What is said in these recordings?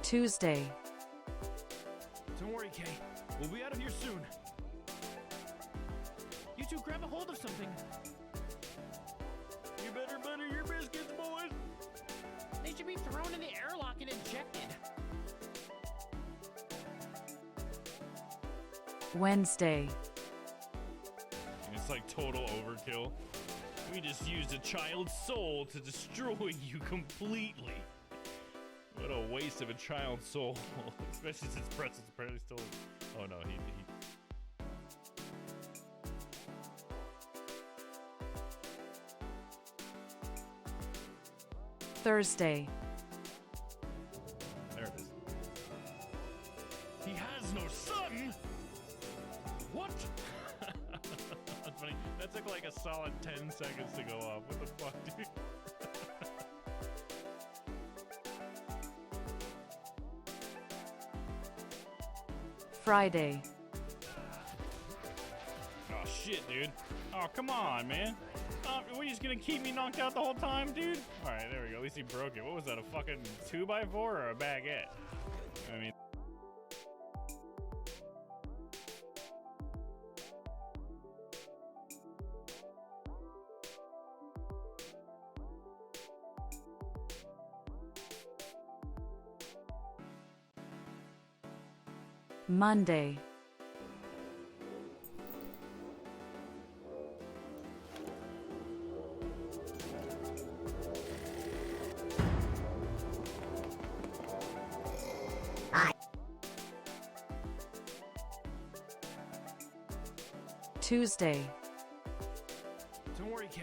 Tuesday, Don't worry, Kay. We'll be out of here soon. You two grab a hold of something. You better butter your biscuits, boys. They should be thrown in the airlock and injected. Wednesday, It's like total overkill. We just used a child's soul to destroy you completely. What a waste of a child's soul. Especially since Pretzel's apparently still... Oh no, he... Thursday, There it is. He has no son. What? That's funny. That took like a solid 10 seconds to go off. What the fuck, dude? Friday, Oh shit, dude. Oh, come on, man. What, you just gonna keep me knocked out the whole time, dude? Alright, there we go. At least he broke it. What was that, a fucking 2x4 or a baguette? I mean... Monday, Tuesday, Don't worry, Kay.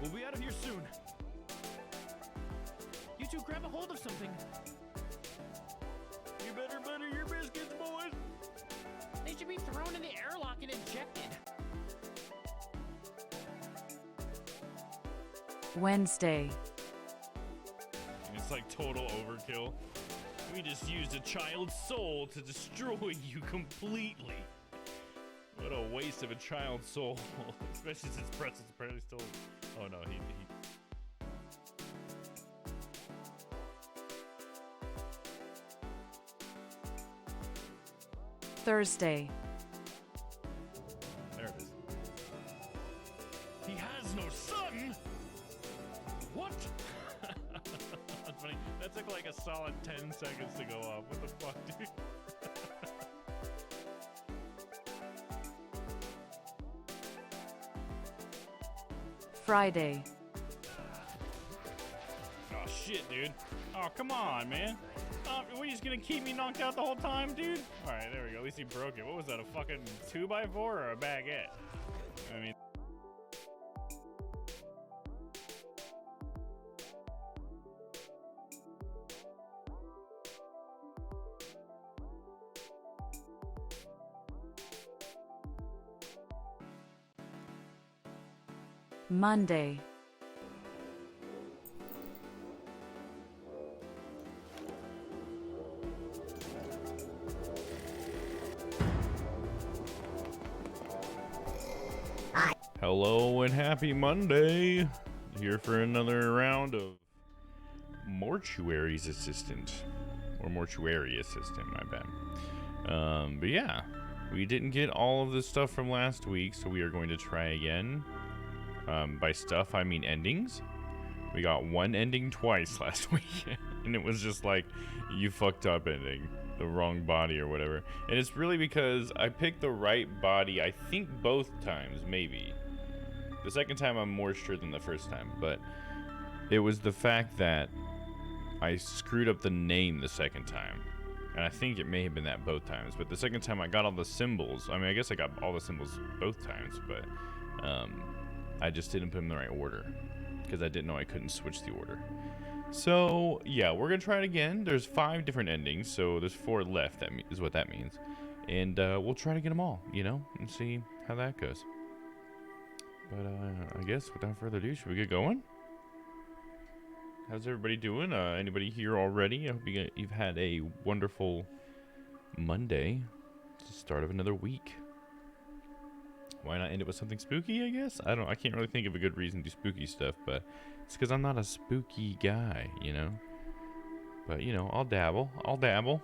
We'll be out of here soon. You two grab a hold of something. You better butter your biscuits, boys. They should be thrown in the airlock and injected. Wednesday, It's like total overkill. We just used a child's soul to destroy you completely. What a waste of a child's soul. Especially since Pretzel's apparently still... Oh no, he... Thursday, There it is. He has no son. What? That's funny. That took like a solid 10 seconds to go off. What the fuck, dude? Friday, Oh shit, dude. Oh, come on, man. What, you just gonna keep me knocked out the whole time, dude? Alright, there we go. At least he broke it. What was that, a fucking 2x4 or a baguette? I mean... Monday, Hello and happy Monday! Here for another round of Mortuary's Assistant. Or Mortuary Assistant, my bad. But yeah, we didn't get all of the stuff from last week, so we are going to try again. By stuff, I mean endings. We got one ending twice last week, and it was just like, you fucked up ending. The wrong body or whatever. And it's really because I picked the right body, I think both times, maybe. The second time I'm more sure than the first time, but it was the fact that I screwed up the name the second time. And I think it may have been that both times, but the second time I got all the symbols. I mean, I guess I got all the symbols both times, but I just didn't put them in the right order because I didn't know I couldn't switch the order. So, yeah, we're going to try it again. There's 5 different endings, so there's 4 left, that is what that means. And we'll try to get them all, you know, and see how that goes. But I guess without further ado, should we get going? How's everybody doing? Anybody here already? I hope you've had a wonderful Monday. It's the start of another week. Why not end it with something spooky, I guess? I can't really think of a good reason to do spooky stuff, but it's because I'm not a spooky guy, you know? But, you know, I'll dabble. I'll dabble.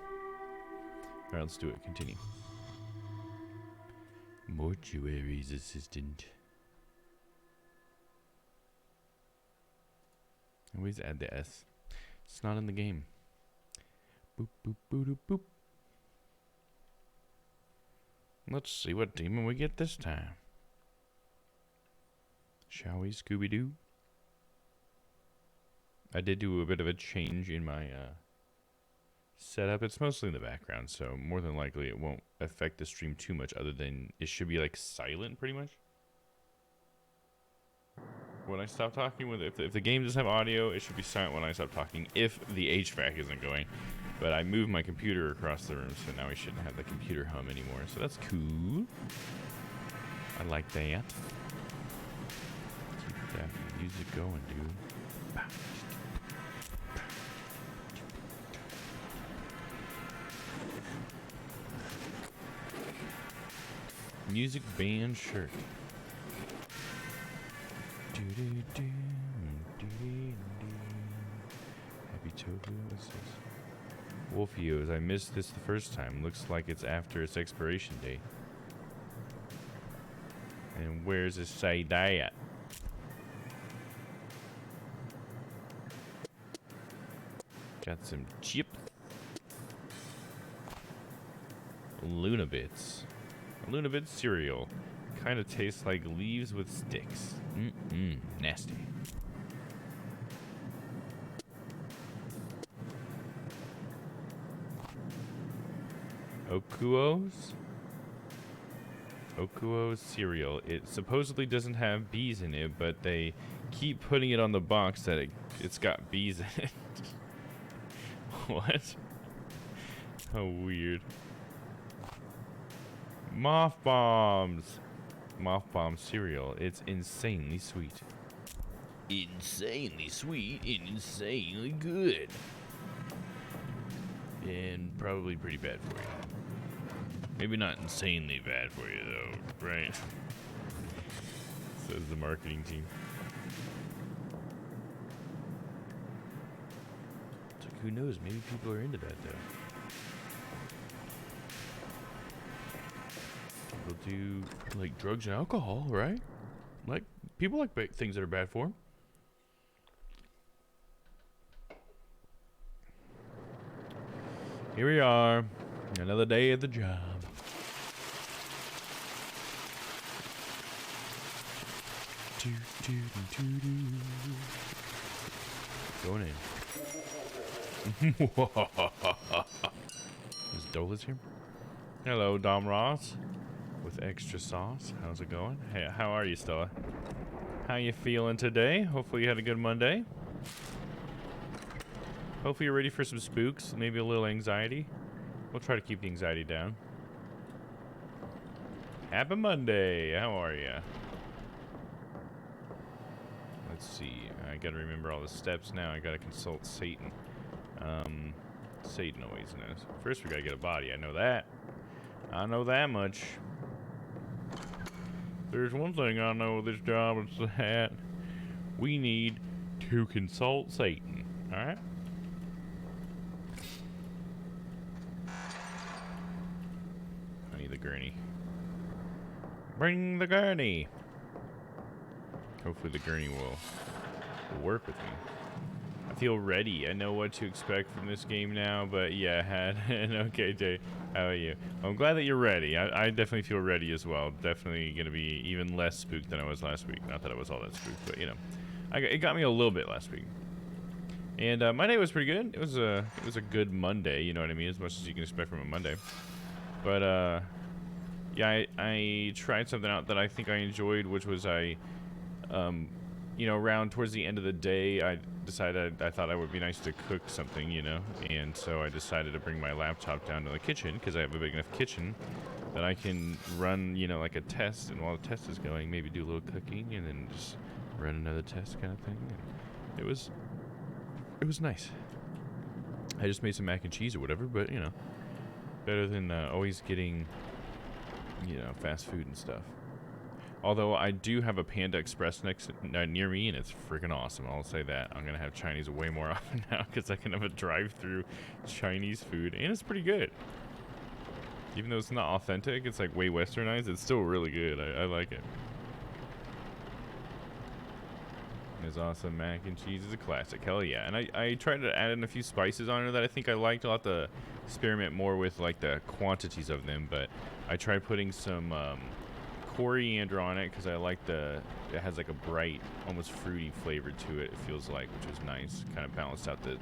Alright, let's do it. Continue. Mortuary's assistant. Always add the S. It's not in the game. Boop, boop, boop, boop, boop. Let's see what demon we get this time. Shall we, Scooby-Doo? I did do a bit of a change in my setup. It's mostly in the background, so more than likely it won't affect the stream too much, other than it should be like silent pretty much. When I stop talking with if the game doesn't have audio, it should be silent when I stop talking if the HVAC isn't going. But I moved my computer across the room, so now we shouldn't have the computer hum anymore. So that's cool. I like that. Keep that music going, dude. Music band shirt. Happy tofu. What's this? Wolfios. I missed this the first time. Looks like it's after its expiration date. And where's it say that? Got some chip. Lunabits. Lunabit cereal. Kind of tastes like leaves with sticks. Nasty. Okuo's cereal. It supposedly doesn't have bees in it, but they keep putting it on the box that it's got bees in it. What? How weird. Moth bombs. Moth bomb cereal. It's insanely sweet. Insanely sweet and insanely good. And probably pretty bad for you. Maybe not insanely bad for you, though, right? Says the marketing team. It's like, who knows? Maybe people are into that, though. People do, like, drugs and alcohol, right? Like, people like things that are bad for them. Here we are. Another day at the job. Going in. Is Dola's here? Hello, Dom Ross. With extra sauce. How's it going? Hey, how are you, Stella? How you feeling today? Hopefully you had a good Monday. Hopefully you're ready for some spooks. Maybe a little anxiety. We'll try to keep the anxiety down. Happy Monday. How are you? Let's see. I gotta remember all the steps now. I gotta consult Satan. Satan always knows. First we gotta get a body. I know that. I know that much. There's one thing I know with this job, it's that we need to consult Satan. Alright? I need the gurney. Bring the gurney! Hopefully the gurney will work with me. I feel ready. I know what to expect from this game now, but yeah, I had an okay day. How are you? I'm glad that you're ready. I definitely feel ready as well. Definitely going to be even less spooked than I was last week. Not that I was all that spooked, but you know. It got me a little bit last week. And my day was pretty good. It was a good Monday, you know what I mean? As much as you can expect from a Monday. But yeah, I tried something out that I think I enjoyed, which was you know, around towards the end of the day, I decided I thought it would be nice to cook something, you know, and so I decided to bring my laptop down to the kitchen because I have a big enough kitchen that I can run, you know, like a test, and while the test is going, maybe do a little cooking and then just run another test kind of thing. And it was nice. I just made some mac and cheese or whatever, but you know, better than always getting, you know, fast food and stuff. Although I do have a Panda Express next near me, and it's freaking awesome. I'll say that. I'm gonna have Chinese way more often now because I can have a drive-through Chinese food, and it's pretty good. Even though it's not authentic, it's like way westernized. It's still really good. I like it. It's awesome. Mac and cheese is a classic. Hell yeah. And I tried to add in a few spices on it that I think I liked. I'll have to experiment more with like the quantities of them, but I tried putting some coriander on it because I like it has like a bright, almost fruity flavor to it, it feels like, which is nice. Kind of balanced out the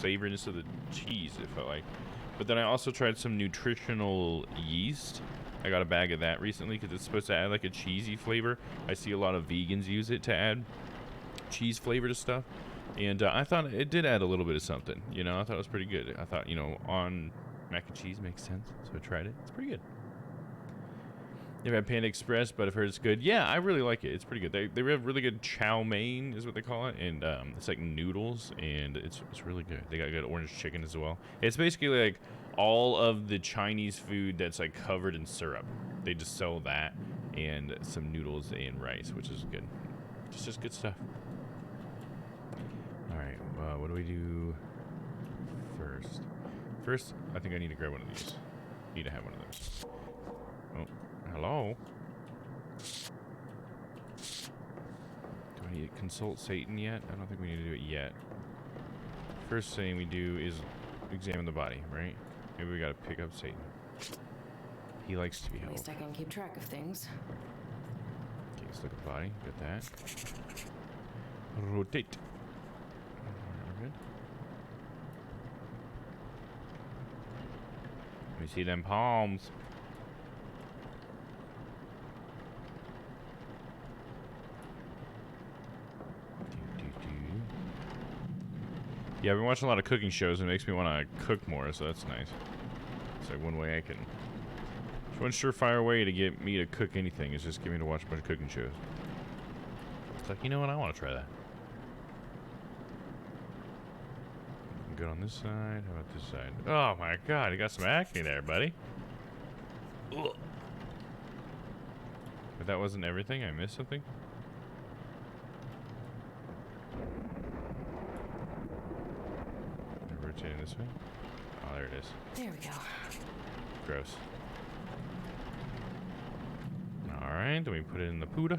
savoriness of the cheese, it felt like. But then I also tried some nutritional yeast. I got a bag of that recently because it's supposed to add like a cheesy flavor. I see a lot of vegans use it to add cheese flavor to stuff. And I thought it did add a little bit of something. You know, I thought it was pretty good. I thought, you know, on mac and cheese makes sense. So I tried it. It's pretty good. Never had Panda Express, but I've heard it's good. Yeah, I really like it. It's pretty good. They have really good chow mein, is what they call it, and it's like noodles, and it's really good. They got good orange chicken as well. It's basically like all of the Chinese food that's like covered in syrup. They just sell that and some noodles and rice, which is good. It's just good stuff. All right, what do we do first? First, I think I need to grab one of these. Need to have one of those. Oh. Hello? Do I need to consult Satan yet? I don't think we need to do it yet. First thing we do is examine the body, right? Maybe we gotta pick up Satan. He likes to be held. At least I can keep track of things. Okay, let's look at the body. Got that. Rotate. We're good. Let me see them palms. Yeah, I've been watching a lot of cooking shows, and it makes me want to cook more, so that's nice. It's like one way I can... It's one surefire way to get me to cook anything is just get me to watch a bunch of cooking shows. It's like, you know what, I want to try that. Good on this side. How about this side? Oh my god, you got some acne there, buddy. Ugh. But that wasn't everything? I missed something? Rotating this way. Oh, there it is. There we go. Gross. Alright, then we put it in the Puda.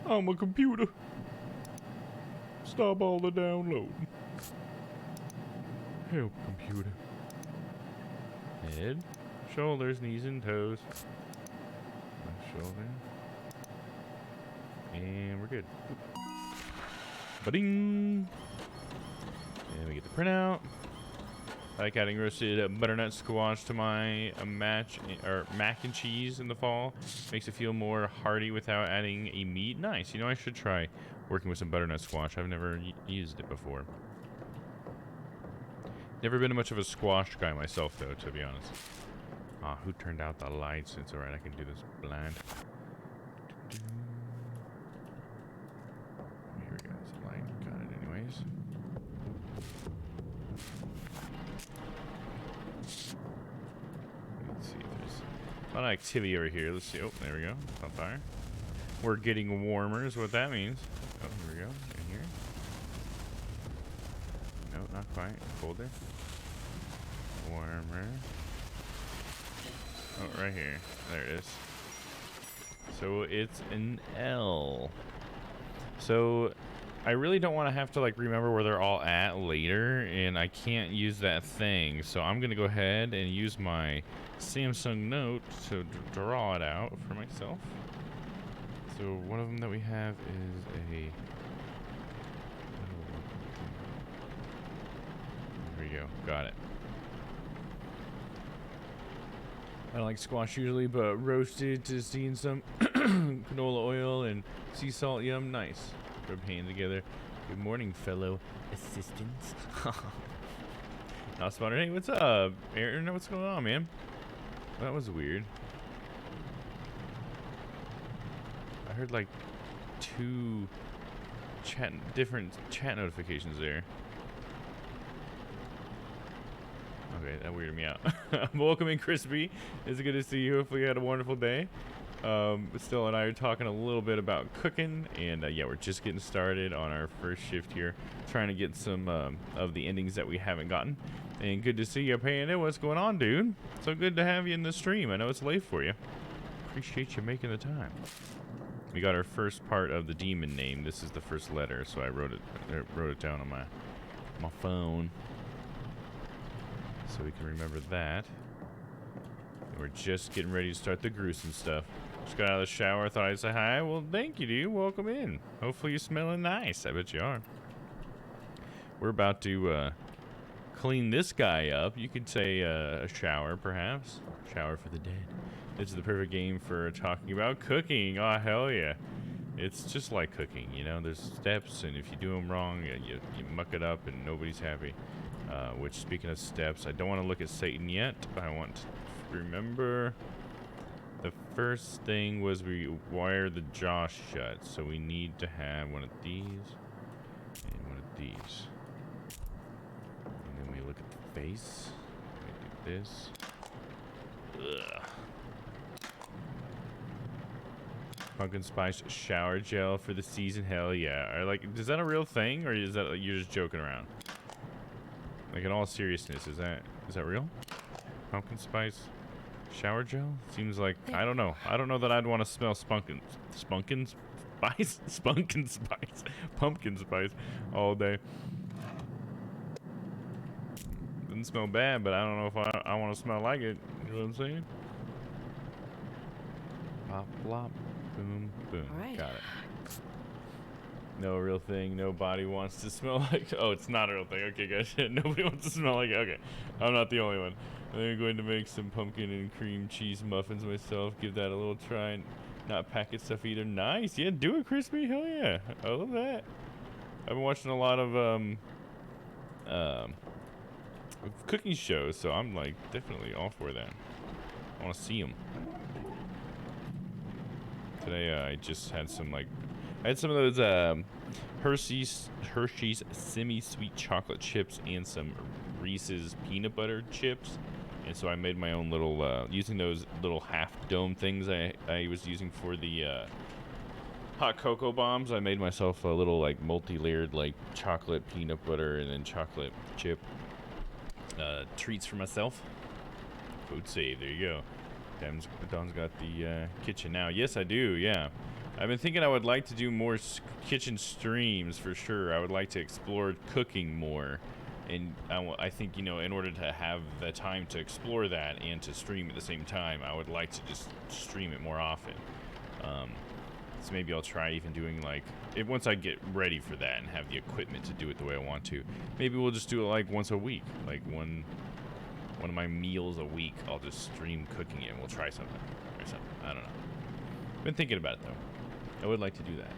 I'm a computer. Stop all the downloading. Help, computer. Head, shoulders, knees, and toes. Left shoulder. And we're good. Ba-ding! And we get the printout. I like adding roasted butternut squash to my mac and cheese in the fall. Makes it feel more hearty without adding a meat. Nice. You know, I should try working with some butternut squash. I've never used it before. Never been much of a squash guy myself, though, to be honest. Ah, who turned out the lights? It's alright, I can do this blind. Here we go, it's a light. Got it anyways. Let's see if there's a lot of activity over here. Let's see. Oh, there we go. On fire. We're getting warmer is what that means. Oh, here we go. In here. No, not quite. Colder. Warmer. Oh, right here. There it is. So it's an L. So I really don't want to have to like remember where they're all at later, and I can't use that thing. So I'm gonna go ahead and use my Samsung Note to draw it out for myself. So one of them that we have is a... There we go. Got it. I don't like squash usually, but roasted to see in some canola oil and sea salt. Yum, nice. Rub hands together. Good morning, fellow assistants. Now, Spawner, hey, what's up? Aaron, what's going on, man? That was weird. I heard like 2 different chat notifications there. Okay, that weirded me out. Welcome in, Crispy. It's good to see you. Hopefully you had a wonderful day. Still and I are talking a little bit about cooking, and yeah, we're just getting started on our first shift here, trying to get some of the endings that we haven't gotten. And good to see you, Panda. What's going on, dude? So good to have you in the stream. I know it's late for you. Appreciate you making the time. We got our first part of the demon name. This is the first letter, so I wrote it down on my phone, so we can remember that. And we're just getting ready to start the gruesome stuff. Just got out of the shower, thought I'd say hi. Well, thank you, dude. Welcome in. Hopefully you're smelling nice. I bet you are. We're about to clean this guy up. You could say a shower, perhaps. Shower for the dead. This is the perfect game for talking about cooking. Oh, hell yeah. It's just like cooking, you know? There's steps, and if you do them wrong, you muck it up, and nobody's happy. Which, speaking of steps, I don't want to look at Satan yet. I want to remember... The first thing was we wire the jaw shut, so we need to have one of these and one of these. And then we look at the face. We do this. Ugh. Pumpkin spice shower gel for the season. Hell yeah. Is that a real thing, or is that you're just joking around? Like, in all seriousness, is that real? Pumpkin spice shower gel? Seems like, I don't know. I don't know that I'd want to smell pumpkin spice all day. Doesn't smell bad, but I don't know if I want to smell like it. You know what I'm saying? Pop, plop, boom, boom. All right. Got it. No real thing. Nobody wants to smell like... Oh, it's not a real thing. Okay, guys. Nobody wants to smell like it. Okay. I'm not the only one. I'm going to make some pumpkin and cream cheese muffins myself. Give that a little try. And not packet stuff either. Nice. Yeah, do it, crispy. Hell yeah. I love that. I've been watching a lot of cooking shows, so I'm like definitely all for that. I want to see them. Today I just had some I had some of those Hershey's semi-sweet chocolate chips and some Reese's peanut butter chips, and so I made my own little using those little half dome things I was using for the hot cocoa bombs. I made myself a little like multi-layered like chocolate peanut butter and then chocolate chip treats for myself. Food save. There you go. Don's got the kitchen now. Yes, I do. Yeah. I've been thinking I would like to do more kitchen streams for sure. I would like to explore cooking more. And I think, you know, in order to have the time to explore that and to stream at the same time, I would like to just stream it more often. So maybe I'll try even doing like, once I get ready for that and have the equipment to do it the way I want to, maybe we'll just do it like once a week. Like one of my meals a week, I'll just stream cooking it and we'll try something or something. I don't know. Been thinking about it though. I would like to do that.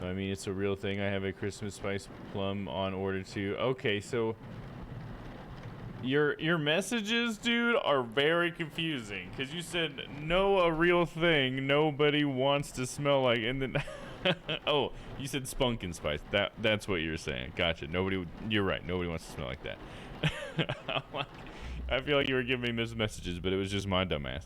I mean, it's a real thing. I have a Christmas spice plum on order too. Okay, so your messages, dude, are very confusing because you said no, a real thing. Nobody wants to smell like, and then oh, you said spunkin spice. That's what you're saying. Gotcha. You're right. Nobody wants to smell like that. I feel like you were giving me missed messages, but it was just my dumbass.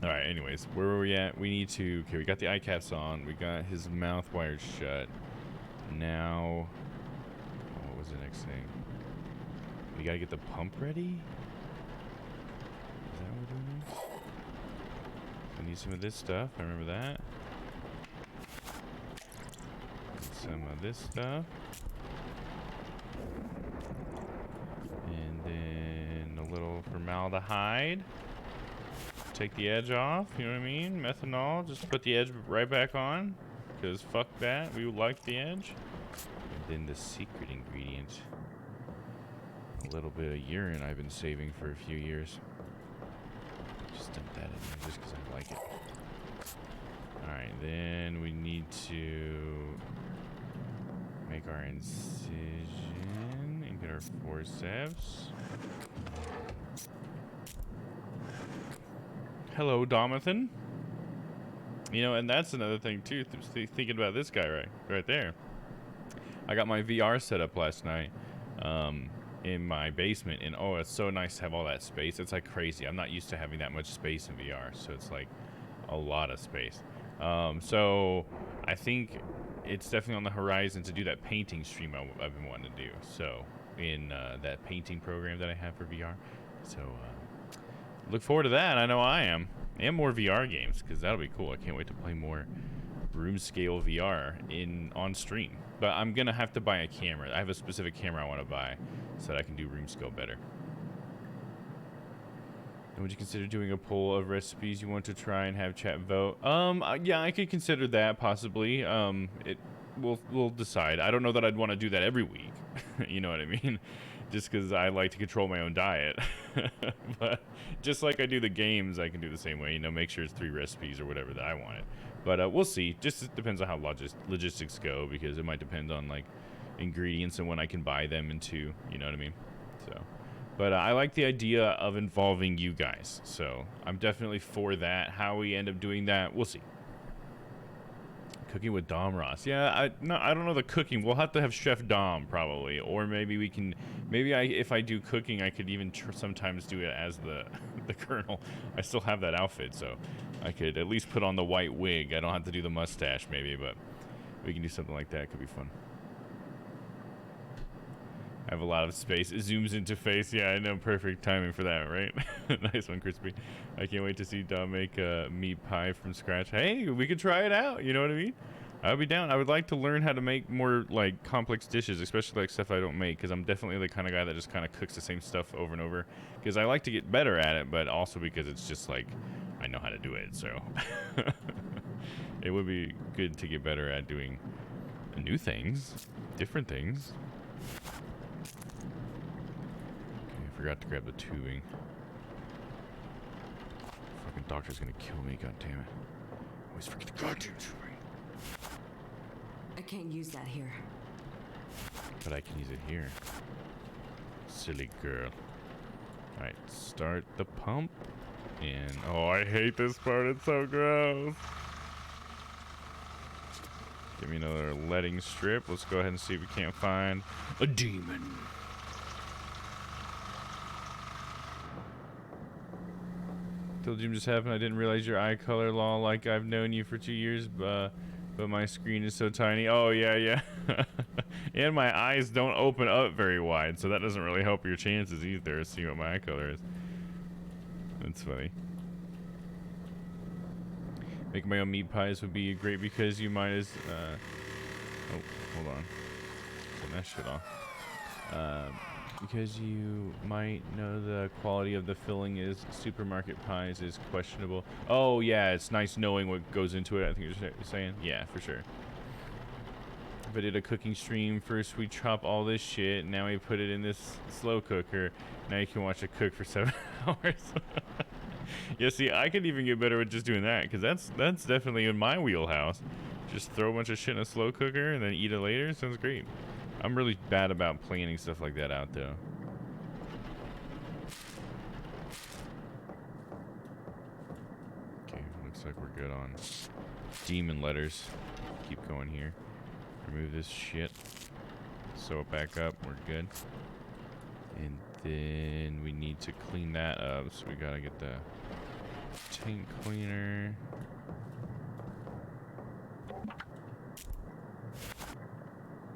Alright, anyways, where were we at? We need to... Okay, we got the eye caps on. We got his mouth wired shut. Now... What was the next thing? We gotta get the pump ready? Is that what we're doing here? I need some of this stuff. I remember that. Some of this stuff. And then a little formaldehyde. Take the edge off, you know what I mean? Methanol, just put the edge right back on, because fuck that, we like the edge. And then the secret ingredient, a little bit of urine I've been saving for a few years. Just dump that in there just because I like it. Alright, then we need to make our incision and get our forceps. Hello, Domathan. You know, and that's another thing too. Thinking about this guy right there. I got my VR set up last night, in my basement, and oh, it's so nice to have all that space. It's like crazy. I'm not used to having that much space in VR, so it's like a lot of space. So I think it's definitely on the horizon to do that painting stream I've been wanting to do. So in that painting program that I have for VR. So look forward to that. I know I am. And more VR games, because that'll be cool. I can't wait to play more room scale VR on stream. But I'm gonna have to buy a camera. I have a specific camera I want to buy so that I can do room scale better. And would you consider doing a poll of recipes you want to try and have chat vote? Yeah, I could consider that possibly. We'll decide. I don't know that I'd want to do that every week. You know what I mean? Just because I like to control my own diet. But just like I do the games, I can do the same way. You know, make sure it's 3 recipes or whatever that I wanted. But we'll see. Just it depends on how logistics go, because it might depend on like ingredients and when I can buy them into. You know what I mean? So, but I like the idea of involving you guys. So I'm definitely for that. How we end up doing that, we'll see. Cooking with Dom Ross. Yeah, I don't know the cooking. We'll have to have Chef Dom probably, or maybe we can. Maybe if I do cooking, I could even sometimes do it as the Colonel. I still have that outfit, so I could at least put on the white wig. I don't have to do the mustache, maybe, but we can do something like that. It could be fun. I have a lot of space. It zooms into face. Yeah, I know. Perfect timing for that, right? Nice one, Crispy. I can't wait to see Dom make a meat pie from scratch. Hey, we could try it out. You know what I mean? I would be down. I would like to learn how to make more like complex dishes, especially like stuff I don't make, because I'm definitely the kind of guy that just kind of cooks the same stuff over and over. Because I like to get better at it, but also because it's just like I know how to do it. So it would be good to get better at doing new things, different things. Forgot to grab the tubing. Fucking doctor's gonna kill me, god damn it. Always forget the goddamn tubing. I can't use that here. But I can use it here. Silly girl. Alright, start the pump. And oh, I hate this part, it's so gross. Give me another letting strip. Let's go ahead and see if we can't find a demon. Till Jim just happened, I didn't realize your eye color, lol, like I've known you for 2 years, but my screen is so tiny. Oh, yeah. And my eyes don't open up very wide, so that doesn't really help your chances either, seeing what my eye color is. That's funny. Making my own meat pies would be great because you might as, oh, hold on. Turn that shit off. Because you might know the quality of the filling is supermarket pies is questionable. Oh yeah, it's nice knowing what goes into it. I think you're saying, yeah, for sure. If I did a cooking stream, first we chop all this shit, now we put it in this slow cooker. Now you can watch it cook for 7 hours. Yeah, see, I could even get better with just doing that, because that's definitely in my wheelhouse. Just throw a bunch of shit in a slow cooker and then eat it later. Sounds great. I'm really bad about planning stuff like that out, though. Okay, looks like we're good on demon letters. Keep going here. Remove this shit. Sew it back up. We're good. And then we need to clean that up, so we gotta get the tank cleaner.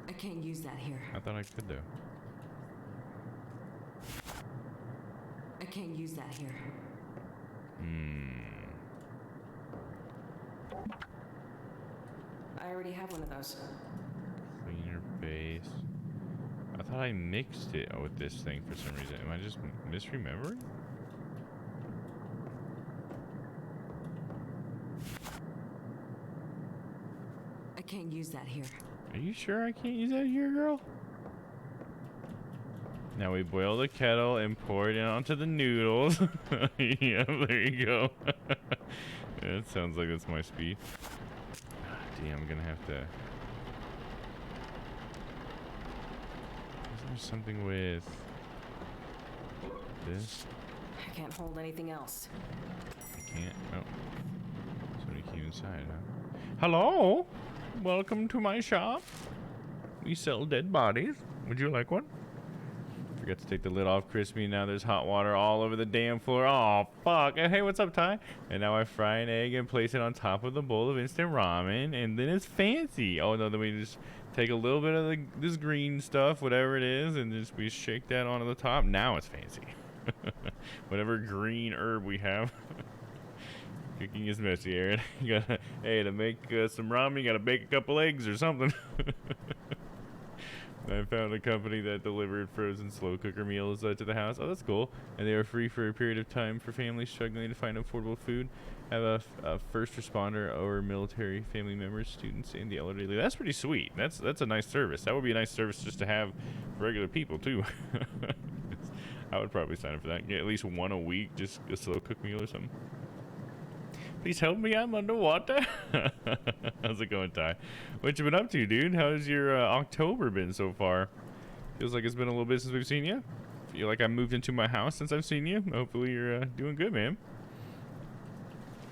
I can't use that here. I thought I could, though. I can't use that here. I already have one of those. Cleaner base. I thought I mixed it with this thing for some reason. Am I just misremembering? I can't use that here. Are you sure I can't use that here, girl? Now we boil the kettle and pour it in onto the noodles. Yeah, there you go. Yeah, it sounds like that's my speed. Damn, I'm gonna have to... Is there something with this? I can't hold anything else. I can't. Oh. Somebody came inside, huh? Hello? Welcome to my shop. We sell dead bodies. Would you like one? Forgot to take the lid off crispy. Now there's hot water all over the damn floor. Oh, fuck. Hey, what's up, Ty? And now I fry an egg and place it on top of the bowl of instant ramen. And then it's fancy. Oh, no, then we just take a little bit of this green stuff, whatever it is, and just we shake that onto the top. Now it's fancy. Whatever green herb we have. Cooking is messy, Aaron. You gotta, hey, to make some ramen, you gotta bake a couple eggs or something. I found a company that delivered frozen slow cooker meals to the house. Oh, that's cool. And they are free for a period of time for families struggling to find affordable food. Have a first responder or military family members, students, and the elderly. That's pretty sweet. That's a nice service. That would be a nice service just to have for regular people too. I would probably sign up for that. Get at least one a week, just a slow cook meal or something. Please help me, I'm underwater. How's it going, Ty? What you been up to, dude? How's your October been so far? Feels like it's been a little bit since we've seen you. Feel like I moved into my house since I've seen you. Hopefully you're doing good, man.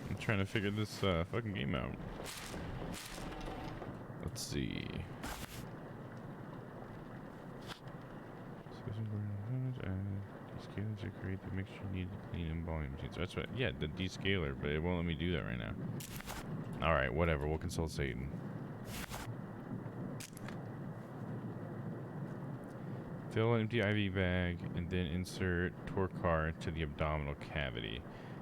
I'm trying to figure this fucking game out. Let's see. Descaler to create the mixture needed to clean in volume machines. That's what, yeah, the descaler, but it won't let me do that right now. Alright, whatever, we'll consult Satan. Fill an empty IV bag and then insert Torcar to the abdominal cavity.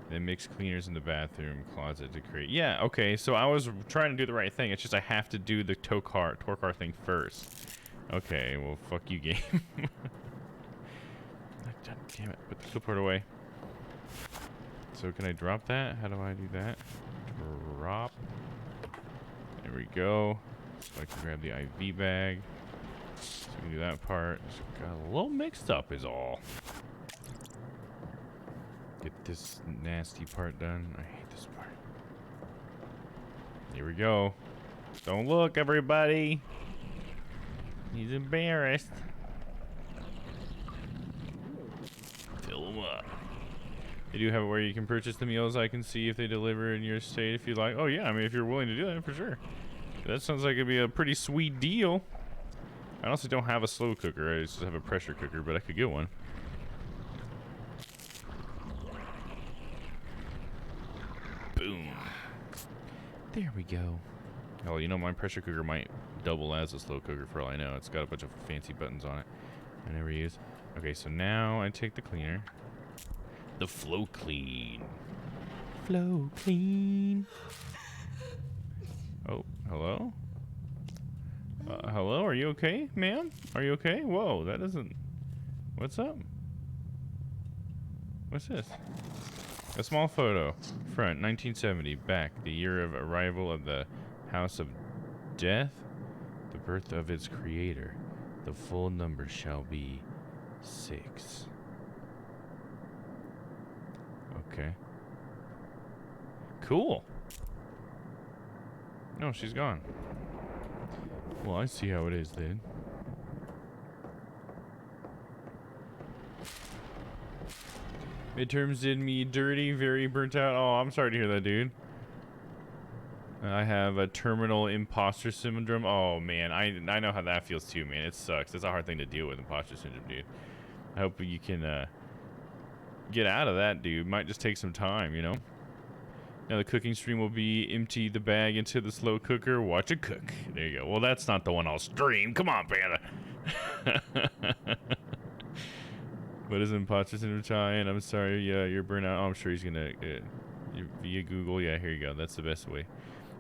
Then mix cleaners in the bathroom closet to create. Yeah, okay, so I was trying to do the right thing. It's just I have to do the Torcar thing first. Okay, well, fuck you, game. God damn it, put the clipboard away. So can I drop that? How do I do that? Drop. There we go. So I can grab the IV bag. So we can do that part. Just got a little mixed up is all. Get this nasty part done. I hate this part. Here we go. Don't look, everybody. He's embarrassed. Fill them up. They do have it where you can purchase the meals. I can see if they deliver in your state if you like. Oh yeah, I mean if you're willing to do that for sure. That sounds like it'd be a pretty sweet deal. I also don't have a slow cooker. I just have a pressure cooker, but I could get one. Boom. There we go. Oh, you know my pressure cooker might double as a slow cooker for all I know. It's got a bunch of fancy buttons on it I never use. Okay, so now I take the cleaner. The Flow Clean. Flow Clean. Oh, hello? Hello, are you okay, ma'am? Are you okay? Whoa, that doesn't... What's up? What's this? A small photo. Front, 1970. Back, the year of arrival of the House of Death. The birth of its creator. The full number shall be 6. Okay. Cool. No, she's gone. Well, I see how it is then. Midterms did me dirty, very burnt out. Oh, I'm sorry to hear that, dude. I have a terminal imposter syndrome. Oh, man. I know how that feels too, man. It sucks. It's a hard thing to deal with, imposter syndrome, dude. I hope you can get out of that, dude. Might just take some time, you know? Now the cooking stream will be empty the bag into the slow cooker. Watch it cook. There you go. Well, that's not the one I'll stream. Come on, Panda. What is imposter syndrome, Chai? And I'm sorry, yeah, you're burnout. Oh, I'm sure he's gonna via Google. Yeah, here you go. That's the best way.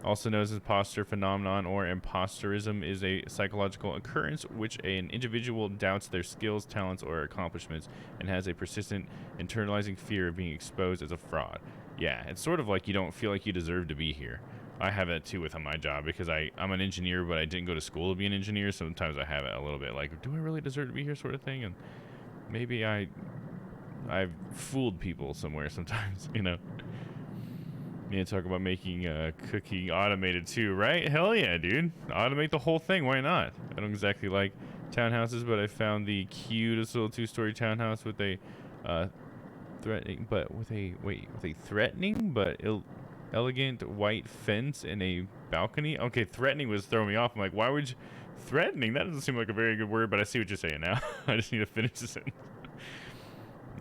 Also known as imposter phenomenon or imposterism is a psychological occurrence which an individual doubts their skills, talents, or accomplishments and has a persistent internalizing fear of being exposed as a fraud. Yeah, it's sort of like you don't feel like you deserve to be here. I have that too with my job because I'm an engineer, but I didn't go to school to be an engineer. Sometimes I have it a little bit like, do I really deserve to be here sort of thing? And maybe I've fooled people somewhere sometimes, you know. You talk about making cooking automated too, right? Hell yeah, dude. Automate the whole thing. Why not? I don't exactly like townhouses, but I found the cutest little 2-story townhouse with a threatening but elegant white fence and a balcony. Okay, threatening was throwing me off. I'm like, why would you... Threatening? That doesn't seem like a very good word, but I see what you're saying now. I just need to finish this sentence.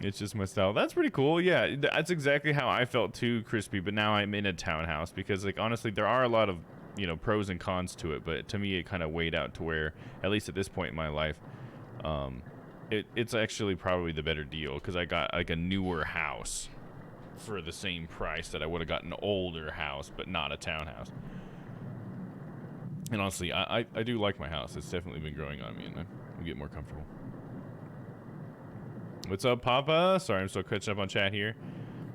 It's just my style. That's pretty cool. Yeah, that's exactly how I felt too, Crispy, but now I'm in a townhouse because, like, honestly, there are a lot of, you know, pros and cons to it, but to me, it kind of weighed out to where, at least at this point in my life, it's actually probably the better deal because I got, like, a newer house for the same price that I would have gotten an older house, but not a townhouse. And honestly, I do like my house. It's definitely been growing on me, and I get more comfortable. What's up, Papa? Sorry, I'm still catching up on chat here.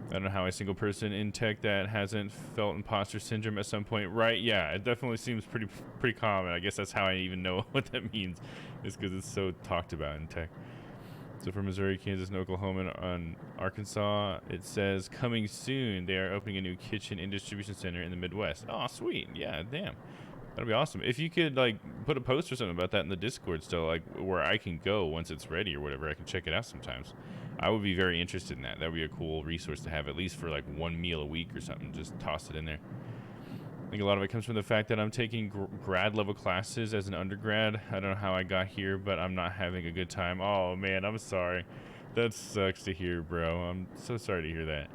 I don't know how a single person in tech that hasn't felt imposter syndrome at some point. Right, yeah, it definitely seems pretty common. I guess that's how I even know what that means, is because it's so talked about in tech. So from Missouri, Kansas, and Oklahoma, and Arkansas, it says, coming soon, they are opening a new kitchen and distribution center in the Midwest. Oh, sweet. Yeah, damn. That'd be awesome. If you could, like, put a post or something about that in the Discord still, like, where I can go once it's ready or whatever, I can check it out sometimes. I would be very interested in that. That would be a cool resource to have, at least for, like, one meal a week or something. Just toss it in there. I think a lot of it comes from the fact that I'm taking grad level classes as an undergrad. I don't know how I got here, but I'm not having a good time. Oh, man, I'm sorry. That sucks to hear, bro. I'm so sorry to hear that.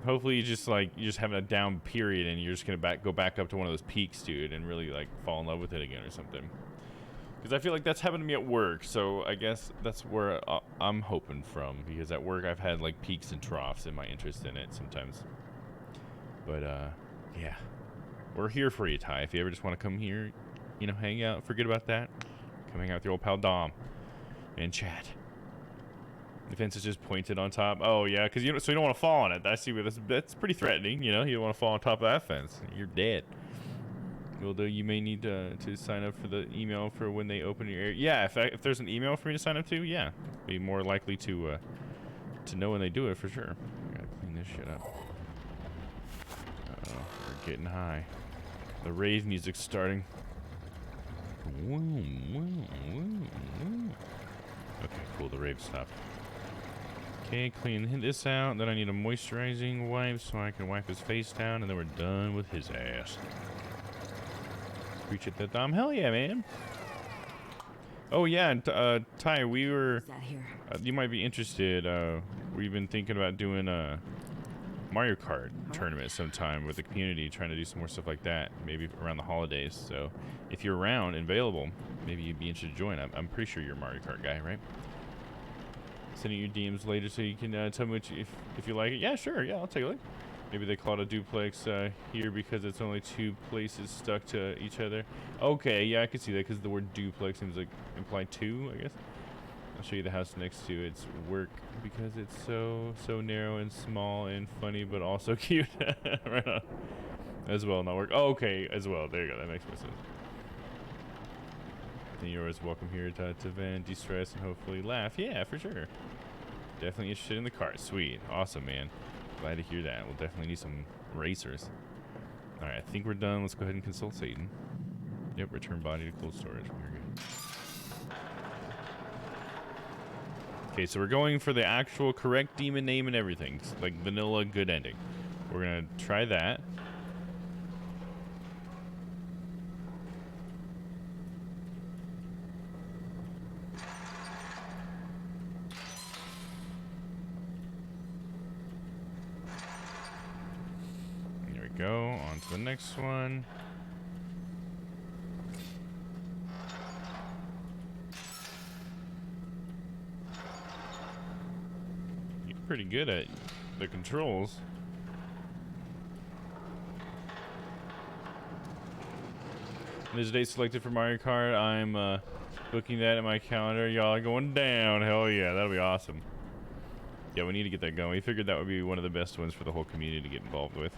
Hopefully you're just having a down period and you're just gonna go back up to one of those peaks, dude, and really like fall in love with it again or something. Because I feel like that's happened to me at work, so I guess that's where I'm hoping from. Because at work I've had like peaks and troughs in my interest in it sometimes. But yeah, we're here for you, Ty. If you ever just want to come here, you know, hang out, forget about that. Come hang out with your old pal Dom and chat. The fence is just pointed on top. Oh yeah, because so you don't want to fall on it. I see where that's pretty threatening. You know, you don't want to fall on top of that fence. You're dead. Although you may need to sign up for the email for when they open your area. Yeah, if there's an email for me to sign up to, yeah, be more likely to know when they do it for sure. I gotta clean this shit up. Uh-oh, we're getting high. The rave music's starting. Okay, cool. The rave stopped. Okay, clean this out. Then I need a moisturizing wipe so I can wipe his face down, and then we're done with his ass. Preach it that Dom. Hell yeah, man. Oh yeah, and Ty, we were. Is that here? You might be interested. We've been thinking about doing a Mario Kart tournament sometime with the community, trying to do some more stuff like that, maybe around the holidays. So if you're around and available, maybe you'd be interested to join. I'm pretty sure you're a Mario Kart guy, right? Sending you DMs later so you can tell me what if you like it. Yeah, sure. Yeah, I'll take a look. Maybe they call it a duplex here because it's only two places stuck to each other. Okay, yeah, I can see that because the word duplex seems like imply two, I guess. I'll show you the house next to its work because it's so narrow and small and funny, but also cute. Right on. As well, not work. Oh, okay, as well. There you go. That makes more sense. Then you're always welcome here to vent, de-stress, and hopefully laugh. Yeah, for sure. Definitely interested in the cart. Sweet. Awesome, man. Glad to hear that. We'll definitely need some racers. Alright, I think we're done. Let's go ahead and consult Satan. Yep, return body to cold storage. We're good. Okay, so we're going for the actual correct demon name and everything. It's like vanilla good ending. We're gonna try that. Go on to the next one. You're pretty good at the controls. There's a date selected for Mario Kart. I'm booking that in my calendar. Y'all are going down. Hell yeah, that'll be awesome. Yeah, we need to get that going. We figured that would be one of the best ones for the whole community to get involved with.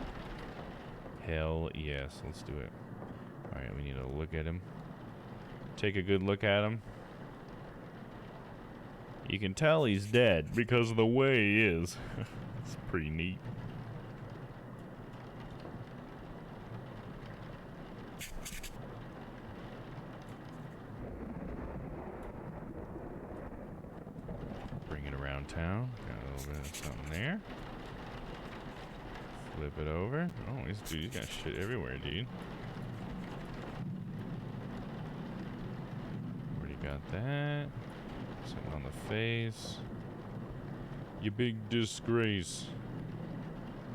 Hell yes, let's do it. Alright, we need to look at him. Take a good look at him. You can tell he's dead because of the way he is. It's pretty neat. Bring it around town. Got a little bit of something there. Flip it over. Oh, this dude's got shit everywhere, dude. Already got that. Something on the face. You big disgrace.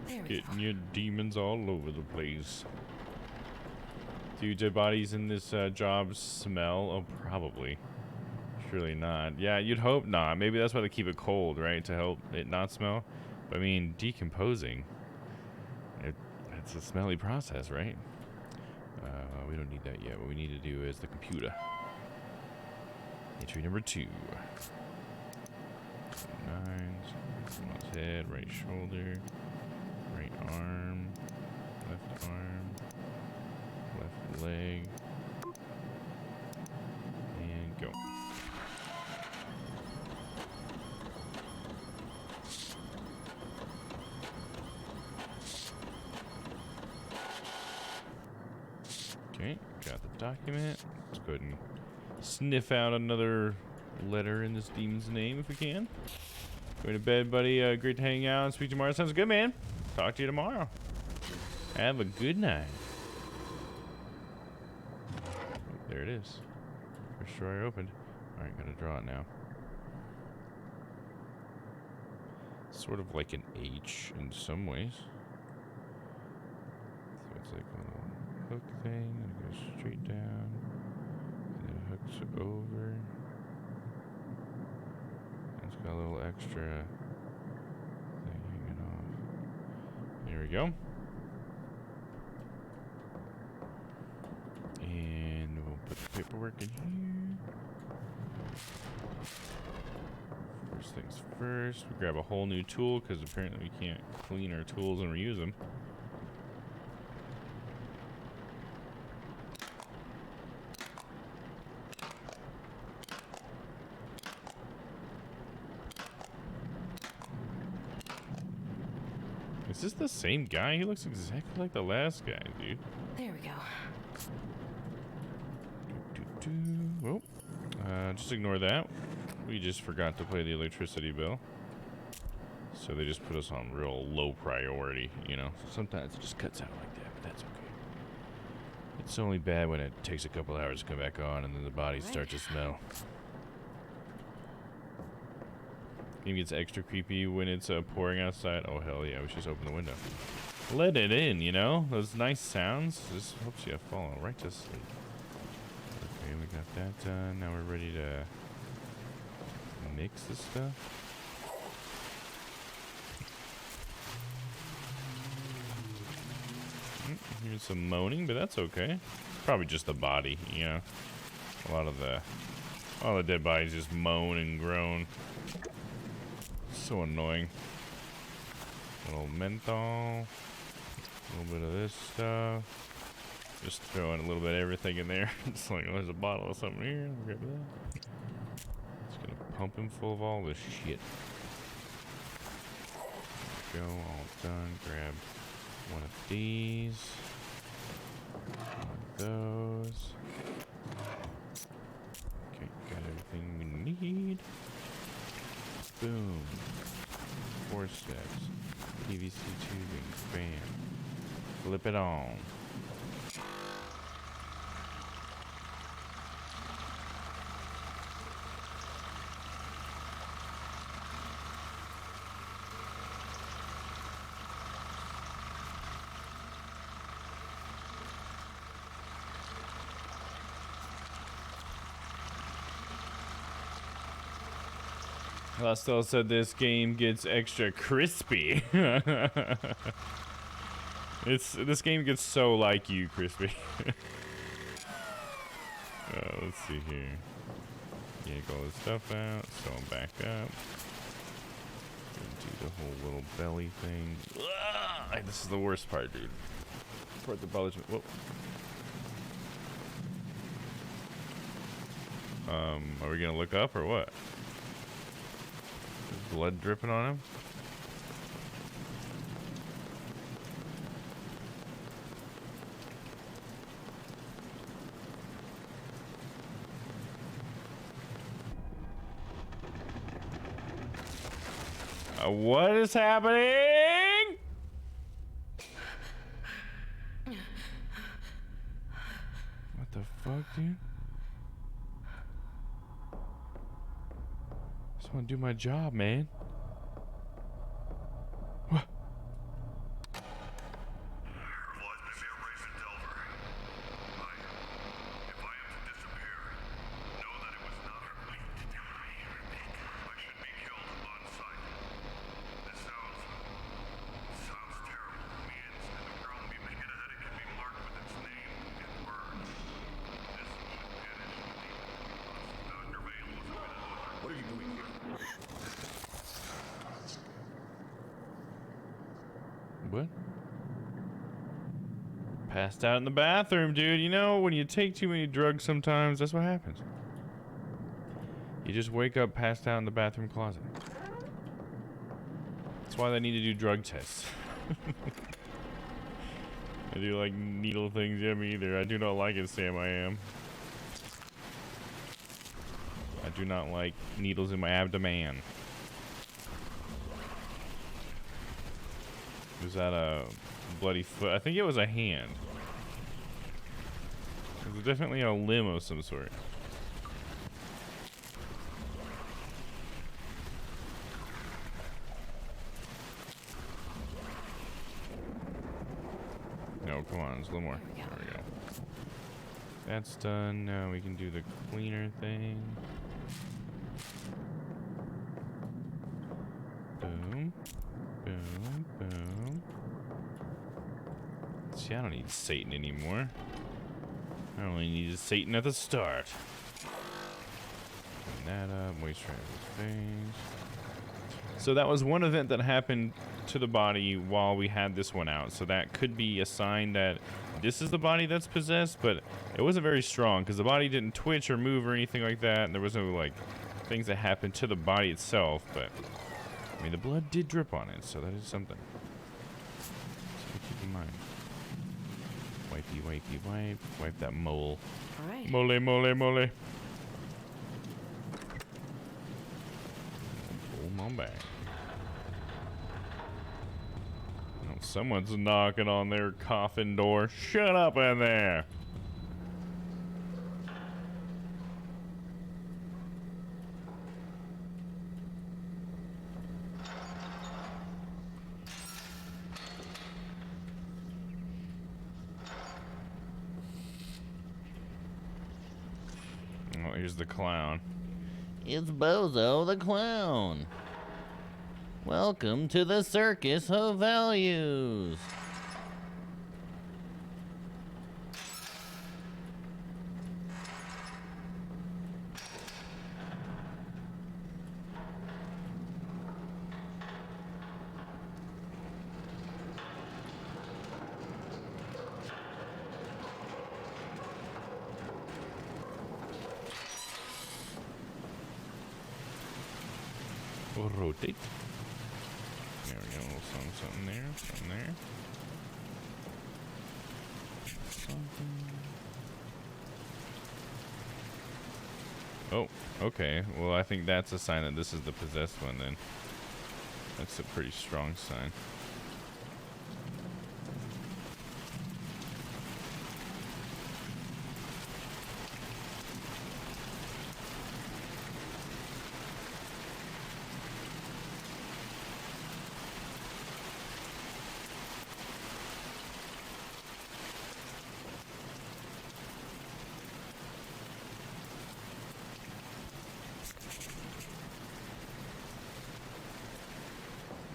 There we Getting go. your demons all over the place. Do dead bodies in this job smell? Oh, probably. Surely not. Yeah, you'd hope not. Maybe that's why they keep it cold, right? To help it not smell. But I mean, decomposing. It's a smelly process, right? We don't need that yet. What we need to do is the computer. Entry number 2. 9s. Someone's head, right shoulder, right arm, left leg, and go. Okay, got the document. Let's go ahead and sniff out another letter in this demon's name if we can. Going to bed, buddy. Great to hang out and speak tomorrow. Sounds good, man. Talk to you tomorrow. Have a good night. Oh, there it is. First drawer I opened. Alright, gotta draw it now. Sort of like an H in some ways. So it's like a little hook thing, and it goes straight down, and it hooks over. It's got a little extra thing hanging off. There we go. And we'll put the paperwork in here. First things first, we grab a whole new tool because apparently we can't clean our tools and reuse them. Is this the same guy? He looks exactly like the last guy, dude. There we go. Oh, just ignore that. We just forgot to pay the electricity bill. So they just put us on real low priority, you know. So sometimes it just cuts out like that, but that's okay. It's only bad when it takes a couple hours to come back on and then the bodies start to smell. Game gets extra creepy when it's pouring outside. Oh, hell yeah, we should just open the window. Let it in, you know? Those nice sounds. This helps you fall right to sleep. Okay, we got that done. Now we're ready to mix this stuff. Here's some moaning, but that's okay. Probably just the body, you know. All the dead bodies just moan and groan. So annoying. Little menthol. A little bit of this stuff. Just throwing a little bit of everything in there. Just like, oh, there's a bottle of something here. Grab that. Just gonna pump him full of all this shit. Go, all done. Grab one of these. One of those. Okay, got everything we need. Boom. 4 steps. PVC tubing. Bam. Flip it on. Lastel said this game gets extra crispy. This game gets so like you, crispy. Let's see here. Yank all this stuff out, sew them back up. Do the whole little belly thing. Ugh, this is the worst part, dude. Part the belly. Whoa. Are we gonna look up or what? Blood dripping on him. What is happening? the fuck, dude? Just want to do my job, man. What? What are you doing here? What? Passed out in the bathroom, dude. You know, when you take too many drugs sometimes, that's what happens. You just wake up passed out in the bathroom closet. That's why they need to do drug tests. I do like needle things. Yeah, me either. I do not like it, Sam. I am. I do not like needles in my abdomen. Was that a bloody foot? I think it was a hand. It was definitely a limb of some sort. No, come on, there's a little more. There we go. That's done. Now we can do the cleaner thing. Boom. Boom. Boom. See, I don't need Satan anymore. I only needed Satan at the start. Clean that up. Moisturize his face. So that was one event that happened to the body while we had this one out. So that could be a sign that this is the body that's possessed, but it wasn't very strong because the body didn't twitch or move or anything like that. And there was no like things that happened to the body itself, but I mean the blood did drip on it, so that is something. So keep in mind. Wipey, wipey, wipe. Wipe that mole. All right. Mole, mole, mole. Pull my back. Oh, someone's knocking on their coffin door. Shut up in there. Oh, here's the clown. It's Bozo the Clown. Welcome to the Circus of Values. We'll rotate. There we go. A little something, something there, something there. Something. Oh, okay. Well, I think that's a sign that this is the possessed one then. That's a pretty strong sign.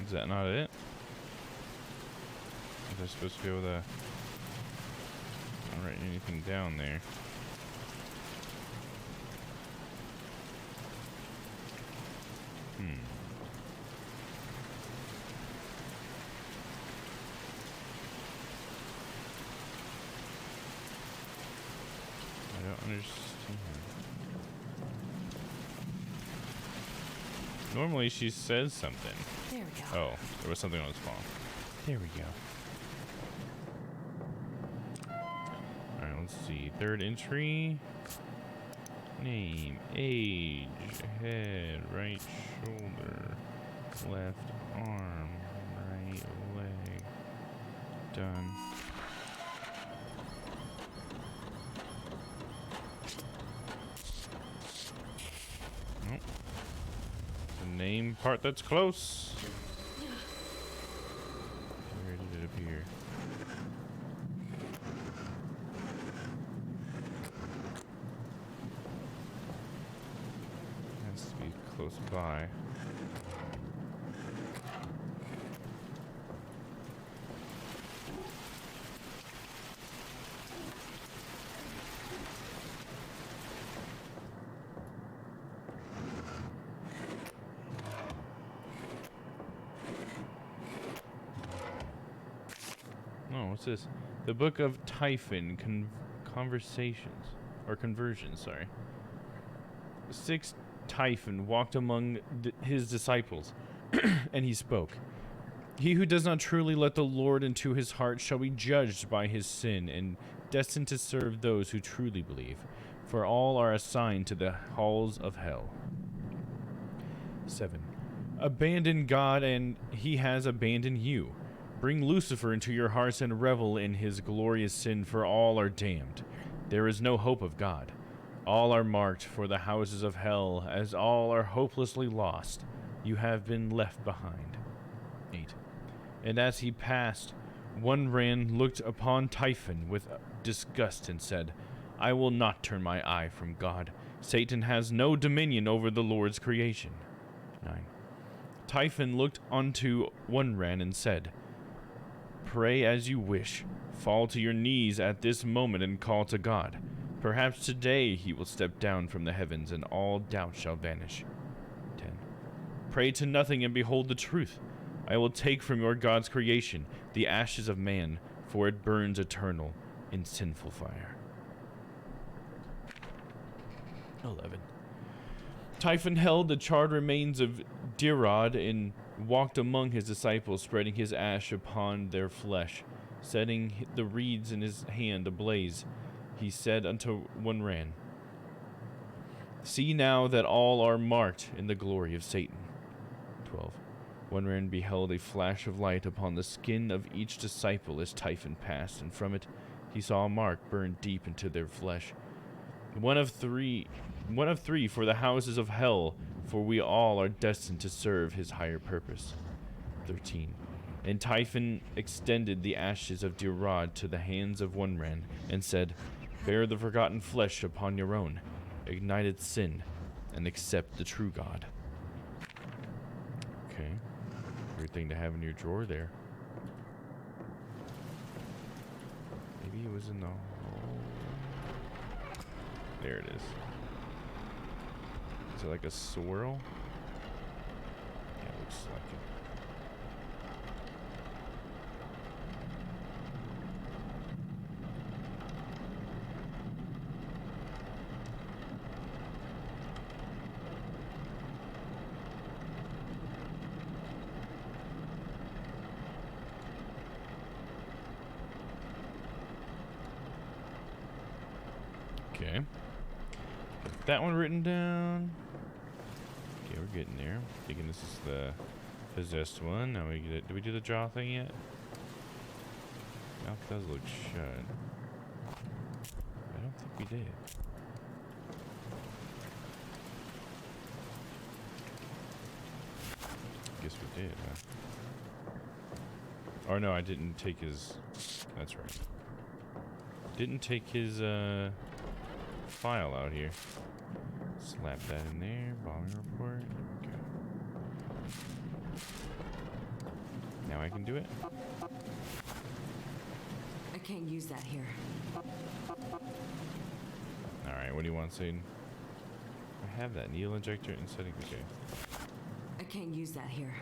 Is that not it? Was I supposed to be able to not write anything down there? I don't understand. Normally she says something. There we go. Oh, there was something on his phone. There we go. Alright, let's see. Third entry. Name, age, head, right shoulder, left arm, right leg. Done. name part that's close. Where did it appear? Has to be close by. Oh, what's this? The Book of Typhon Conversations. Or Conversions, sorry. 6 Typhon walked among his disciples, and he spoke. He who does not truly let the Lord into his heart shall be judged by his sin, and destined to serve those who truly believe, for all are assigned to the halls of hell. 7. Abandon God, and he has abandoned you. Bring Lucifer into your hearts and revel in his glorious sin, for all are damned. There is no hope of God. All are marked for the houses of hell, as all are hopelessly lost. You have been left behind. 8. And as he passed, one ran, looked upon Typhon with disgust, and said, I will not turn my eye from God. Satan has no dominion over the Lord's creation. 9. Typhon looked unto one ran and said, Pray as you wish. Fall to your knees at this moment and call to God. Perhaps today he will step down from the heavens, and all doubt shall vanish. 10. Pray to nothing and behold the truth. I will take from your God's creation the ashes of man, for it burns eternal in sinful fire. 11. Typhon held the charred remains of Dirod and walked among his disciples, spreading his ash upon their flesh, setting the reeds in his hand ablaze. He said unto one ran, See now that all are marked in the glory of Satan. 12. One ran beheld a flash of light upon the skin of each disciple as Typhon passed, and from it he saw a mark burned deep into their flesh. One of three for the houses of hell, for we all are destined to serve his higher purpose. 13. And Typhon extended the ashes of Dirod to the hands of one ran, and said, Bear the forgotten flesh upon your own, ignited sin, and accept the true God. Okay. Weird thing to have in your drawer there. Maybe it was in the hole. There it is. Is it like a swirl? Yeah, it looks like it. Okay. Got that one written down. Okay, we're getting there. Thinking this is the possessed one. Now we get it. Did we do the jaw thing yet? Mouth does look shut. I don't think we did. Guess we did, huh? Oh no, I didn't take his. That's right. Didn't take his file out here. Slap that in there. Bombing report. There we go. Now I can do it. I can't use that here. Alright, what do you want, Satan? I have that needle injector and settings. Okay. I can't use that here.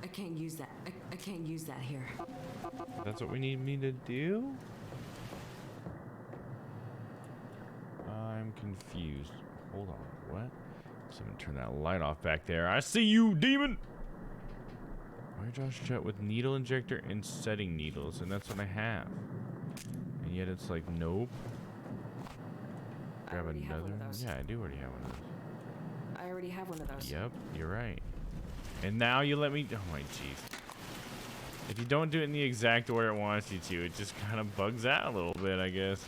I can't use that. I can't use that here. That's what we need me to do? I'm confused. Hold on, what? Someone turn that light off back there. I see you, demon! Wire Josh shut with needle injector and setting needles, and that's what I have. And yet it's like, nope. Grab another. Yeah, I do already have one of those. I already have one of those. Yep, you're right. And now you let me. Oh my jeez. If you don't do it in the exact order it wants you to, it just kind of bugs out a little bit, I guess.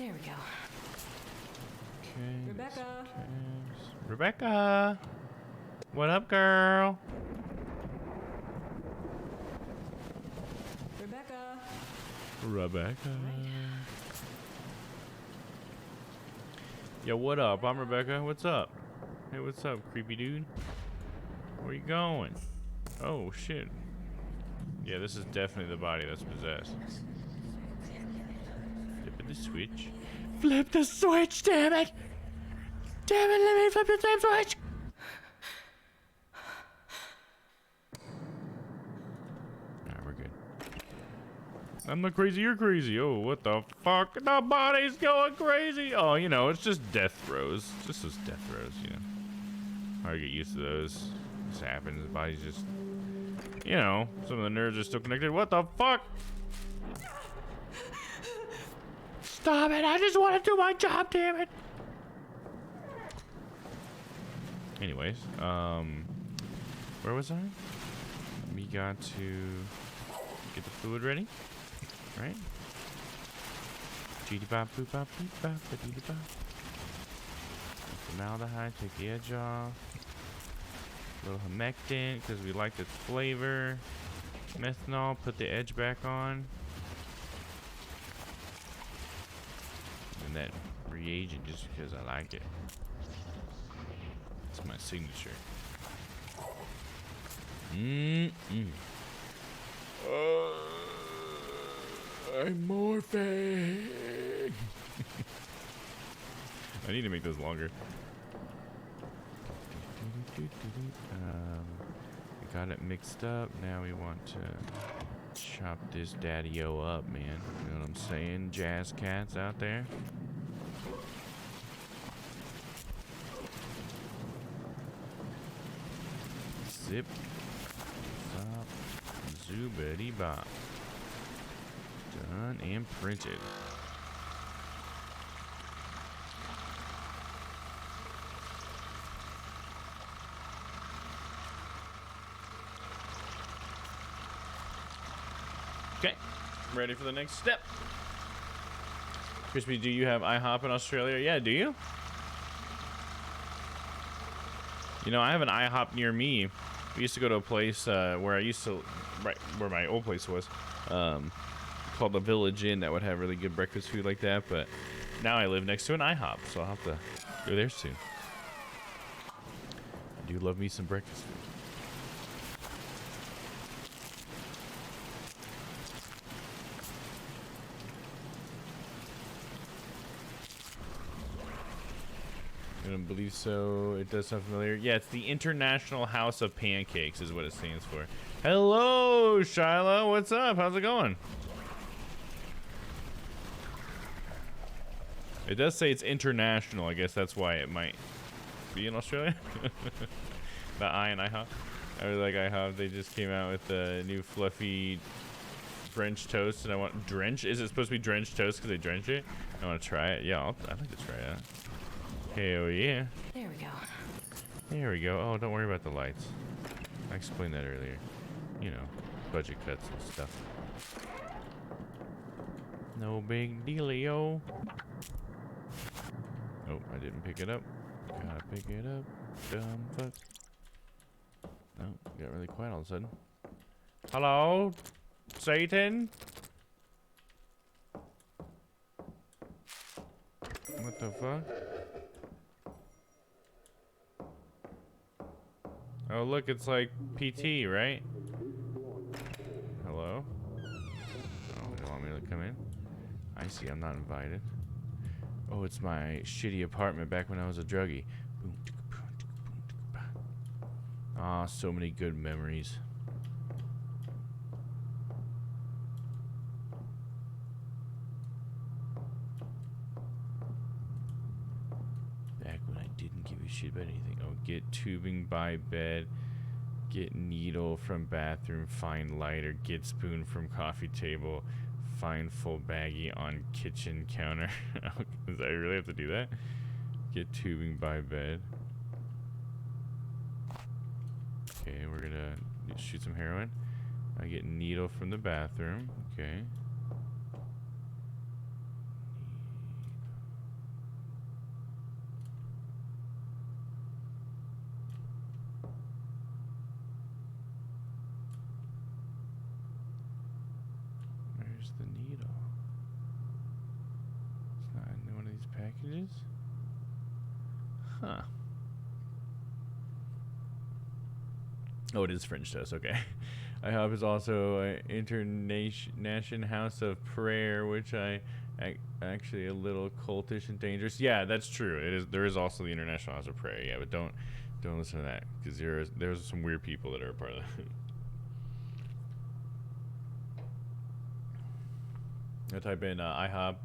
There we go. Okay. Rebecca. Rebecca. What up, girl? Rebecca. Rebecca. Yo, what up? I'm Rebecca. What's up? Hey, what's up, creepy dude? Where you going? Oh, shit. Yeah, this is definitely the body that's possessed. Flip the switch. Flip the switch, damn it! Damn it, let me flip the damn switch! Alright, we're good. I'm not crazy, you're crazy. Oh, what the fuck? The body's going crazy! Oh, you know, it's just death throes. Just those death throes, you know. Hard to get used to those. This happens, the body's just... You know, some of the nerves are still connected. What the fuck? Stop it! I just want to do my job, damn it! Anyways, where was I? We got to get the fluid ready, right? Formaldehyde, take the edge off. A little humectant, because we like its flavor. Methanol, put the edge back on. And that reagent, just because I like it. It's my signature. I'm morphing. I need to make those longer. We got it mixed up. Now we want to chop this daddy-o up, man. You know what I'm saying? Jazz cats out there. Zip. Stop. Zoobity bop. Done and printed. Okay, ready for the next step. Crispy, do you have IHOP in Australia? Yeah, do you? You know, I have an IHOP near me. We used to go to a place where I used to, right where my old place was, called the Village Inn, that would have really good breakfast food like that. But now I live next to an IHOP, so I'll have to go there soon. I do love me some breakfast food. I don't believe so. It does sound familiar. Yeah, it's the International House of Pancakes is what it stands for. Hello, Shiloh. What's up? How's it going? It does say it's international. I guess that's why it might be in Australia. The I and IHOP. I really like IHOP. They just came out with the new fluffy French toast, and I want drench. Is it supposed to be drenched toast because they drench it? I want to try it. Yeah, I'd like to try it. Hell yeah. There we go. There we go. Oh, don't worry about the lights. I explained that earlier. You know, budget cuts and stuff. No big dealio. Oh, I didn't pick it up. Gotta pick it up. Dumb fuck. Oh, got really quiet all of a sudden. Hello? Satan? What the fuck? Oh, look, it's like PT, right? Hello? Oh, they want me to come in? I see, I'm not invited. Oh, it's my shitty apartment back when I was a druggie. Ah, so many good memories. Back when I didn't give a shit about anything. Oh, get tubing by bed. Get needle from bathroom. Find lighter. Get spoon from coffee table. Find full baggie on kitchen counter. Does I really have to do that? Get tubing by bed. Okay, we're gonna shoot some heroin. I get needle from the bathroom. Okay. Where's the needle? It's not in one of these packages? Huh. Oh, it is French toast. Okay. IHOP is also an international house of prayer, which actually a little cultish and dangerous. Yeah, that's true. It is. There is also the International House of Prayer. Yeah, but don't listen to that because there's some weird people that are a part of that. I type in IHOP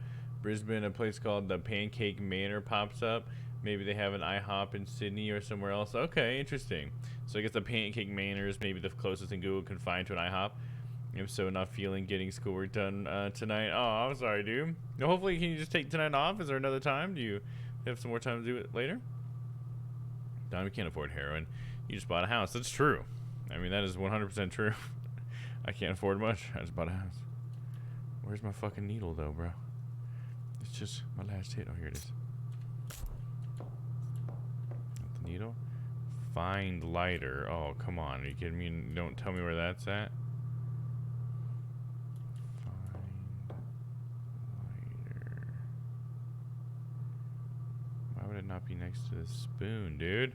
Brisbane, a place called the Pancake Manor pops up. Maybe they have an IHOP in Sydney or somewhere else. Okay, interesting. So I guess the Pancake Manor is maybe the closest thing Google can find to an IHOP. If so, not feeling getting schoolwork done tonight. Oh, I'm sorry, dude. No, hopefully, can you just take tonight off? Is there another time? Do you have some more time to do it later? Don, we can't afford heroin. You just bought a house. That's true. I mean, that is 100% true. I can't afford much. I just bought a house. Where's my fucking needle, though, bro? It's just my last hit. Oh, here it is. The needle? Find lighter. Oh, come on. Are you kidding me? Don't tell me where that's at. Why would it not be next to the spoon, dude?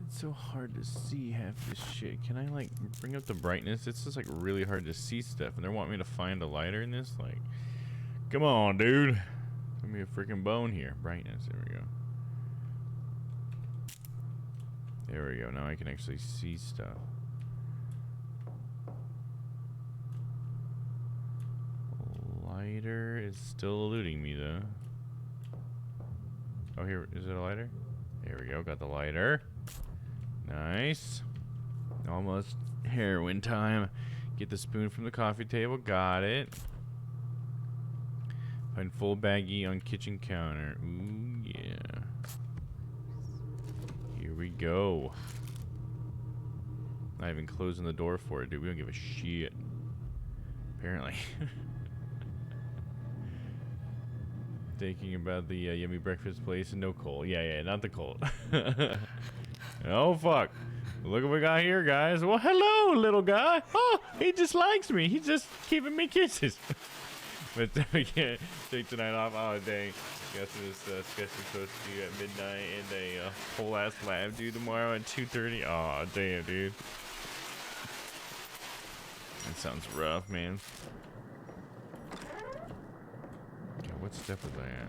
It's so hard to see half this shit. Can I like bring up the brightness? It's just like really hard to see stuff, and they want me to find a lighter in this. Like, come on, dude. Give me a freaking bone here. Brightness. There we go. There we go. Now I can actually see stuff. Lighter is still eluding me though. Oh, here is it a lighter? There we go. Got the lighter. Nice. Almost heroin time. Get the spoon from the coffee table. Got it. Find full baggie on kitchen counter. Ooh, yeah. Here we go. Not even closing the door for it, dude. We don't give a shit. Apparently. Thinking about the yummy breakfast place and no coal. Yeah, not the coal. Oh, fuck. Look what we got here, guys. Well, hello, little guy. Oh, he just likes me. He's just giving me kisses. But we can't take tonight off. Oh, dang. Guess this sketch is supposed to be at midnight and a whole ass lab due tomorrow at 2:30. Oh, damn, dude. That sounds rough, man. Okay, what step was I at?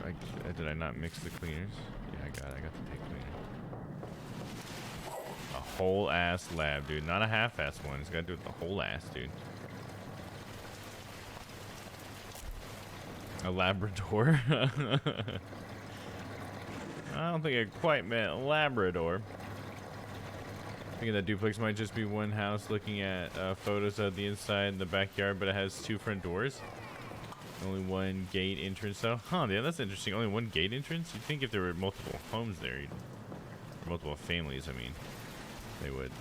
Oh, did I not mix the cleaners? Yeah, I got the pig cleaner. A whole ass lab, dude. Not a half-ass one. He's got to do it the whole ass, dude. A Labrador. I don't think I quite meant Labrador. Thinking that duplex might just be one house looking at photos of the inside and the backyard, but it has 2 front doors. Only one gate entrance, though. Huh, yeah, that's interesting. Only one gate entrance? You'd think if there were multiple homes there, or multiple families, I mean, they would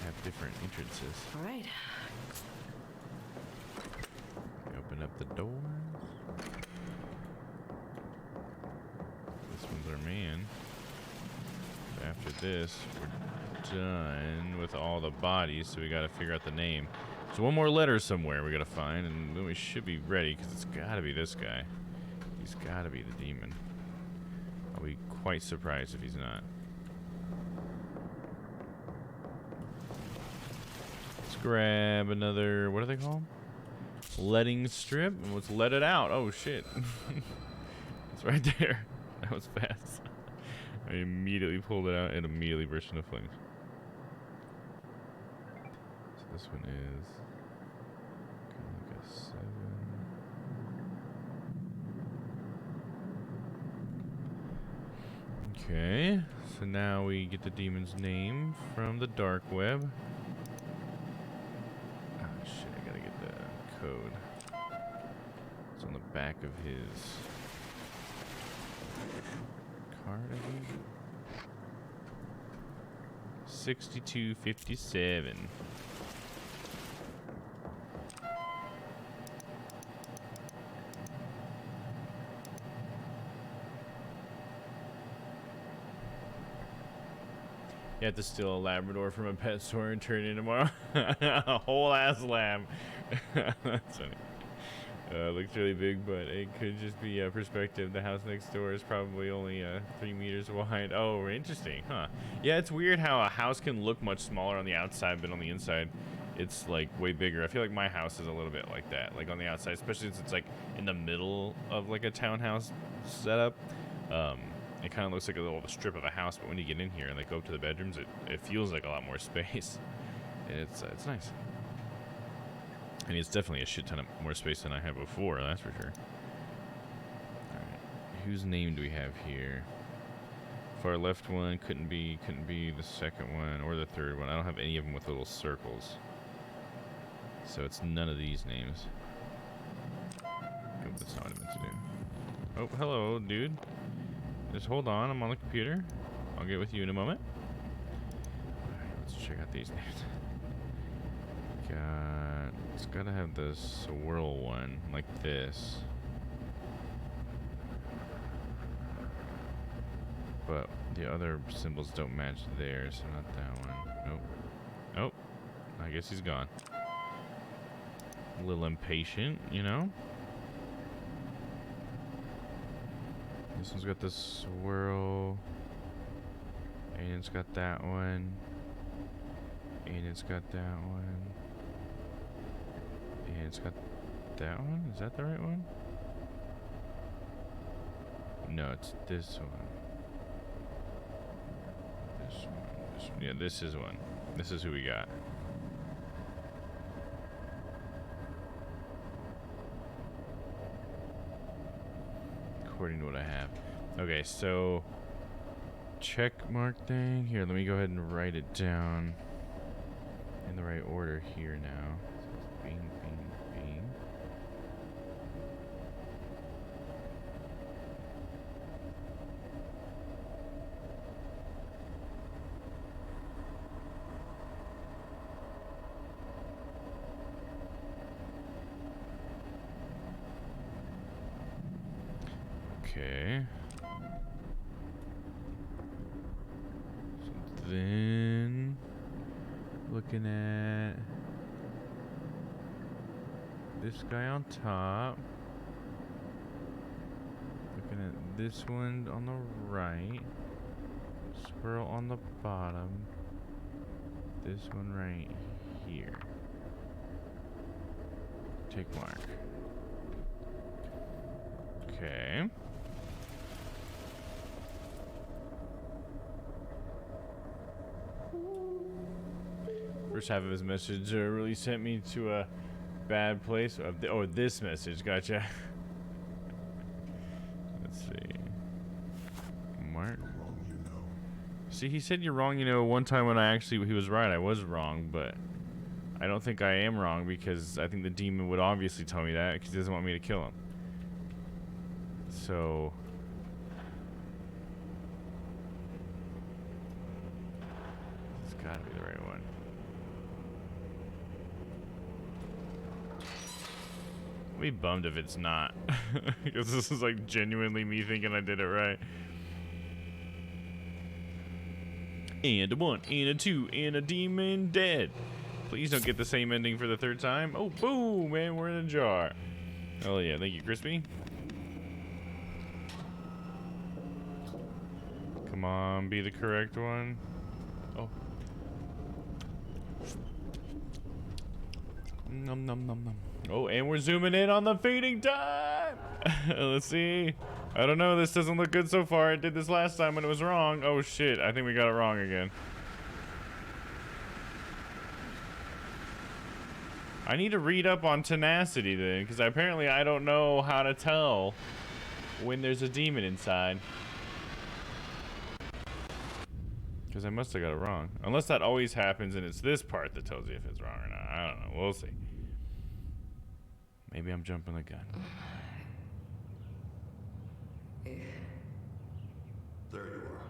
have different entrances. All right. Open up the doors. This one's our man. After this, we're done with all the bodies, so we gotta figure out the name. So one more letter somewhere we gotta find, and then we should be ready, because it's gotta be this guy. He's gotta be the demon. I'll be quite surprised if he's not. Let's grab another, what do they call them? Letting strip, and let's let it out. Oh shit. It's right there. That was fast. I immediately pulled it out and immediately burst into flames. So this one is like a 7. Okay, so now we get the demon's name from the dark web. Oh shit, I gotta get the code. It's on the back of his card, I think. 6257. You have to steal a Labrador from a pet store and turn it in tomorrow. A whole ass lab. That's funny. Looks really big, but it could just be a perspective. The house next door is probably only 3 meters wide. Oh, interesting, huh? Yeah, it's weird how a house can look much smaller on the outside, but on the inside, it's like way bigger. I feel like my house is a little bit like that, like on the outside, especially since it's like in the middle of like a townhouse setup. It kind of looks like a little strip of a house, but when you get in here and like go up to the bedrooms, it feels like a lot more space. It's nice. And it's definitely a shit ton of more space than I had before, that's for sure. Alright, whose name do we have here? Far left one couldn't be the second one or the third one. I don't have any of them with little circles. So it's none of these names. Oh, that's not what I meant to do. Oh, hello, dude. Just hold on, I'm on the computer. I'll get with you in a moment. Alright, let's check out these names. It's gotta have the swirl one, like this. But the other symbols don't match there, so not that one. Nope. Oh, I guess he's gone. A little impatient, you know? This one's got the swirl. And it's got that one. And it's got that one. And it's got that one? Is that the right one? No, it's this one. This one. This one. Yeah, this is one. This is who we got. According to what I have. Okay, so check mark thing. Here, let me go ahead and write it down in the right order here now. So it's bing, bing, bing. Okay. So then, looking at this guy on top, looking at this one on the right, swirl on the bottom, this one right here. Tick mark. Okay. First half of his message really sent me to a bad place. Oh, this message, gotcha. Let's see. Mark. See, he said you're wrong, you know, one time when he was right, I was wrong, but I don't think I am wrong because I think the demon would obviously tell me that because he doesn't want me to kill him. So it's gotta be the right one. I'll be bummed if it's not. Because this is like genuinely me thinking I did it right. And a 1, and a 2, and a demon dead. Please don't get the same ending for the third time. Oh, boom, man, we're in a jar. Oh yeah, thank you, Crispy. Come on, be the correct one. Oh. Nom nom nom nom. Oh, and we're zooming in on the feeding time. Let's see. I don't know. This doesn't look good so far. I did this last time when it was wrong. Oh shit! I think we got it wrong again. I need to read up on tenacity then, because apparently I don't know how to tell when there's a demon inside. Because I must have got it wrong. Unless that always happens and it's this part that tells you if it's wrong or not. I don't know. We'll see. Maybe I'm jumping the gun. There you are.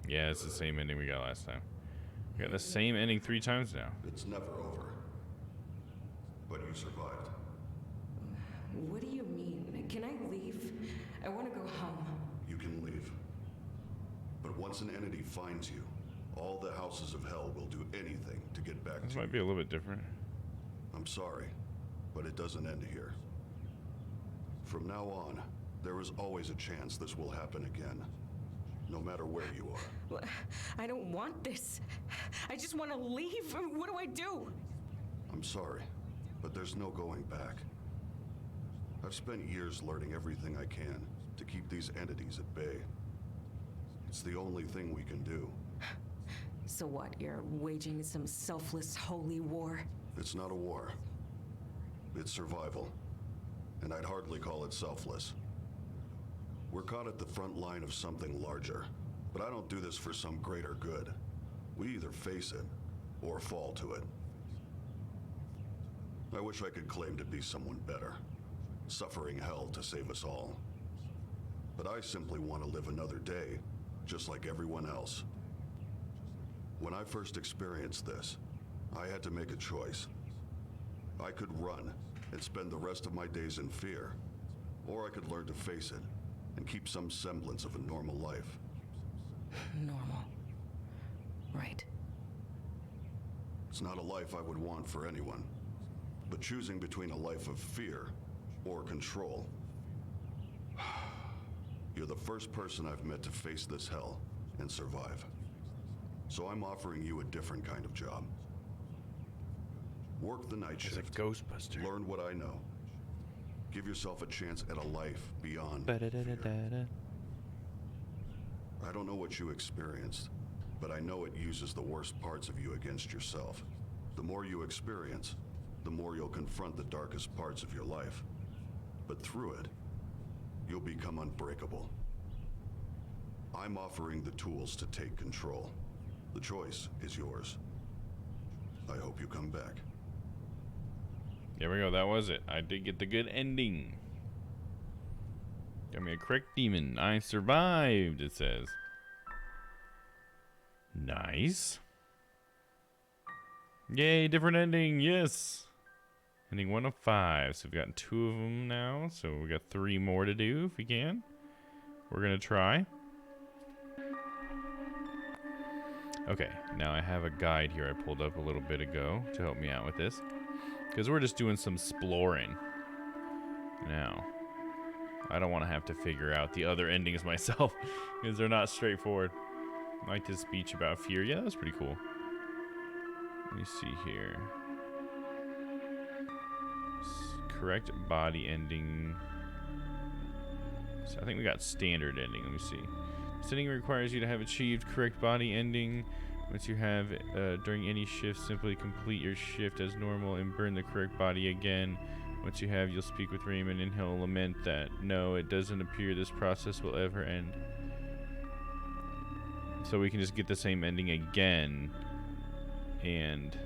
Yeah, it's the same ending we got last time. Got the same ending 3 times now. It's never over. But you survived. What do you mean? Can I leave? I want to go home. You can leave. But once an entity finds you, all the houses of hell will do anything to get back This to might you. be a little bit different. I'm sorry, but it doesn't end here. From now on, there is always a chance this will happen again. No matter where you are. Well, I don't want this. I just want to leave. What do I do? I'm sorry, but there's no going back. I've spent years learning everything I can to keep these entities at bay. It's the only thing we can do. So what? You're waging some selfless holy war? It's not a war. It's survival. And I'd hardly call it selfless. We're caught at the front line of something larger. But I don't do this for some greater good. We either face it, or fall to it. I wish I could claim to be someone better, suffering hell to save us all. But I simply want to live another day, just like everyone else. When I first experienced this, I had to make a choice. I could run and spend the rest of my days in fear, or I could learn to face it and keep some semblance of a normal life. Normal. Right. It's not a life I would want for anyone, but choosing between a life of fear or control. You're the first person I've met to face this hell and survive. So I'm offering you a different kind of job. Work the night It's a shift. Ghostbuster. Learn what I know. Give yourself a chance at a life beyond fear. Ba-da-da-da-da-da. I don't know what you experienced, but I know it uses the worst parts of you against yourself. The more you experience, the more you'll confront the darkest parts of your life. But through it, you'll become unbreakable. I'm offering the tools to take control. The choice is yours. I hope you come back. There we go. That was it. I did get the good ending. Got me a correct demon. I survived, it says. Nice. Yay, different ending. Yes. Ending 1 of 5. So we've got 2 of them now. So we got 3 more to do if we can. We're going to try. Okay, now I have a guide here I pulled up a little bit ago to help me out with this. Because we're just doing some exploring. Now, I don't want to have to figure out the other endings myself. Because they're not straightforward. Like this speech about fear. Yeah, that was pretty cool. Let me see here. Correct body ending. So I think we got standard ending. Let me see. This ending requires you to have achieved correct body ending. Once you have, during any shift, simply complete your shift as normal and burn the correct body again. Once you have, you'll speak with Raymond and he'll lament that, no, it doesn't appear this process will ever end. So we can just get the same ending again. And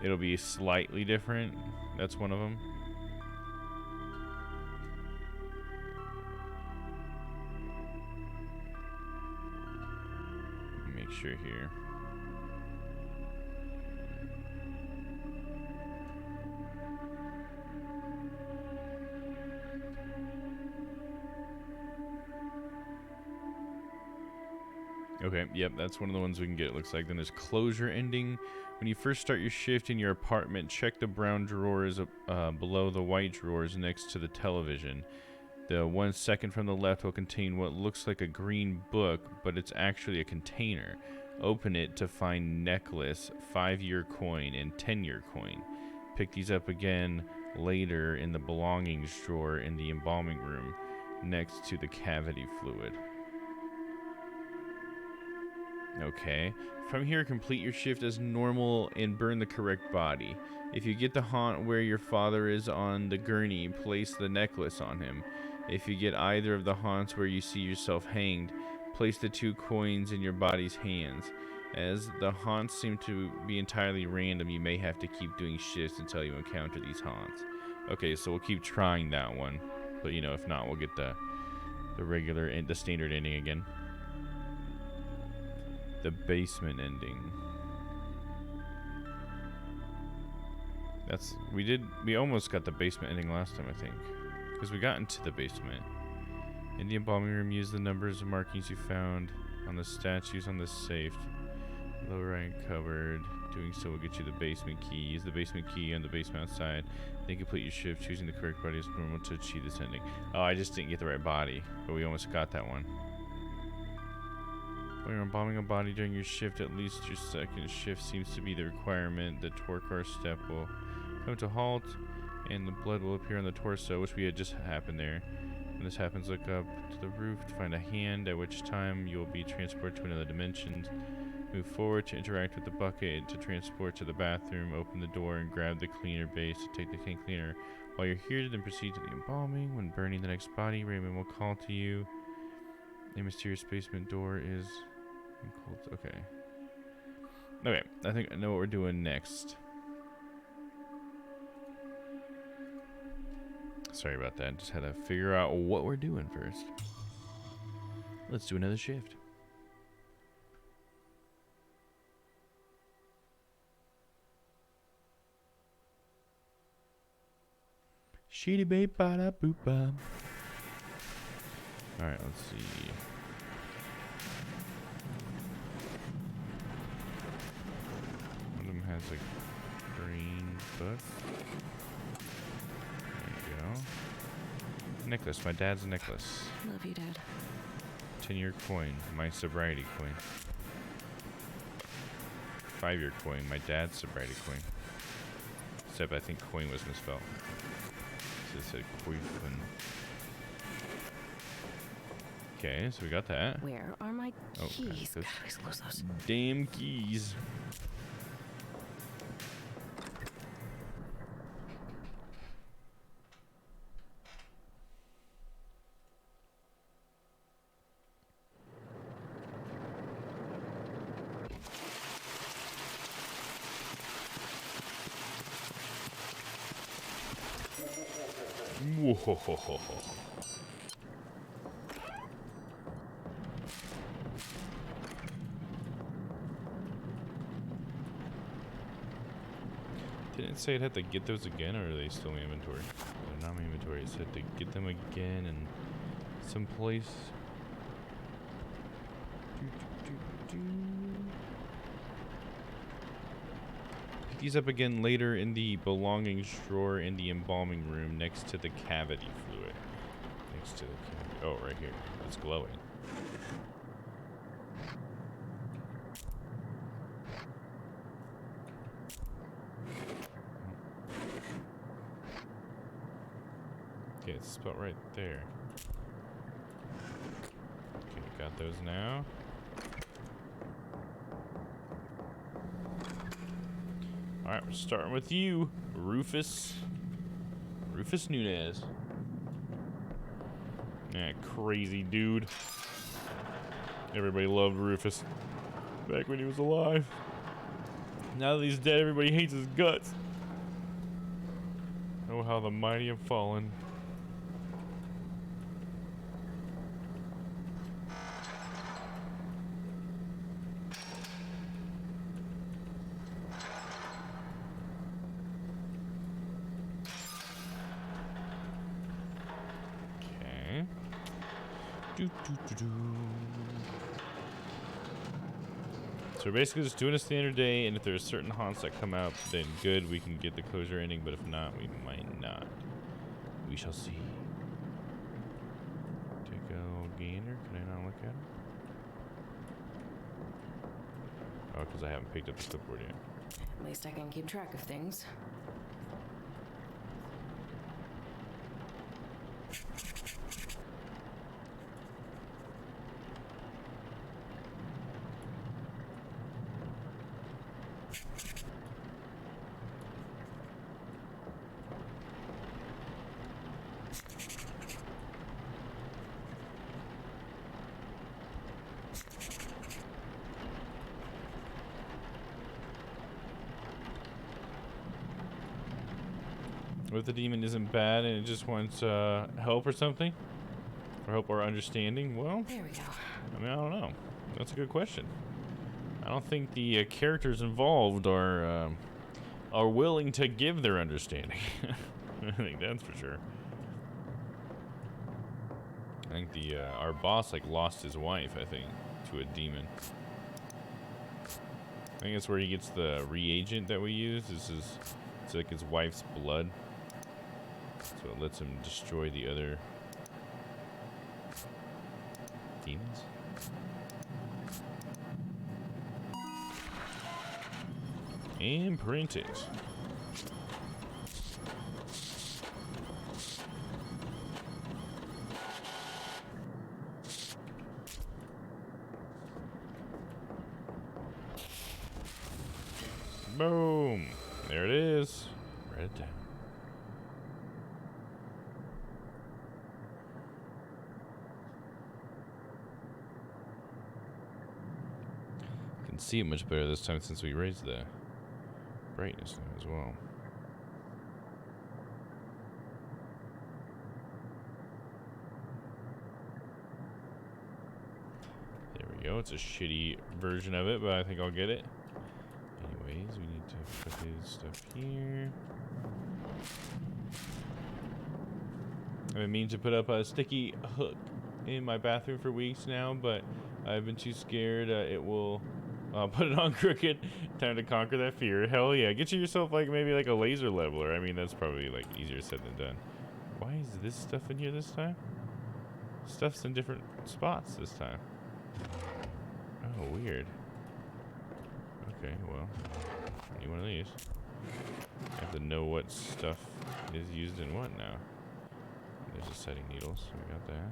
it'll be slightly different. That's one of them. Make sure here. Okay, yep, that's one of the ones we can get, it looks like. Then there's closure ending. When you first start your shift in your apartment, check the brown drawers below the white drawers next to the television. The 1 second from the left will contain what looks like a green book, but it's actually a container. Open it to find necklace, 5-year coin, and 10-year coin. Pick these up again later in the belongings drawer in the embalming room, next to the cavity fluid. Okay. From here, complete your shift as normal and burn the correct body. If you get the haunt where your father is on the gurney, place the necklace on him. If you get either of the haunts where you see yourself hanged, place the 2 coins in your body's hands. As the haunts seem to be entirely random, you may have to keep doing shifts until you encounter these haunts. Okay, so we'll keep trying that one. But, you know, if not, we'll get the regular and the standard ending again. The basement ending. We almost got the basement ending last time, I think. Because we got into the basement. In the embalming room, use the numbers and markings you found on the statues on the safe. Lower right cupboard. Doing so will get you the basement key. Use the basement key on the basement outside. Then complete your shift, choosing the correct body as normal to achieve this ending. Oh, I just didn't get the right body, but we almost got that one. When you're embalming a body during your shift, at least your second shift seems to be the requirement. The Torkar step will come to a halt, and the blood will appear on the torso, which we had just happened there. When this happens, look up to the roof to find a hand, at which time you will be transported to another dimension. Move forward to interact with the bucket to transport to the bathroom. Open the door and grab the cleaner base to take the tank cleaner. While you're here, then proceed to the embalming. When burning the next body, Raymond will call to you. A mysterious basement door is... Okay. Okay, I think I know what we're doing next. Sorry about that. Just had to figure out what we're doing first. Let's do another shift. Shitty babe ba da boop ba. Alright, let's see. One of them has a green book. There you go. Necklace. My dad's necklace. Love you, Dad. 10-year coin. My sobriety coin. 5-year coin. My dad's sobriety coin. Except I think coin was misspelled. So it said coin. Okay, so we got that. Where are my Oh, keys? those God, I always lose those. damn keys. Whoa. Didn't it say it had to get those again, or are they still in my inventory? They're not in my inventory. It said to get them again in some place. Pick these up again later in the belongings drawer in the embalming room next to the cavity fluid. Next to the cavity. Oh, right here. It's glowing. Okay, it's spelled right there. Okay, got those now. Alright, we're starting with you, Rufus. Rufus Nunez. That crazy dude. Everybody loved Rufus back when he was alive. Now that he's dead, everybody hates his guts. Oh, how the mighty have fallen. Okay. So we're basically just doing a standard day, and if there's certain haunts that come out, then good, we can get the closure ending, but if not, we might not. We shall see. Take a little gainer. Can I not look at it? Oh, because I haven't picked up the clipboard yet. At least I can keep track of things. What if the demon isn't bad and it just wants help or something? Or help or understanding? Well, There we go. I mean, I don't know. That's a good question. I don't think the characters involved are willing to give their understanding. I think that's for sure. I think the our boss like lost his wife, I think, to a demon. I think that's where he gets the reagent that we use. It's like his wife's blood. So it lets him destroy the other demons. And print it. Boom. There it is. Write it down. Can see it much better this time since we raised the brightness now as well. There we go. It's a shitty version of it, but I think I'll get it. Anyways, we need to put his stuff here. I've been meaning to put up a sticky hook in my bathroom for weeks now, but I've been too scared it will put it on crooked. Time to conquer that fear. Hell yeah. Get yourself like maybe like a laser leveler. I mean, that's probably like easier said than done. Why is this stuff in here this time? Stuff's in different spots this time. Oh, weird. Okay, well, I need one of these. I have to know what stuff is used in what now. There's a setting needle, so we got that.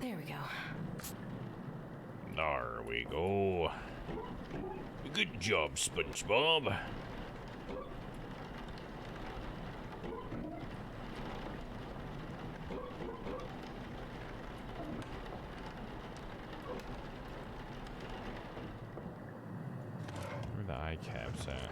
There we go. There we go. Good job, SpongeBob. Where are the eye caps at?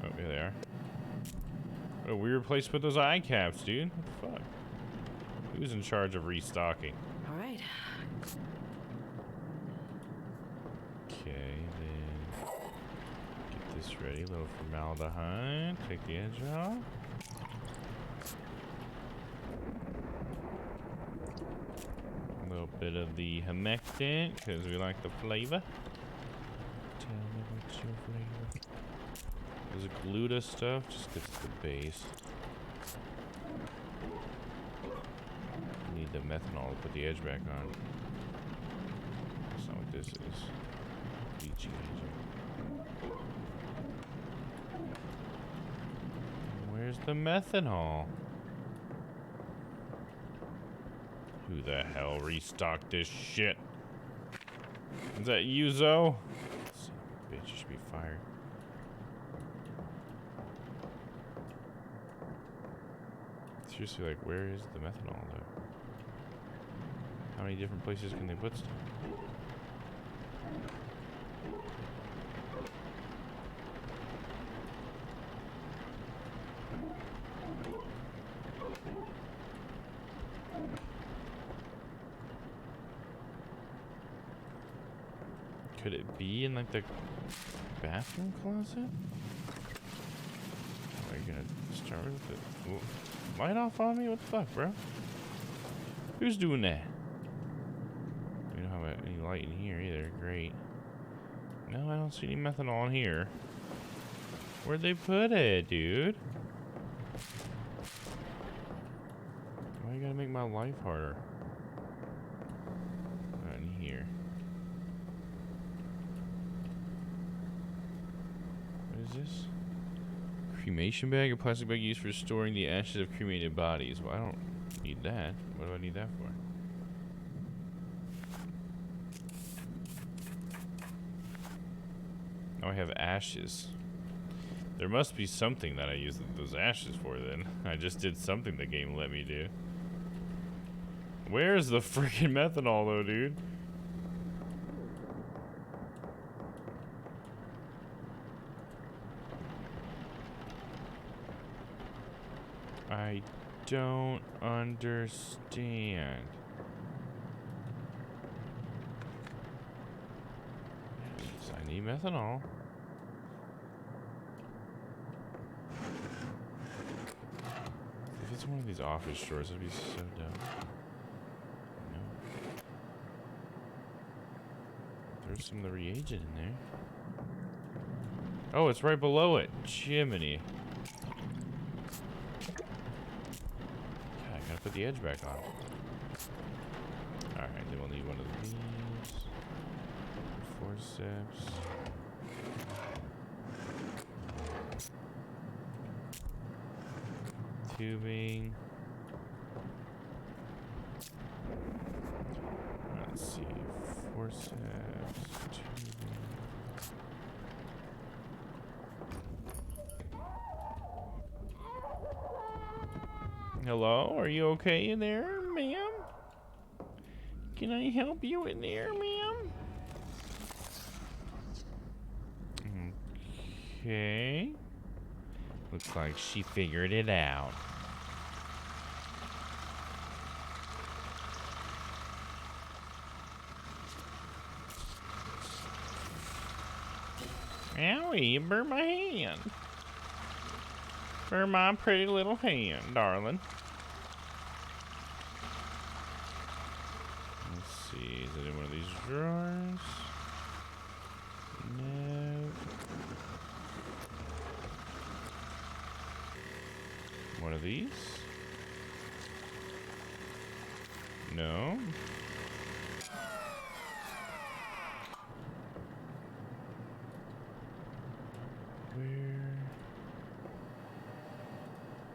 Oh, here they are. What a weird place to put those eye caps, dude. What the fuck? Who's in charge of restocking? All right. Okay, then get this ready. A little formaldehyde. Take the edge off. A little bit of the humectant, because we like the flavor. Tell me what's your flavor. There's a gluta stuff, just gets the base. Need the methanol to put the edge back on. That's not what this is. Bleaching agent. Where's the methanol? Who the hell restocked this shit? Is that you, Zoe? Son of a bitch, you should be fired. Seriously, like, where is the methanol, though? How many different places can they put stuff? Could it be in, like, the bathroom closet? Are you gonna start with it? Whoa. Light off on me? What the fuck, bro? Who's doing that? We don't have any light in here either. Great. No, I don't see any methanol in here. Where'd they put it, dude? Why you gotta make my life harder? Not in here. What is this? Cremation bag, a plastic bag used for storing the ashes of cremated bodies. Well, I don't need that. What do I need that for? Now I have ashes. There must be something that I use those ashes for then. I just did something the game let me do. Where's the freaking methanol though, dude? I don't understand. Yes, I need methanol. If it's one of these office stores, that'd be so dumb. No. There's some of the reagent in there. Oh, it's right below it. Jiminy. Gotta put the edge back on. Alright, then we'll need one of these. Forceps. Tubing. Let's see. Forceps. Tubing. Hello, are you okay in there, ma'am? Can I help you in there, ma'am? Okay. Looks like she figured it out. Owie, you burned my hand. Burned my pretty little hand, darling. Let's see, is it in one of these drawers? No. One of these? No. Where?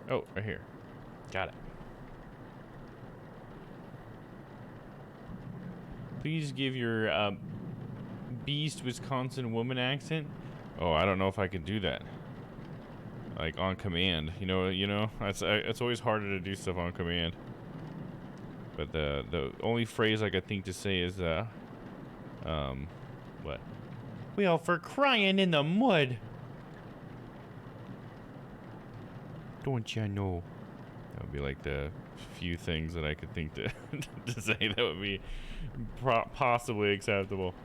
Oh, right here. Got it. Please give your Beast Wisconsin woman accent. Oh, I don't know if I can do that. Like on command, you know, it's always harder to do stuff on command. But the only phrase I could think to say is what? Well, for crying in the mud. Don't you know? That would be like the few things that I could think to to say that would be possibly acceptable.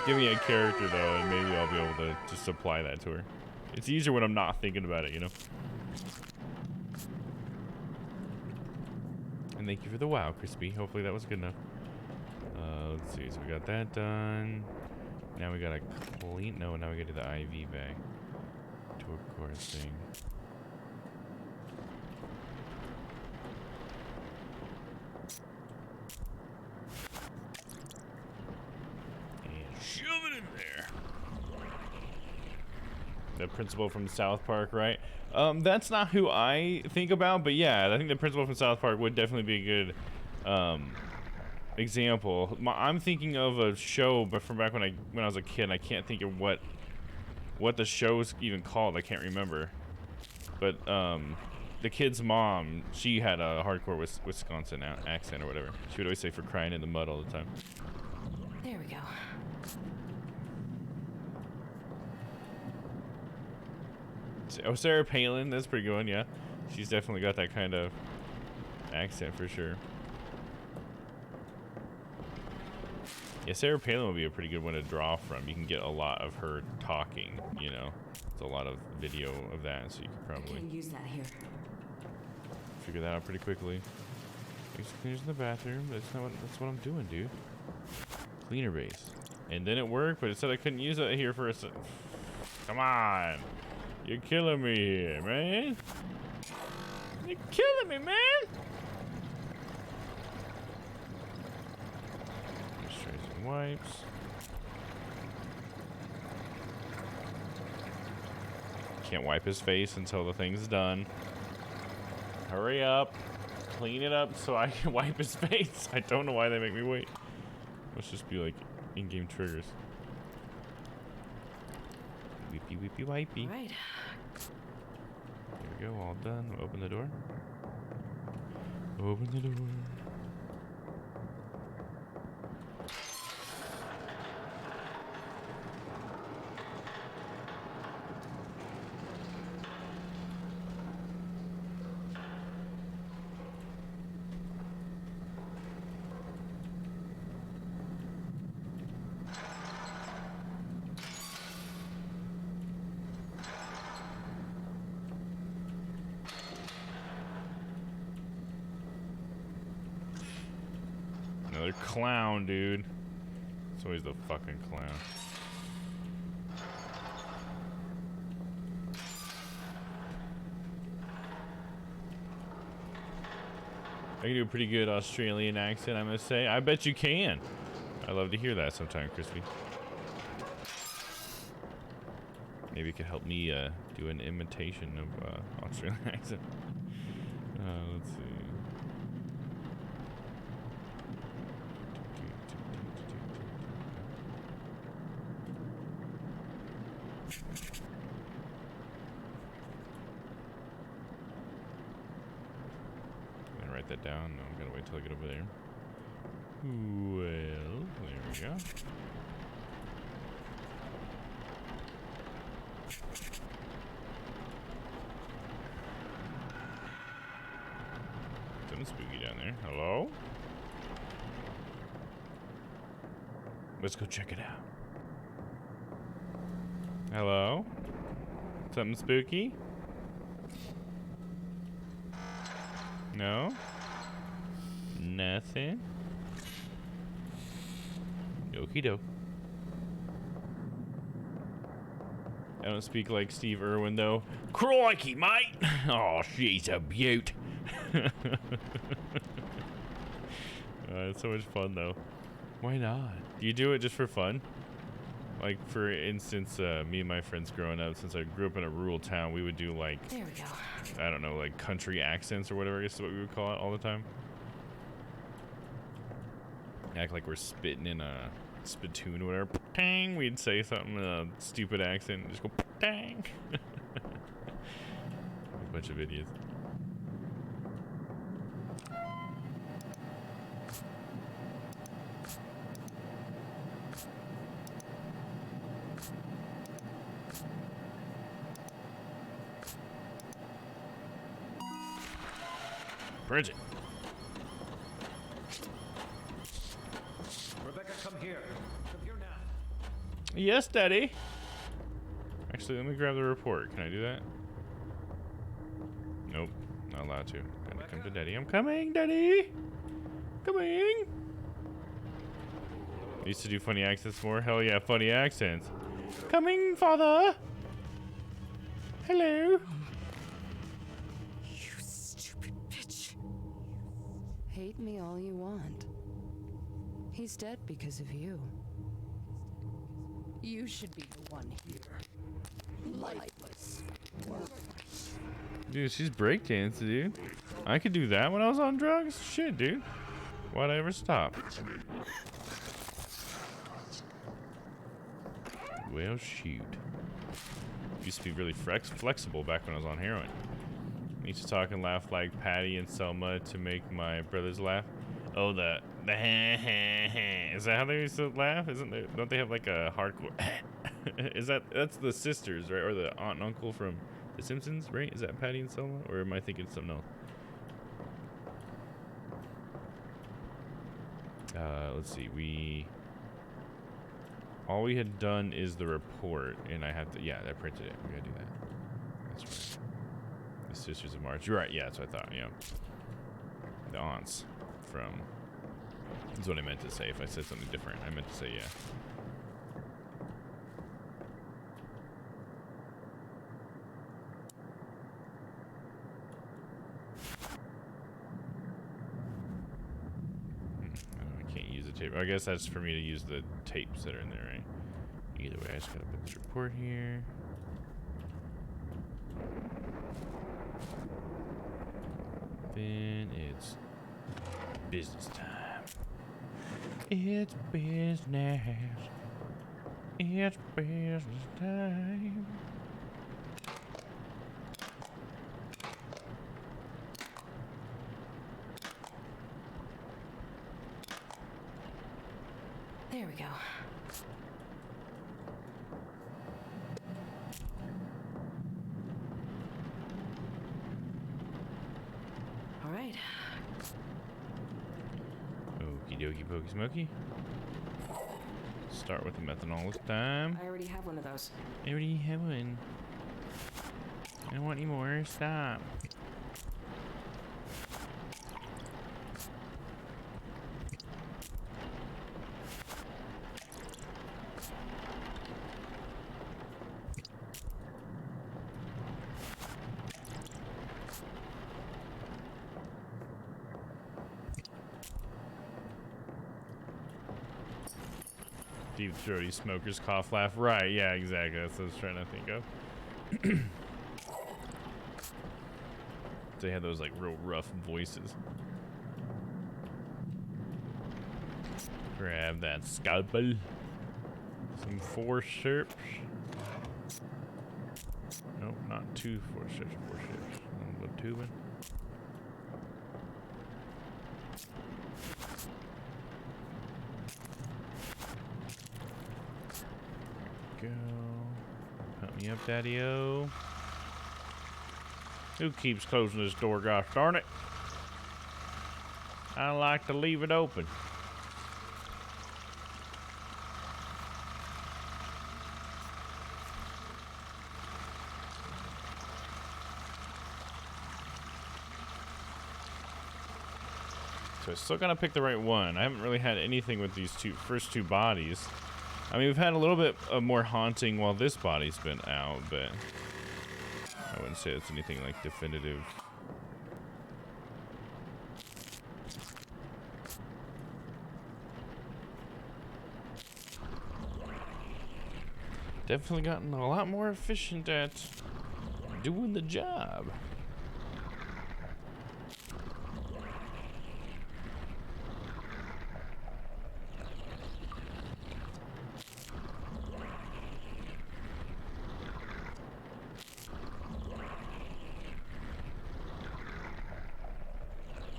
Give me a character though, and maybe I'll be able to just apply that to her. It's easier when I'm not thinking about it, you know? And thank you for the wow, Crispy. Hopefully that was good enough. Let's see. So we got that done. Now we gotta clean. No, now we gotta do the IV bag. Torque thing. And shove it in there. The principal from South Park, right? That's not who I think about, but yeah, I think the principal from South Park would definitely be a good example. I'm thinking of a show, but from back when I was a kid, and I can't think of what the show's even called. I can't remember. But the kid's mom, she had a hardcore Wisconsin accent or whatever. She would always say "for crying in the mud" all the time. There we go. Oh, Sarah Palin, that's a pretty good one, yeah. She's definitely got that kind of accent for sure. Yeah, Sarah Palin would be a pretty good one to draw from. You can get a lot of her talking, you know. There's a lot of video of that, so you could probably Can't use that here. figure that out pretty quickly. Use cleaners in the bathroom. That's what I'm doing, dude. Cleaner base. And then it worked, but it said I couldn't use it here for a second. Come on. You're killing me here, man. You're killing me, man. Moisturizing wipes. Can't wipe his face until the thing's done. Hurry up. Clean it up so I can wipe his face. I don't know why they make me wait. Must just be like in-game triggers. Weepy, weepy, wipey. Right. There we go, all done. Open the door. Open the door. Another clown, dude. It's always the fucking clown. I can do a pretty good Australian accent, I must say. I bet you can. I love to hear that sometime, Crispy. Maybe it could help me do an imitation of Australian accent. Let's see. I'm gonna write that down. No, I'm gonna wait till I get over there. Well, there we go. Something spooky down there. Hello? Let's go check it out. Hello? Something spooky? No? Nothing? Okie doke. I don't speak like Steve Irwin though. Crikey, mate! Oh, she's a beaut. It's so much fun though. Why not? Do you do it just for fun? Like, for instance, me and my friends growing up, since I grew up in a rural town, we would do, like, There we go. I don't know, like, country accents or whatever I guess is what we would call it all the time. Act like we're spitting in a spittoon or whatever. Tang! We'd say something in a stupid accent and just go, tang! A bunch of idiots. Bridget. Rebecca, come here. Come here now. Yes, Daddy. Actually, let me grab the report. Can I do that? Nope. Not allowed to. Gotta come to Daddy. I'm coming, Daddy. Coming. I used to do funny accents more. Hell yeah, funny accents. Coming, Father. Hello. You stupid bitch. Hate me all you want. He's dead because of you. You should be the one here. Lifeless. Dude, she's breakdancing, dude. I could do that when I was on drugs? Shit, dude. Why'd I ever stop? Well, shoot. Used to be really flexible back when I was on heroin. I used to talk and laugh like Patty and Selma to make my brothers laugh. Oh, the is that how they used to laugh? Isn't there? Don't they have like a hardcore? That's the sisters, right? Or the aunt and uncle from The Simpsons, right? Is that Patty and Selma, or am I thinking something else? Let's see. All we had done is the report, and I have to. Yeah, I printed it. We gotta do that. That's right. The Sisters of March. You're right. Yeah, that's what I thought. Yeah. The aunts from. That's what I meant to say. If I said something different, I meant to say yeah. I can't use the tape. I guess that's for me to use the tapes that are in there, right? Either way, I just gotta put this report here. Then it's business time. It's business. It's business time. There we go. All right. Okie dokie pokey smoky. Start with the methanol this time. I already have one of those. I already have one. I don't want any more. Stop. Deep throaty smokers cough laugh. Right, yeah, exactly. That's what I was trying to think of. They had those like real rough voices. Grab that scalpel. Some forceps. Nope, not two forceps. A little tubing. Go. Help me up, Daddy-O. Who keeps closing this door, gosh darn it? I like to leave it open. So I still gotta pick the right one. I haven't really had anything with these first two bodies. I mean, we've had a little bit of more haunting while this body's been out, but I wouldn't say it's anything like definitive. Definitely gotten a lot more efficient at doing the job.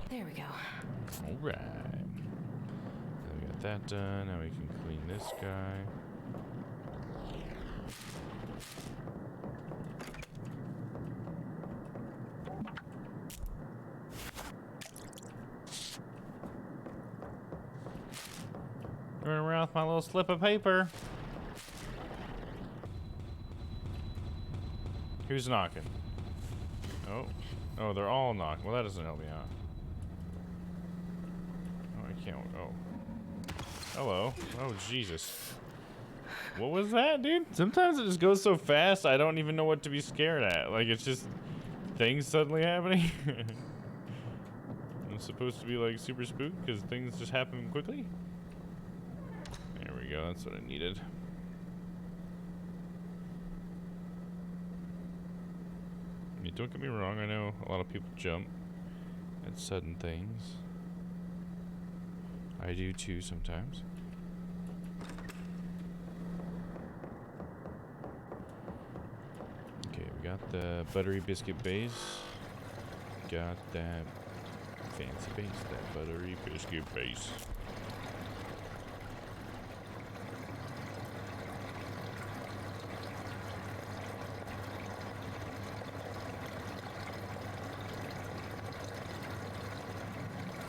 There we go. All right. Now we got that done. Now we can clean this guy. Running around with my little slip of paper. Who's knocking? Oh. Oh, they're all knocking. Well, that doesn't help me out. Oh, I can't. Oh. Hello. Oh, Jesus. What was that, dude? Sometimes it just goes so fast, I don't even know what to be scared at. Like, it's just things suddenly happening. I'm supposed to be, like, super spooked because things just happen quickly. There we go. That's what I needed. I mean, don't get me wrong. I know a lot of people jump at sudden things. I do too sometimes. Okay, we got the buttery biscuit base. Got that fancy base, that buttery biscuit base.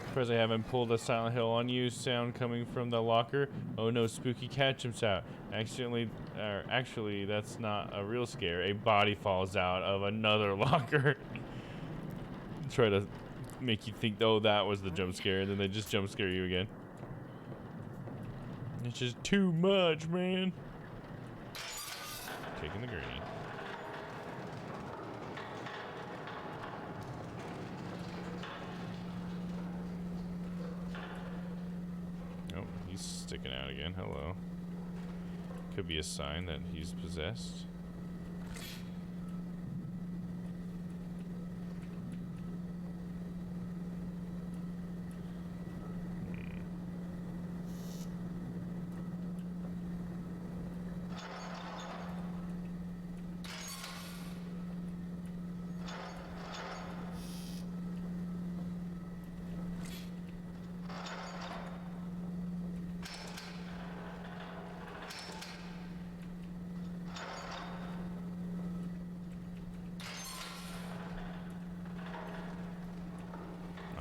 Surprised I haven't pulled a Silent Hill on you sound coming from the locker. Oh no, spooky cat jumps out. Actually, that's not a real scare. A body falls out of another locker. Try to make you think, oh, that was the jump scare, and then they just jump scare you again. It's just too much, man. Taking the gurney. Sticking out again. Hello. Could be a sign that he's possessed.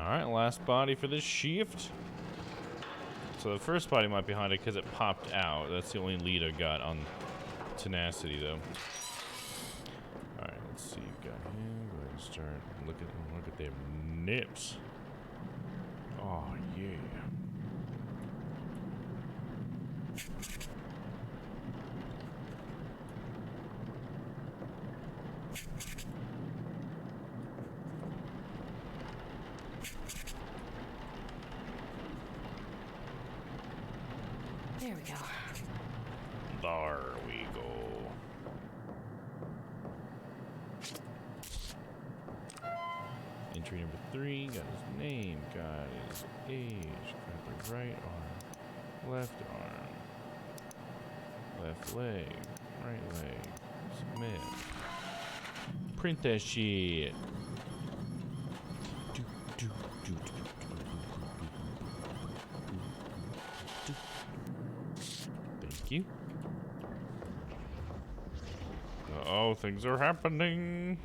Alright, last body for this shift. So the first body might be haunted because it popped out. That's the only lead I got on tenacity, though. Alright, let's see. Got him. Go ahead and start. Look at their nips. Oh, yeah. There we go. There we go. Entry number 3, got his name, got his age, got the right arm, left arm, left leg, right leg, Smith. Print that shit. Do, do, do, do, do, do. Thank you. Uh-oh, things are happening.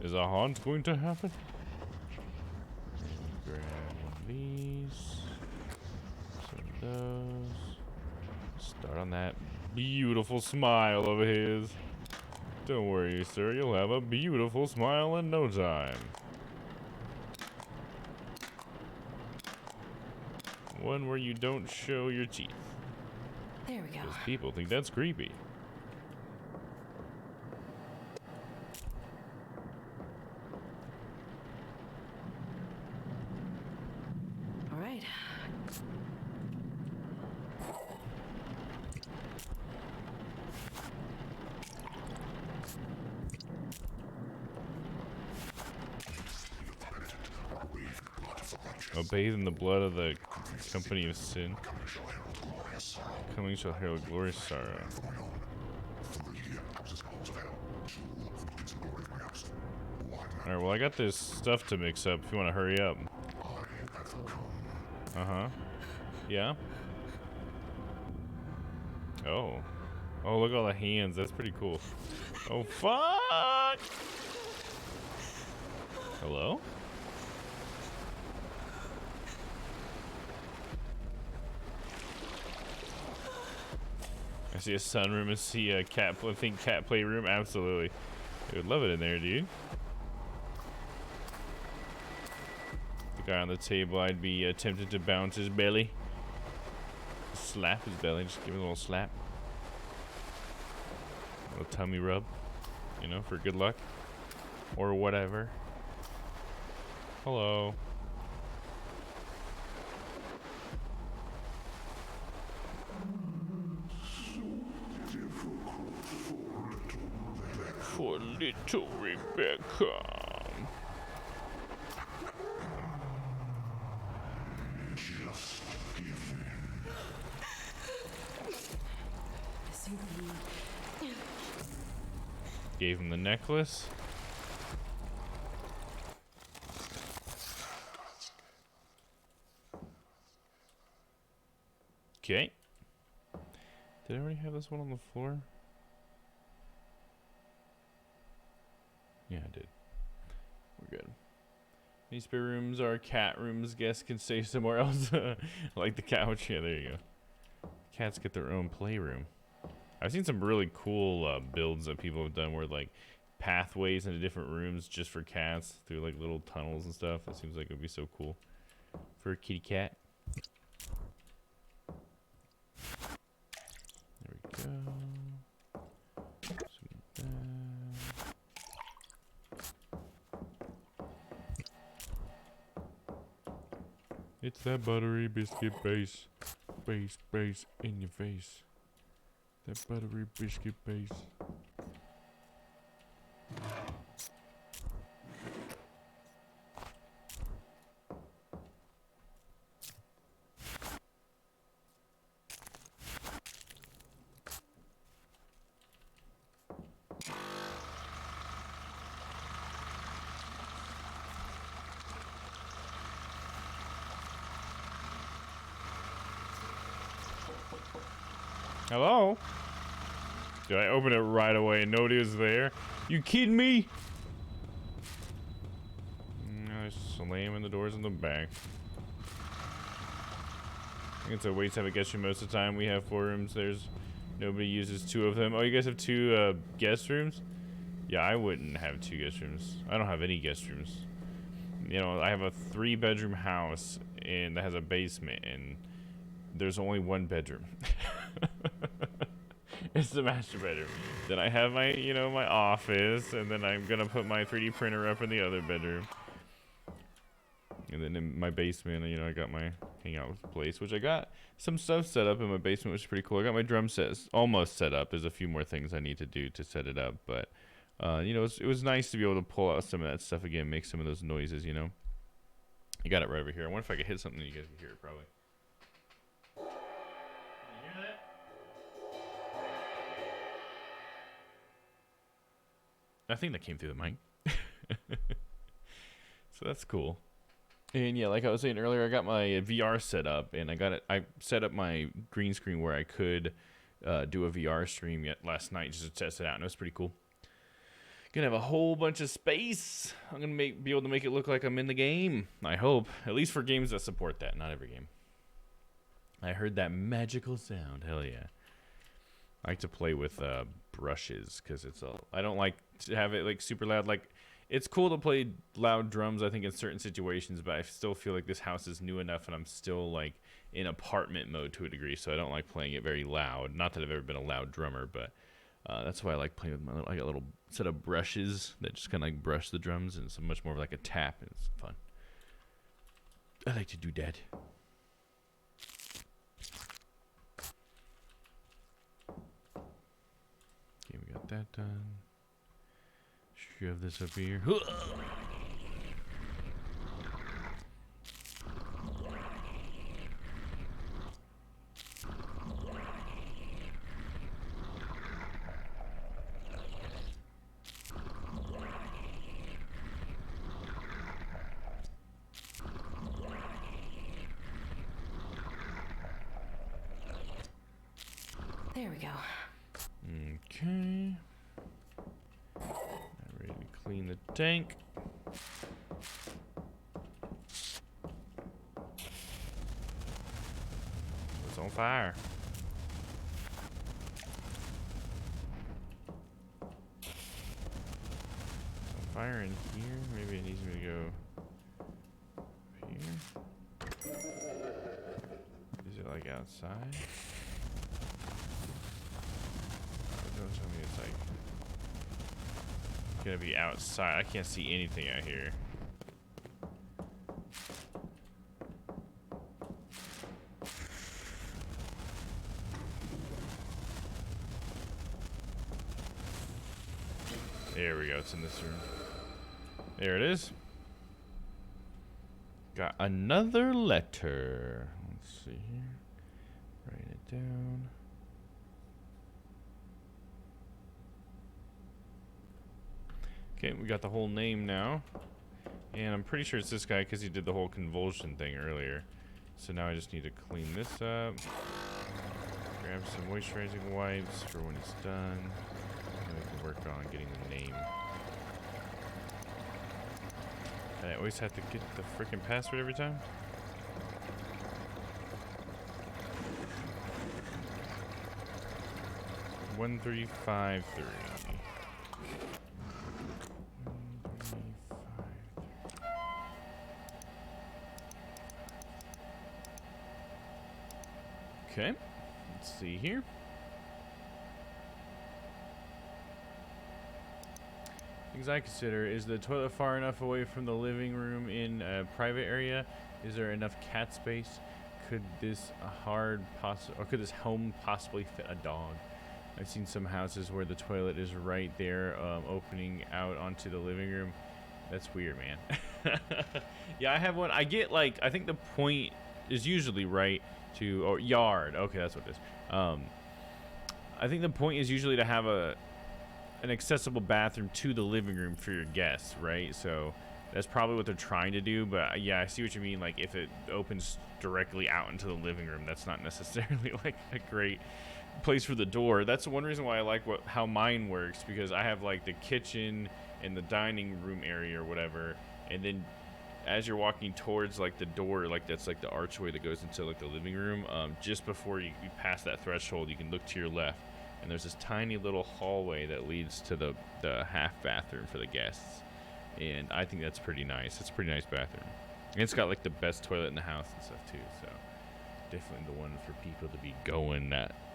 Is a haunt going to happen? Grab one of these. Some of those. Start on that beautiful smile of his. Don't worry, sir. You'll have a beautiful smile in no time. One where you don't show your teeth. There we go. Because people think that's creepy. All right. Oh, bathe in the blood of the company of sin. Coming shall herald glorious sorrow. Alright, well I got this stuff to mix up if you want to hurry up. Uh-huh. Yeah? Oh. Oh, look at all the hands. That's pretty cool. Oh, fuck! Hello? I see a sunroom. I see a cat playroom. Absolutely. I would love it in there, dude. The guy on the table, I'd be tempted to bounce his belly. Slap his belly. Just give him a little slap. A little tummy rub. You know, for good luck. Or whatever. Hello. For little Rebecca. Gave him the necklace. Okay. Did I already have this one on the floor? Yeah, I did. We're good. These spare rooms are cat rooms. Guests can stay somewhere else. Like the couch. Yeah, there you go. Cats get their own playroom. I've seen some really cool builds that people have done where like pathways into different rooms just for cats through like little tunnels and stuff. That seems like it would be so cool for a kitty cat. There we go. It's that buttery biscuit base. Base in your face. That buttery biscuit base. Hello? Did I open it right away and nobody was there? You kidding me? Slam in the doors in the back. I think it's a waste to have a guest room most of the time. We have 4 rooms. Nobody uses 2 of them. Oh, you guys have 2 guest rooms? Yeah, I wouldn't have 2 guest rooms. I don't have any guest rooms. You know, I have a 3-bedroom house and that has a basement, and there's only 1 bedroom. It's the master bedroom. Then I have my, you know, my office, and then I'm gonna put my 3D printer up in the other bedroom. And then in my basement, you know, I got my hangout place, which I got some stuff set up in my basement, which is pretty cool. I got my drum set almost set up. There's a few more things I need to do to set it up, but you know, it was nice to be able to pull out some of that stuff again, make some of those noises, you know. I got it right over here. I wonder if I could hit something you guys can hear it, probably. Can you hear that? I think that came through the mic. So that's cool. And yeah, like I was saying earlier, I got my VR set up, and I set up my green screen where I could do a VR stream last night just to test it out, and it was pretty cool. Gonna have a whole bunch of space. I'm gonna be able to make it look like I'm in the game. I hope, at least for games that support that. Not every game. I heard that magical sound. Hell yeah. I like to play with brushes because I don't like to have it like super loud. Like, it's cool to play loud drums, I think, in certain situations, but I still feel like this house is new enough and I'm still like in apartment mode to a degree, so I don't like playing it very loud. Not that I've ever been a loud drummer, but that's why I like playing with I got a little set of brushes that just kind of like brush the drums, and it's much more of like a tap, and it's fun. I like to do that. Okay, we got that done. Shove this up here. There we go. Okay. Ready to clean the tank. It's on fire. It's on fire in here. Maybe it needs me to go here. Is it like outside? Don't tell me it's like gonna be outside. I can't see anything out here. There we go. It's in this room. There it is. Got another letter. Let's see here. Write it down. Okay, we got the whole name now. And I'm pretty sure it's this guy because he did the whole convulsion thing earlier. So now I just need to clean this up. Grab some moisturizing wipes for when it's done. And we can work on getting the name. And I always have to get the freaking password every time. One 1353. Okay, let's see here. Things I consider: is the toilet far enough away from the living room in a private area? Is there enough cat space? Could this could this home possibly fit a dog? I've seen some houses where the toilet is right there, opening out onto the living room. That's weird, man. Yeah, I have one. I get like, I think the point is usually right to, or yard. Okay, that's what it is. I think the point is usually to have an accessible bathroom to the living room for your guests, right? So that's probably what they're trying to do. But yeah, I see what you mean. Like, if it opens directly out into the living room, that's not necessarily like a great place for the door. That's one reason why I like how mine works, because I have like the kitchen and the dining room area or whatever, and then as you're walking towards like the door, like that's like the archway that goes into like the living room, just before you pass that threshold, you can look to your left, and there's this tiny little hallway that leads to the half bathroom for the guests, and I think that's pretty nice. It's a pretty nice bathroom, and it's got like the best toilet in the house and stuff too. So definitely the one for people to be going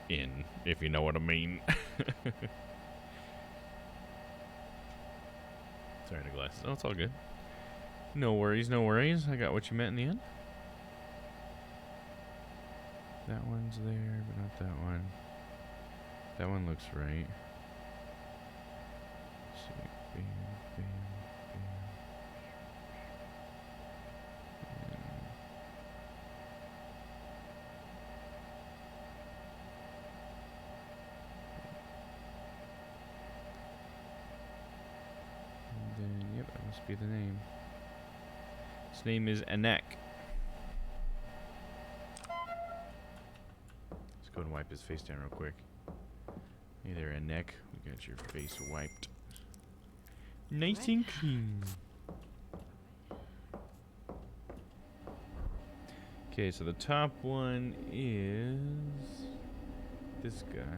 in, if you know what I mean. Sorry, the glasses. Oh, it's all good. No worries, no worries. I got what you meant in the end. That one's there, but not that one. That one looks right. Let's see. Bam, bam, bam. And then, yep, that must be the name. His name is Anek. Let's go and wipe his face down real quick. Hey there, Anek. We got your face wiped. Nice and clean. Okay, so the top one is this guy.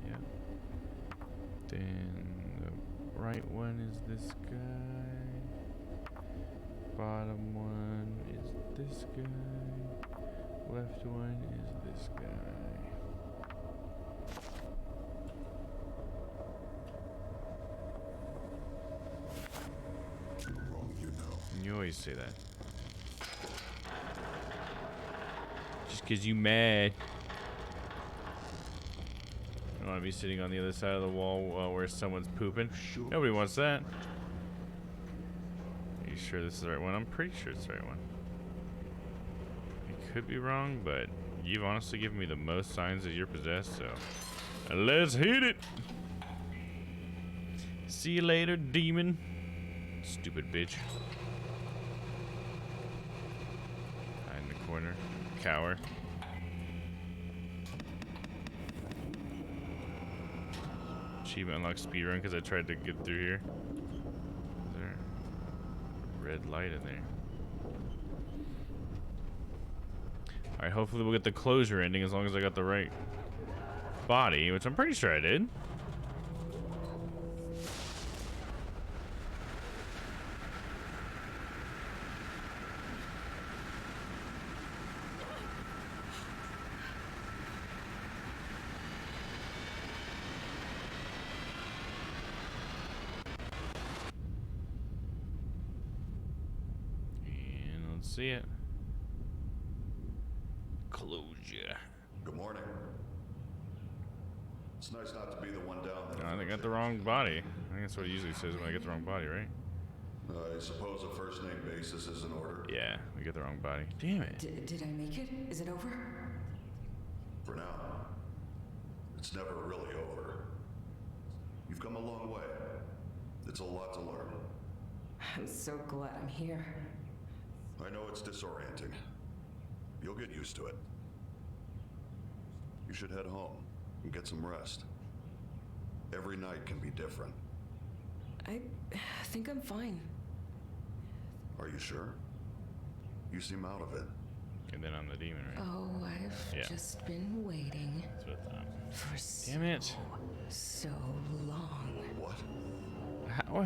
Yep. Then the right one is this guy. Bottom one is this guy. Left one is this guy. You're wrong, you know. You always say that. Just 'cause you mad. I don't want to be sitting on the other side of the wall where someone's pooping. Nobody wants that. Are you sure this is the right one? I'm pretty sure it's the right one. I could be wrong, but you've honestly given me the most signs that you're possessed, so let's hit it. See you later, demon. Stupid bitch. Hide in the corner. Cower. Achievement unlocked speedrun because I tried to get through here. Is there a red light in there? Alright, hopefully we'll get the closure ending as long as I got the right body, which I'm pretty sure I did. See it. Closure. Good morning. It's nice not to be the one down there. No, I think I got the wrong body. I think that's what it usually says when I get the wrong body, right? I suppose a first name basis is in order. Yeah, we get the wrong body. Damn it. Did I make it? Is it over? For now. It's never really over. You've come a long way. It's a lot to learn. I'm so glad I'm here. I know it's disorienting. You'll get used to it. You should head home and get some rest. Every night can be different. I think I'm fine. Are you sure? You seem out of it. And then I'm the demon, right? Oh, I've just been waiting That's what I thought. for Damn it. so long. What?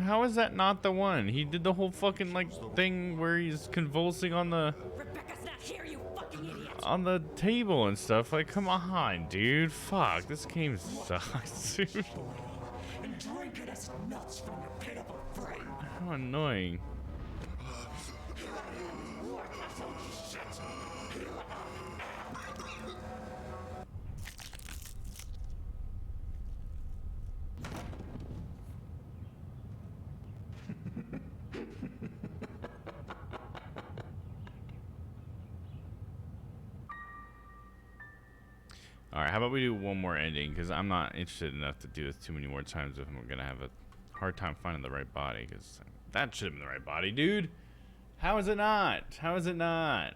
How is that not the one? He did the whole fucking like thing where he's convulsing on the Rebecca's not here, you fucking idiot! on the table and stuff. Like, come on, dude. Fuck, this game sucks, dude. And drinking us nuts from your pit of a brain. How annoying. Alright, how about we do one more ending? Because I'm not interested enough to do this too many more times if I'm going to have a hard time finding the right body. Because that should have been the right body, dude. How is it not? How is it not?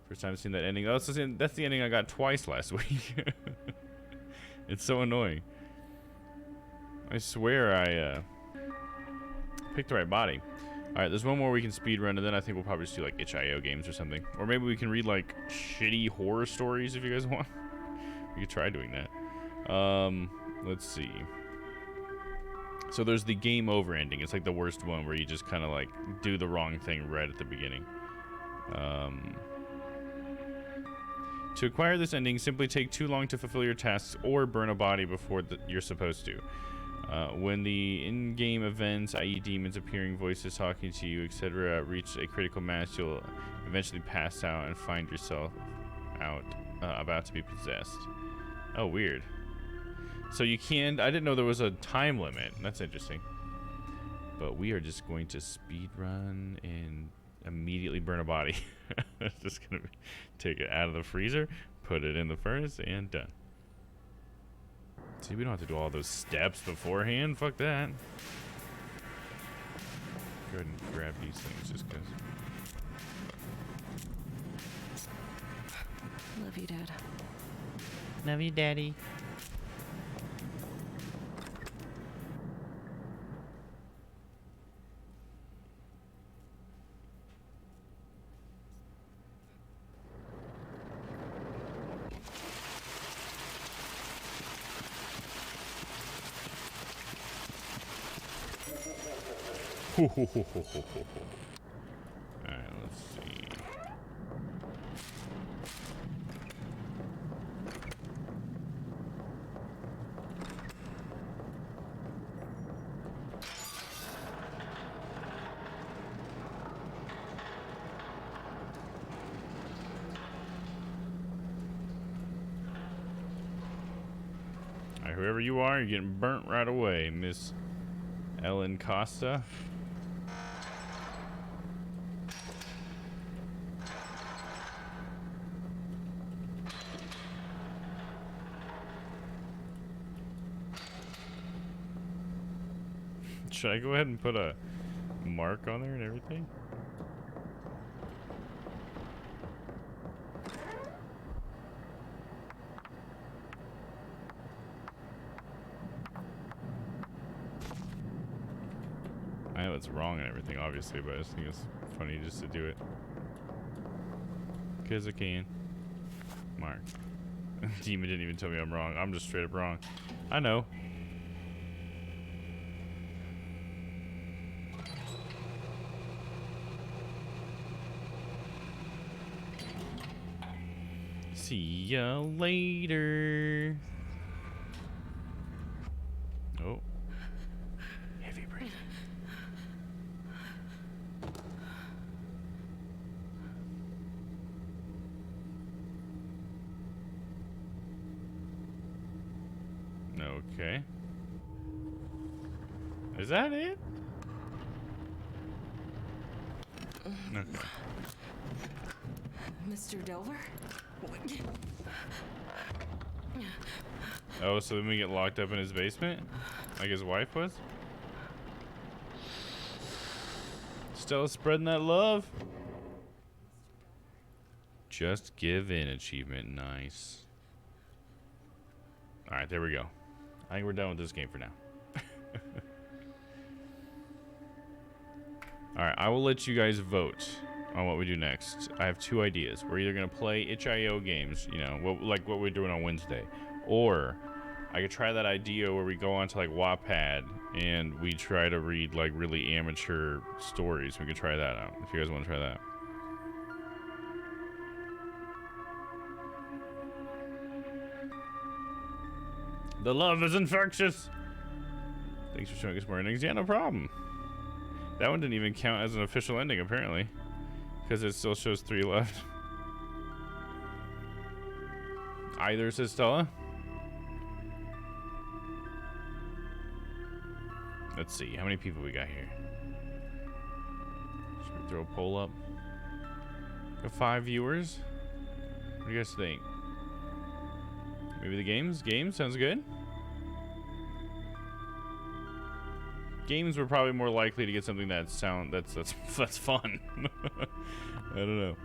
First time seeing that ending. Oh, so that's the ending I got twice last week. It's so annoying. I swear I picked the right body. All right, there's one more we can speed run, and then I think we'll probably just do like itch.io games or something, or maybe we can read like shitty horror stories if you guys want. We could try doing that. Let's see. So there's the game over ending. It's like the worst one where you just kind of like do the wrong thing right at the beginning. To acquire this ending, simply take too long to fulfill your tasks or burn a body before you're supposed to. When the in-game events, i.e. demons appearing, voices talking to you, etc., reach a critical mass, you'll eventually pass out and find yourself about to be possessed. Oh, weird. So you can... I didn't know there was a time limit. That's interesting. But we are just going to speed run and immediately burn a body. Just going to take it out of the freezer, put it in the furnace, and done. See, we don't have to do all those steps beforehand. Fuck that. Go ahead and grab these things just because. Love you, Dad. Love you, Daddy. Alright, let's see. Alright, whoever you are, you're getting burnt right away, Miss Ellen Costa. Should I go ahead and put a mark on there and everything? I know it's wrong and everything, obviously, but I just think it's funny just to do it. Because I can. Mark. Demon didn't even tell me I'm wrong. I'm just straight up wrong. I know. See ya later. Oh. Heavy breathing. Okay. Is that it? Okay. Mr. Delver? Oh, so then we get locked up in his basement? Like his wife was? Still spreading that love? Just give in achievement. Nice. Alright, there we go. I think we're done with this game for now. Alright, I will let you guys vote on what we do next. I have two ideas. We're either going to play itch.io games, you know, like what we're doing on Wednesday. Or I could try that idea where we go onto like Wattpad and we try to read like really amateur stories. We could try that out if you guys want to try that. The love is infectious. Thanks for showing us more endings. Yeah, no problem. That one didn't even count as an official ending, apparently, because it still shows 3 left. Either, says Stella. Let's see, how many people we got here? Should we throw a poll up? Got 5 viewers. What do you guys think? Maybe the games? Games sounds good. Games were probably more likely to get something that's fun. I don't know.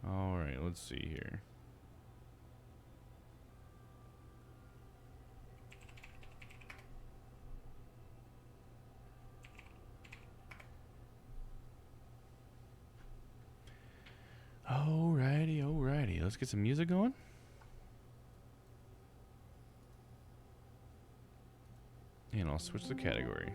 All right, let's see here. let's get some music going. And I'll switch the category.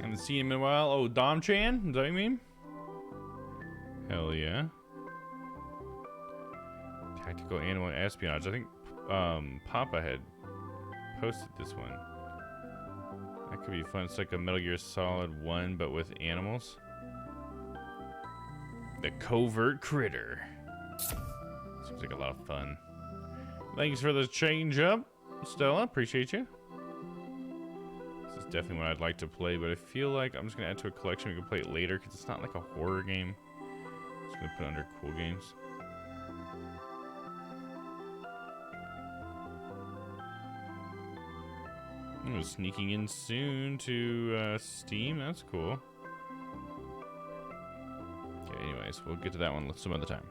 I haven't seen him in a while. Oh, Dom Chan? Is that what you mean? Hell yeah. Tactical animal espionage. I think Papa had posted this one. That could be fun. It's like a Metal Gear Solid 1, but with animals. The Covert Critter. Seems like a lot of fun. Thanks for the change up, Stella. Appreciate you. Definitely what I'd like to play, but I feel like I'm just gonna add to a collection. We can play it later because it's not like a horror game. Just gonna put it under cool games. It was sneaking in soon to Steam. That's cool. Okay, anyways, we'll get to that one some other time.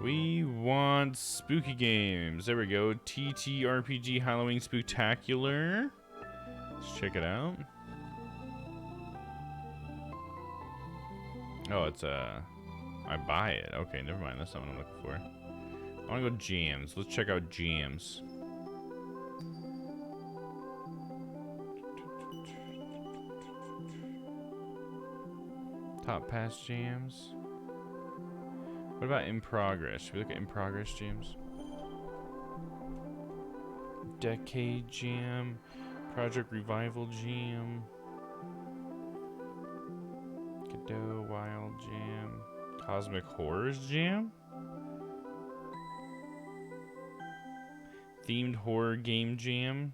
We want spooky games. There we go. TTRPG Halloween Spooktacular. Let's check it out. Oh, it's I buy it. Okay, never mind. That's not what I'm looking for. I want to go jams. Let's check out jams. Top pass jams. What about in progress? Should we look at in progress jams? Decade jam. Project Revival Jam. Godot Wild Jam. Cosmic Horrors Jam. Themed Horror Game Jam.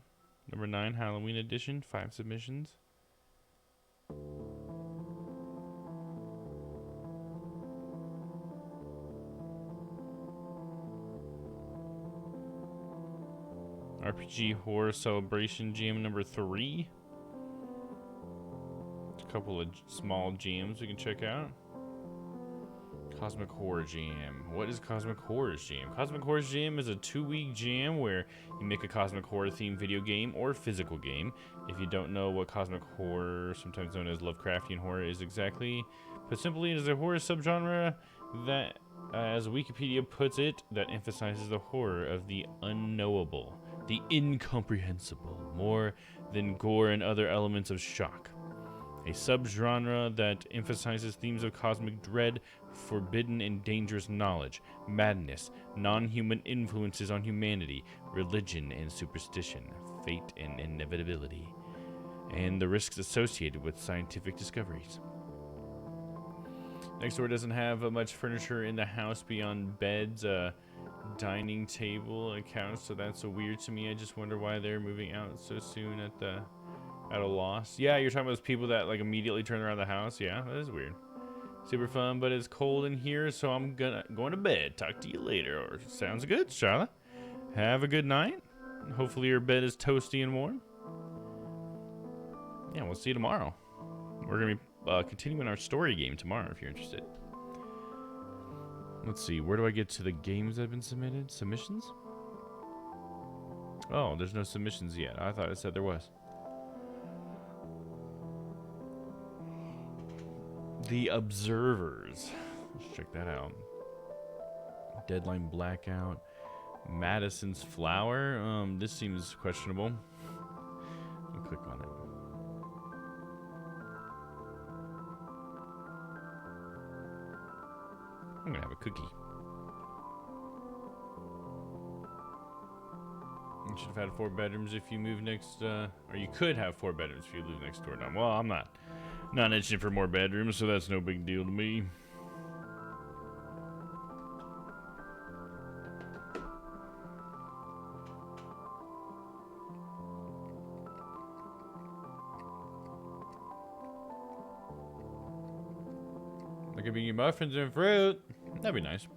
Number 9 Halloween Edition. 5 submissions. RPG Horror Celebration Jam number 3. A couple of small jams we can check out. Cosmic Horror Jam. What is Cosmic Horror Jam? Cosmic Horror Jam is a 2-week jam where you make a Cosmic Horror themed video game or physical game. If you don't know what Cosmic Horror, sometimes known as Lovecraftian horror, is exactly, put simply, it is a horror subgenre that, as Wikipedia puts it, that emphasizes the horror of the unknowable, the incomprehensible, more than gore and other elements of shock. A subgenre that emphasizes themes of cosmic dread, forbidden and dangerous knowledge, madness, non-human influences on humanity, religion and superstition, fate and inevitability, and the risks associated with scientific discoveries. Next door doesn't have much furniture in the house beyond beds, dining table accounts, so that's so weird to me. I just wonder why they're moving out so soon at a loss. Yeah, you're talking about those people that like immediately turn around the house. Yeah, that is weird. Super fun, but it's cold in here, so I'm going to bed. Talk to you later. Or sounds good, Charlotte. Have a good night. Hopefully your bed is toasty and warm. Yeah, we'll see you tomorrow. We're gonna be continuing our story game tomorrow if you're interested. Let's see, where do I get to the games that have been submitted? Submissions? Oh, there's no submissions yet. I thought it said there was. The Observers. Let's check that out. Deadline Blackout. Madison's Flower. This seems questionable. I'll click on it. I'm gonna have a cookie. You should have had 4 bedrooms if you move next, or you could have 4 bedrooms if you live next door. Now, well, I'm not itching for more bedrooms, so that's no big deal to me. Look at me, muffins and fruit. That'd be nice.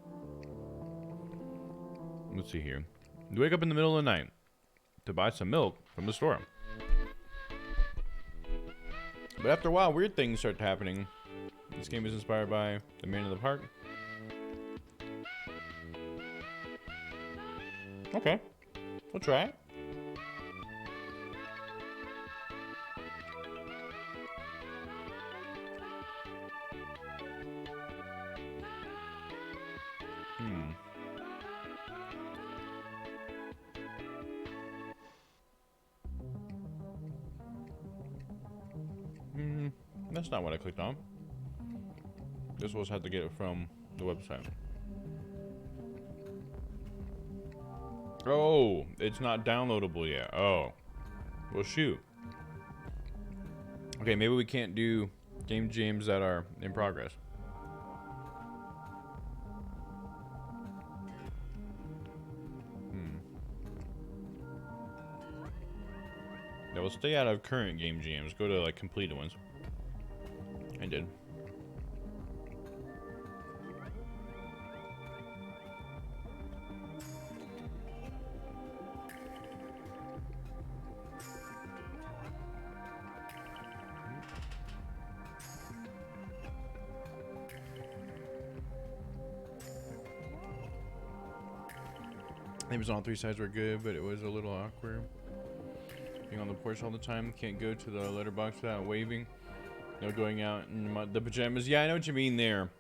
Let's see here. You wake up in the middle of the night. to buy some milk from the store. But after a while, weird things start happening. This game is inspired by The Man in the Park. Okay, we'll try it. That's not what I clicked on. This was had to get it from the website. Oh, it's not downloadable yet. Oh, well, shoot. Okay, maybe we can't do game jams that are in progress. Yeah, we'll stay out of current game jams. Go to like completed ones. I did. Neighbors on all three sides were good, but it was a little awkward. Being on the porch all the time, can't go to the letterbox without waving. No going out in the pajamas. Yeah, I know what you mean there.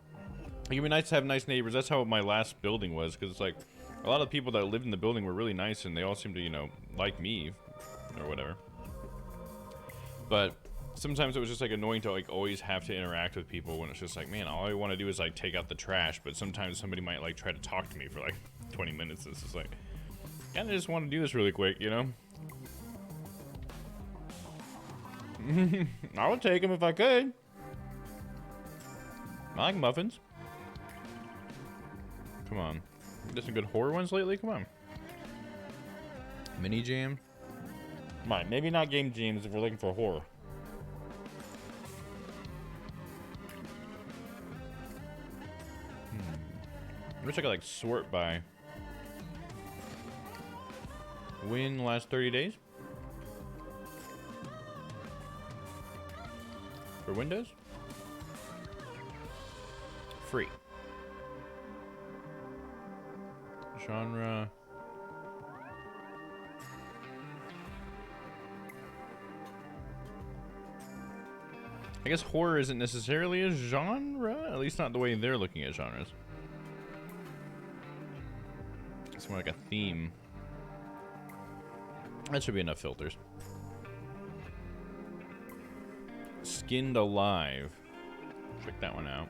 It would be nice to have nice neighbors. That's how my last building was, because it's like a lot of people that lived in the building were really nice, and they all seemed to, you know, like me or whatever. But sometimes it was just like annoying to like always have to interact with people when it's just like, man, all I want to do is like take out the trash. But sometimes somebody might like try to talk to me for like 20 minutes. It's just like, I kind of just want to do this really quick, you know? I would take them if I could. I like muffins. Come on. There's some good horror ones lately? Come on. Mini jam? Come on, maybe not game jams if you're looking for horror. I wish I could like sort by win last 30 days. For Windows? Free. Genre. I guess horror isn't necessarily a genre, at least not the way they're looking at genres. It's more like a theme. That should be enough filters. Skinned Alive. Check that one out.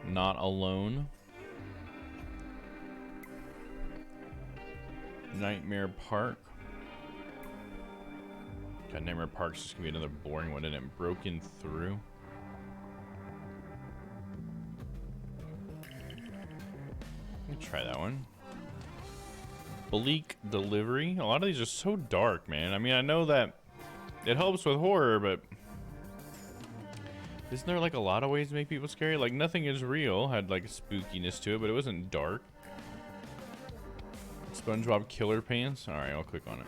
Not Alone. Nightmare Park. God, Nightmare Park's just gonna be another boring one, isn't it? Broken Through. Let me try that one. Bleak Delivery. A lot of these are so dark, man. I mean, I know that it helps with horror, but isn't there like a lot of ways to make people scary? Like Nothing Is Real had like a spookiness to it, but it wasn't dark. SpongeBob Killer Pants. All right, I'll click on it.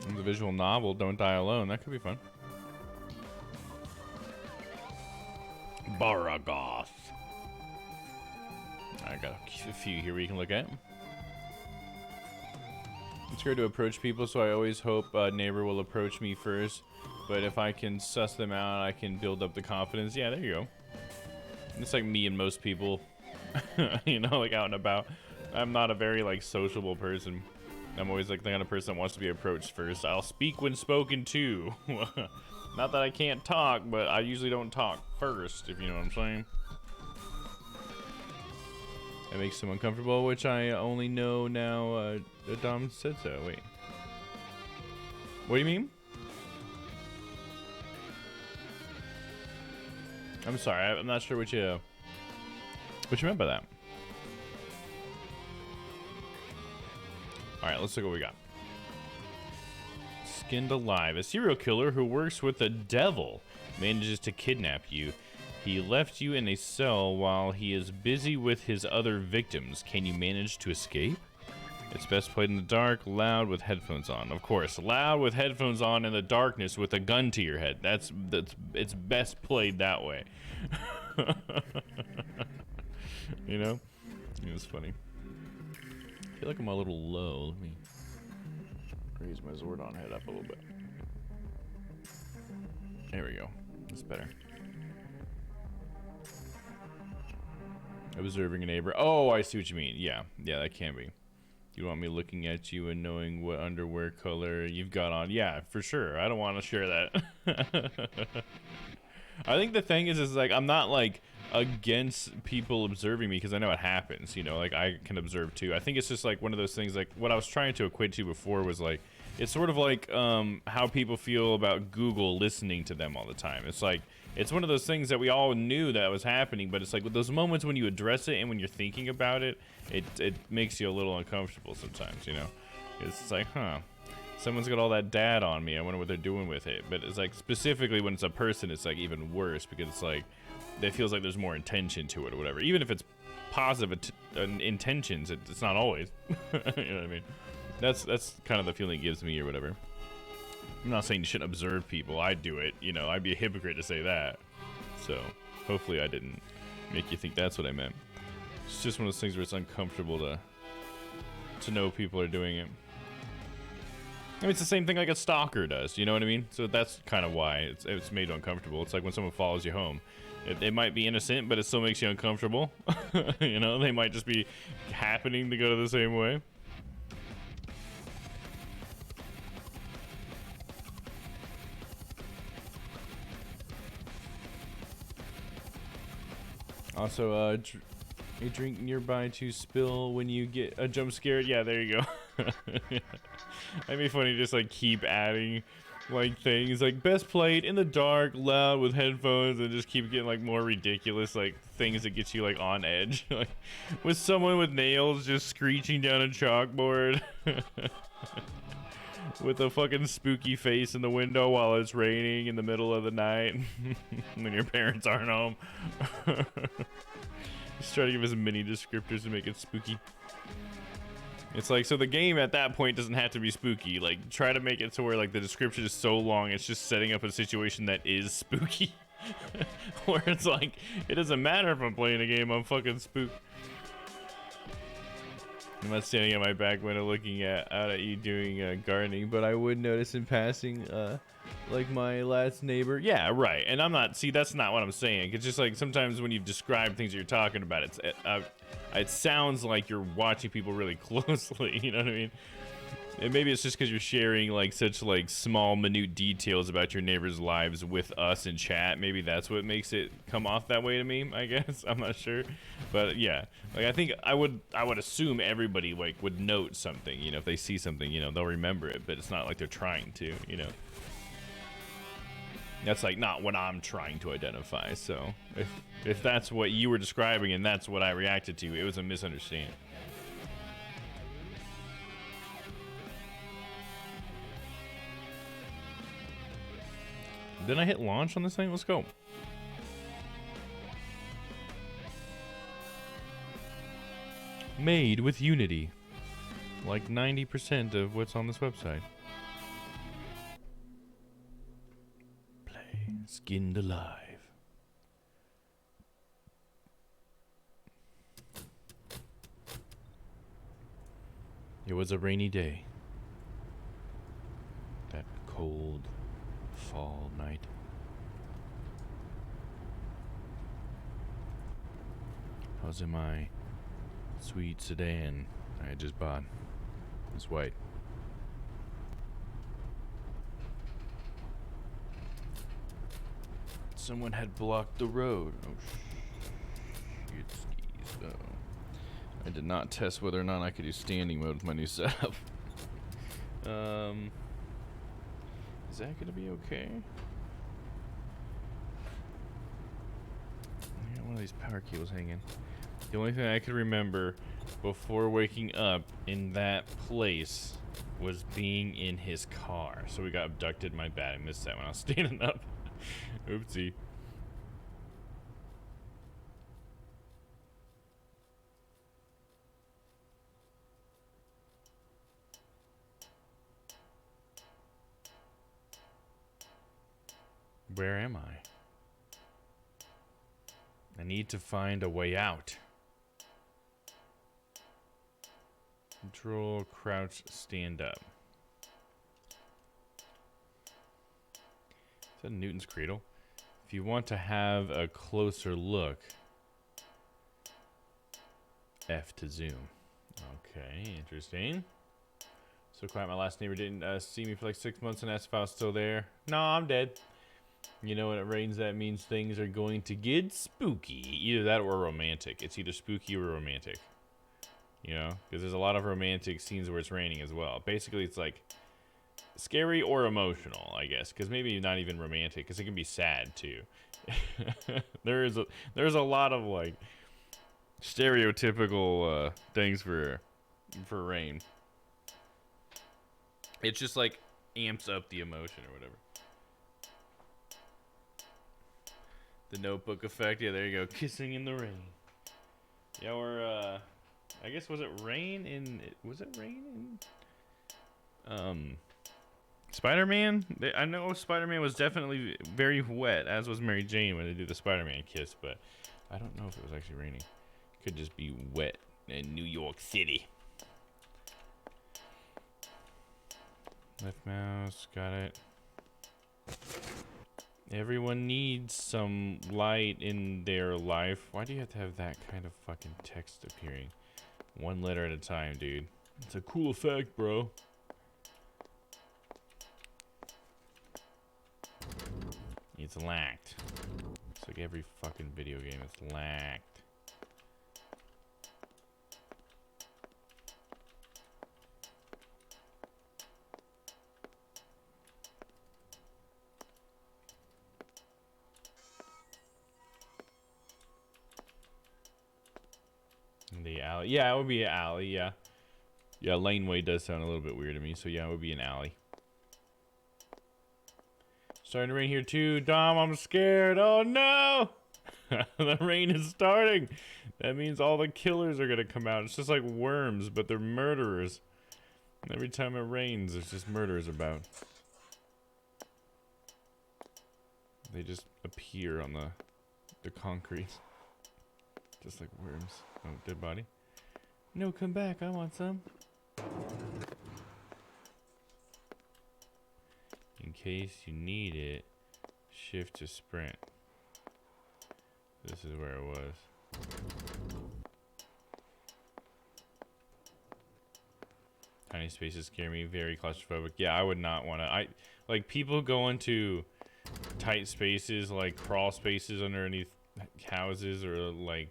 And the visual novel Don't Die Alone. That could be fun. Baragoth. I got a few here we can look at. I'm scared to approach people, so I always hope a neighbor will approach me first. But if I can suss them out, I can build up the confidence. Yeah, there you go. It's like me and most people, you know, like out and about. I'm not a very like sociable person. I'm always like the kind of person that wants to be approached first. I'll speak when spoken to. Not that I can't talk, but I usually don't talk first, if you know what I'm saying. It makes them uncomfortable, which I only know now. Dom said so. Wait. What do you mean? I'm sorry. I'm not sure what you meant by that. All right, let's look what we got. Skinned Alive. A serial killer who works with the devil manages to kidnap you. He left you in a cell while he is busy with his other victims. Can you manage to escape? It's best played in the dark, loud with headphones on. Of course, loud with headphones on in the darkness with a gun to your head. That's it's best played that way. You know? It was funny. I feel like I'm a little low. Let me raise my Zordon head up a little bit. There we go. That's better. Observing a neighbor. Oh, I see what you mean. Yeah, that can be. You want me looking at you and knowing what underwear color you've got on? Yeah, for sure. I don't want to share that. I think the thing is like, I'm not like against people observing me because I know it happens, you know, like I can observe too. I think it's just like one of those things, like what I was trying to equate to before was like, it's sort of like how people feel about Google listening to them all the time. It's like, it's one of those things that we all knew that was happening, but it's like with those moments when you address it and when you're thinking about it, it makes you a little uncomfortable sometimes, you know? It's like, huh, someone's got all that dad on me. I wonder what they're doing with it. But it's like specifically when it's a person, it's like even worse because it's like, it feels like there's more intention to it or whatever. Even if it's positive intentions, it's not always. You know what I mean? That's kind of the feeling it gives me or whatever. I'm not saying you shouldn't observe people. I'd do it. You know, I'd be a hypocrite to say that. So hopefully I didn't make you think that's what I meant. It's just one of those things where it's uncomfortable to know people are doing it. I mean, it's the same thing like a stalker does. You know what I mean? So that's kind of why it's made uncomfortable. It's like when someone follows you home. It might be innocent, but it still makes you uncomfortable. You know, they might just be happening to go to the same way. Also, a drink nearby to spill when you get a jump scared. Yeah, there you go. That'd be funny, just like keep adding like things like best played in the dark, loud with headphones, and just keep getting like more ridiculous like things that get you like on edge. Like with someone with nails just screeching down a chalkboard. With a fucking spooky face in the window while it's raining in the middle of the night when your parents aren't home. Just try to give us many descriptors to make it spooky. It's like, so the game at that point doesn't have to be spooky. Like, try to make it to where like the description is so long it's just setting up a situation that is spooky. Where it's like, it doesn't matter if I'm playing a game, I'm fucking spooked. I'm not standing at my back window looking out at you doing gardening, but I would notice in passing, like my last neighbor. Yeah, right. And I'm not, see, that's not what I'm saying. It's just like sometimes when you describe things that you're talking about, it sounds like you're watching people really closely. You know what I mean? And maybe it's just because you're sharing like such like small, minute details about your neighbors' lives with us in chat. Maybe that's what makes it come off that way to me, I guess. I'm not sure. But yeah, like I think I would assume everybody like would note something, you know, if they see something, you know, they'll remember it, but it's not like they're trying to, you know. That's like not what I'm trying to identify. So if that's what you were describing and that's what I reacted to, it was a misunderstanding. Didn't I hit launch on this thing? Let's go. Made with Unity. Like 90% of what's on this website. Play Skinned Alive. It was a rainy day. That cold fall night. I was in my sweet sedan I had just bought. It's white. Someone had blocked the road. Oh shit skis though. I did not test whether or not I could do standing mode with my new setup. Is that gonna be okay? I got one of these power cables hanging. The only thing I could remember before waking up in that place was being in his car. So we got abducted. My bad. I missed that when I was standing up. Oopsie. Where am I? I need to find a way out. Control, crouch, stand up. Is that Newton's Cradle? If you want to have a closer look, F to zoom. Okay, interesting. So quiet, my last neighbor didn't see me for like 6 months and asked if I was still there. No, I'm dead. You know, when it rains, that means things are going to get spooky. Either that or romantic. It's either spooky or romantic. You know, because there's a lot of romantic scenes where it's raining as well. Basically, it's like scary or emotional, I guess. Because maybe not even romantic, because it can be sad too. there's a lot of like stereotypical things for rain. It's just like amps up the emotion or whatever. The Notebook effect. Yeah, there you go. Kissing in the rain. Yeah, or I guess was it rain in Spider-Man? I know Spider-Man was definitely very wet, as was Mary Jane when they did the Spider-Man kiss, but I don't know if it was actually raining. Could just be wet in New York City. Left mouse, got it. Everyone needs some light in their life. Why do you have to have that kind of fucking text appearing? One letter at a time, dude. It's a cool effect, bro. It's lacked. It's like every fucking video game, it's lacked. The alley. Yeah, it would be an alley, yeah. Yeah, laneway does sound a little bit weird to me, so yeah, it would be an alley. Starting to rain here too. Dom, I'm scared. Oh no! The rain is starting. That means all the killers are gonna come out. It's just like worms, but they're murderers. Every time it rains, there's just murderers about. They just appear on the concrete. Just like worms. Oh, dead body. No, come back. I want some. In case you need it, shift to sprint. This is where it was. Tiny spaces scare me. Very claustrophobic. Yeah, I would not want to. Like people go into tight spaces, like crawl spaces underneath houses, or like.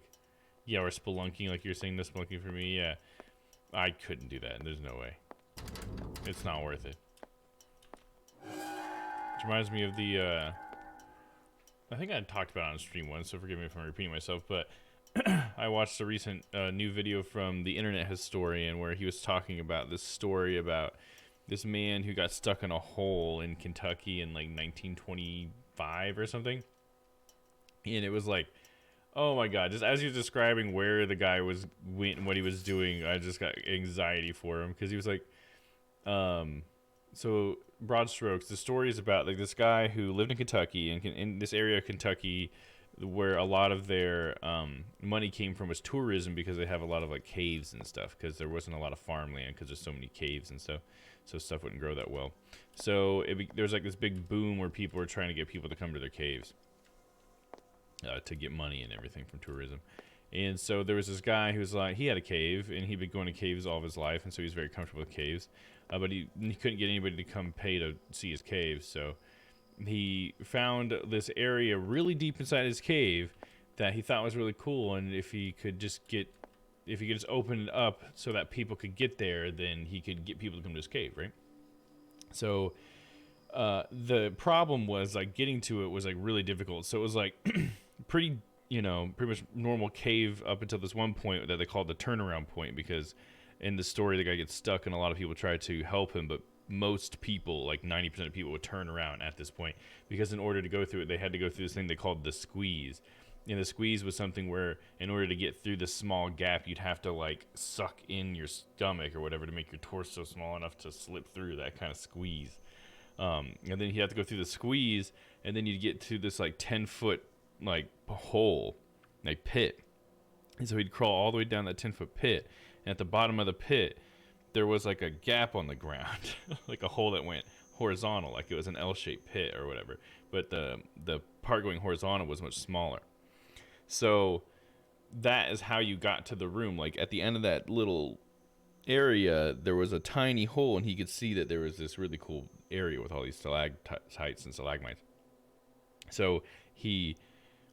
Yeah, or spelunking, like you're saying, the spelunking for me. Yeah, I couldn't do that. There's no way. It's not worth it. Which reminds me of the, I think I talked about it on stream once, so forgive me if I'm repeating myself, but I watched a recent new video from the Internet Historian where he was talking about this story about this man who got stuck in a hole in Kentucky in like 1925 or something. And it was like, oh my god, just as he was describing where the guy was went and what he was doing, I just got anxiety for him, because he was like, so broad strokes, the story is about like this guy who lived in Kentucky, and in this area of Kentucky where a lot of their money came from was tourism, because they have a lot of like caves and stuff, because there wasn't a lot of farmland because there's so many caves and stuff, so stuff wouldn't grow that well. So there was like this big boom where people were trying to get people to come to their caves. To get money and everything from tourism. And so there was this guy who was like, he had a cave, and he'd been going to caves all of his life, and so he was very comfortable with caves. But he couldn't get anybody to come pay to see his cave, so he found this area really deep inside his cave that he thought was really cool, and if he could just open it up so that people could get there, then he could get people to come to his cave, right? So the problem was like getting to it was like really difficult. So it was like pretty, you know, pretty much normal cave up until this one point that they called the turnaround point, because in the story the guy gets stuck and a lot of people try to help him, but most people, like 90% of people, would turn around at this point, because in order to go through it, they had to go through this thing they called the squeeze. And the squeeze was something where in order to get through this small gap, you'd have to like suck in your stomach or whatever to make your torso small enough to slip through that kind of squeeze. And then you have to go through the squeeze, and then you'd get to this like 10-foot like hole, like pit. And so he'd crawl all the way down that 10-foot pit, and at the bottom of the pit there was like a gap on the ground, like a hole that went horizontal, like it was an L-shaped pit or whatever, but the part going horizontal was much smaller. So that is how you got to the room. Like at the end of that little area there was a tiny hole, and he could see that there was this really cool area with all these stalactites and stalagmites. So he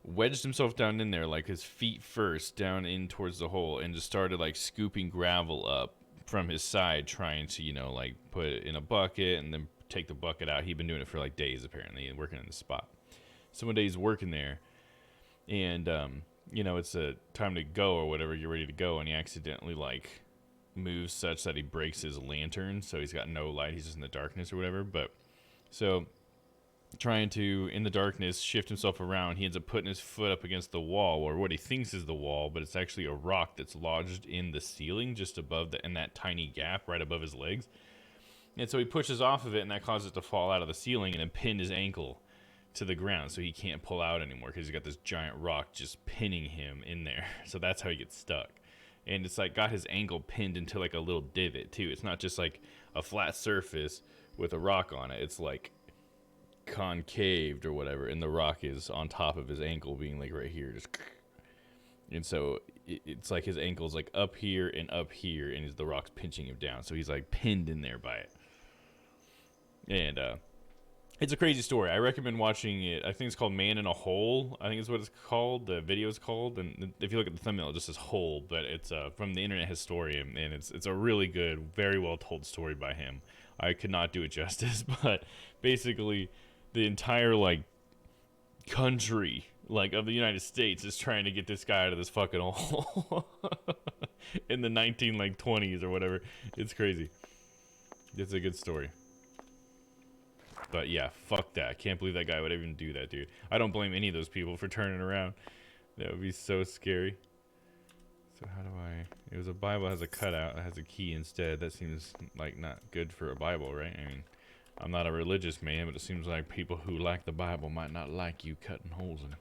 wedged himself down in there, like his feet first down in towards the hole, and just started like scooping gravel up from his side, trying to, you know, like put it in a bucket and then take the bucket out. He'd been doing it for like days apparently, and working in the spot. So one day he's working there, and you know, it's a time to go or whatever, you're ready to go, and he accidentally like moves such that he breaks his lantern, so he's got no light, he's just in the darkness or whatever. But so trying to, in the darkness, shift himself around, he ends up putting his foot up against the wall, or what he thinks is the wall, but it's actually a rock that's lodged in the ceiling just above in that tiny gap right above his legs. And so he pushes off of it, and that causes it to fall out of the ceiling and then pin his ankle to the ground, so he can't pull out anymore because he's got this giant rock just pinning him in there. So that's how he gets stuck. And it's like got his ankle pinned into like a little divot too. It's not just like a flat surface with a rock on it. It's like concaved or whatever, and the rock is on top of his ankle, being like right here, just. And so it's like his ankle's like up here, and the rock's pinching him down. So he's like pinned in there by it. And it's a crazy story. I recommend watching it. I think it's called Man in a Hole. I think is what it's called. The video is called. And if you look at the thumbnail, it just says hole. But it's from the Internet Historian. And it's a really good, very well told story by him. I could not do it justice. But basically, the entire, like, country, like, of the United States is trying to get this guy out of this fucking hole. In the 20s or whatever. It's crazy. It's a good story. But yeah, fuck that. I can't believe that guy would even do that, dude. I don't blame any of those people for turning around. That would be so scary. So how do I... It was a Bible that has a cutout that has a key instead. That seems like not good for a Bible, right? I mean, I'm not a religious man, but it seems like people who like the Bible might not like you cutting holes in it.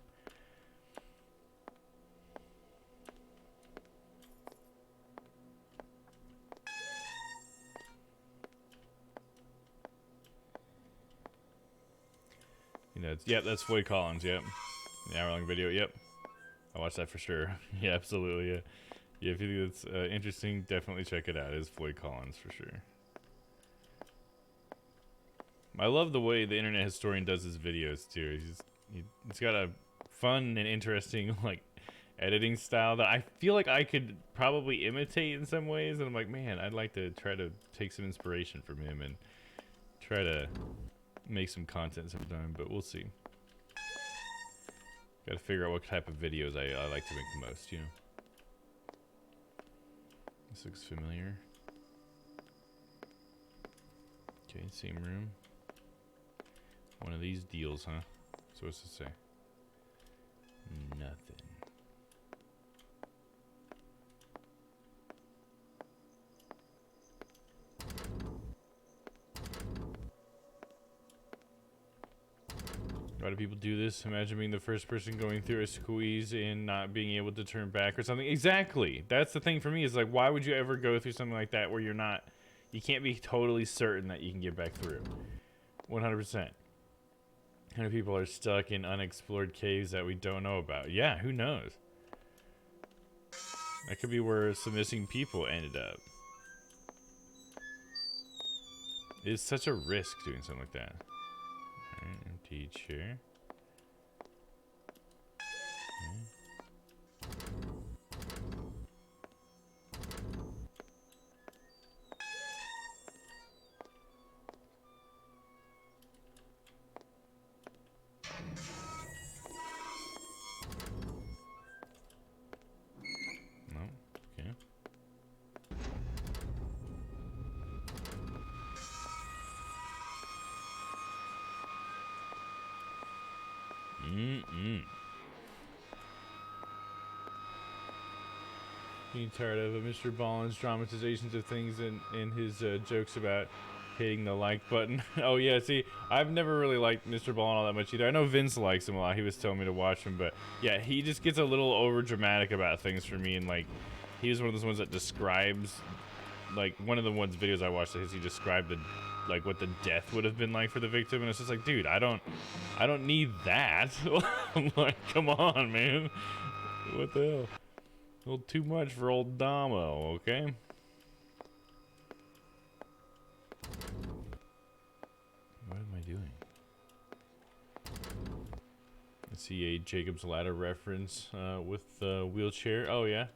You know, yep, that's Floyd Collins, yep. The hour-long video, yep. I watched that for sure. Yeah, absolutely, yeah. Yeah, if you think it's interesting, definitely check it out. It is Floyd Collins for sure. I love the way the Internet Historian does his videos too. He's got a fun and interesting like editing style that I feel like I could probably imitate in some ways, and I'm like, man, I'd like to try to take some inspiration from him and try to make some content sometime, but we'll see. Gotta figure out what type of videos I like to make the most, you know. This looks familiar. Okay, same room. One of these deals, huh? So what's it say? Nothing. Why do people do this? Imagine being the first person going through a squeeze and not being able to turn back or something. Exactly. That's the thing for me, is like, why would you ever go through something like that where you can't be totally certain that you can get back through? 100%. How many people are stuck in unexplored caves that we don't know about? Yeah, who knows? That could be where some missing people ended up. It's such a risk doing something like that. Alright, empty chair. Getting tired of Mr. Ballin's dramatizations of things and his jokes about hitting the like button. Oh yeah, see, I've never really liked Mr. Ballin all that much either. I know Vince likes him a lot. He was telling me to watch him, but yeah, he just gets a little over dramatic about things for me. And like, he was one of those ones that describes, like one of the videos I watched that he described like what the death would have been like for the victim, and it's just like, dude, I don't need that. I'm like, come on, man, what the hell? A little too much for old Damo, okay? What am I doing? I see a Jacob's Ladder reference with the wheelchair. Oh yeah.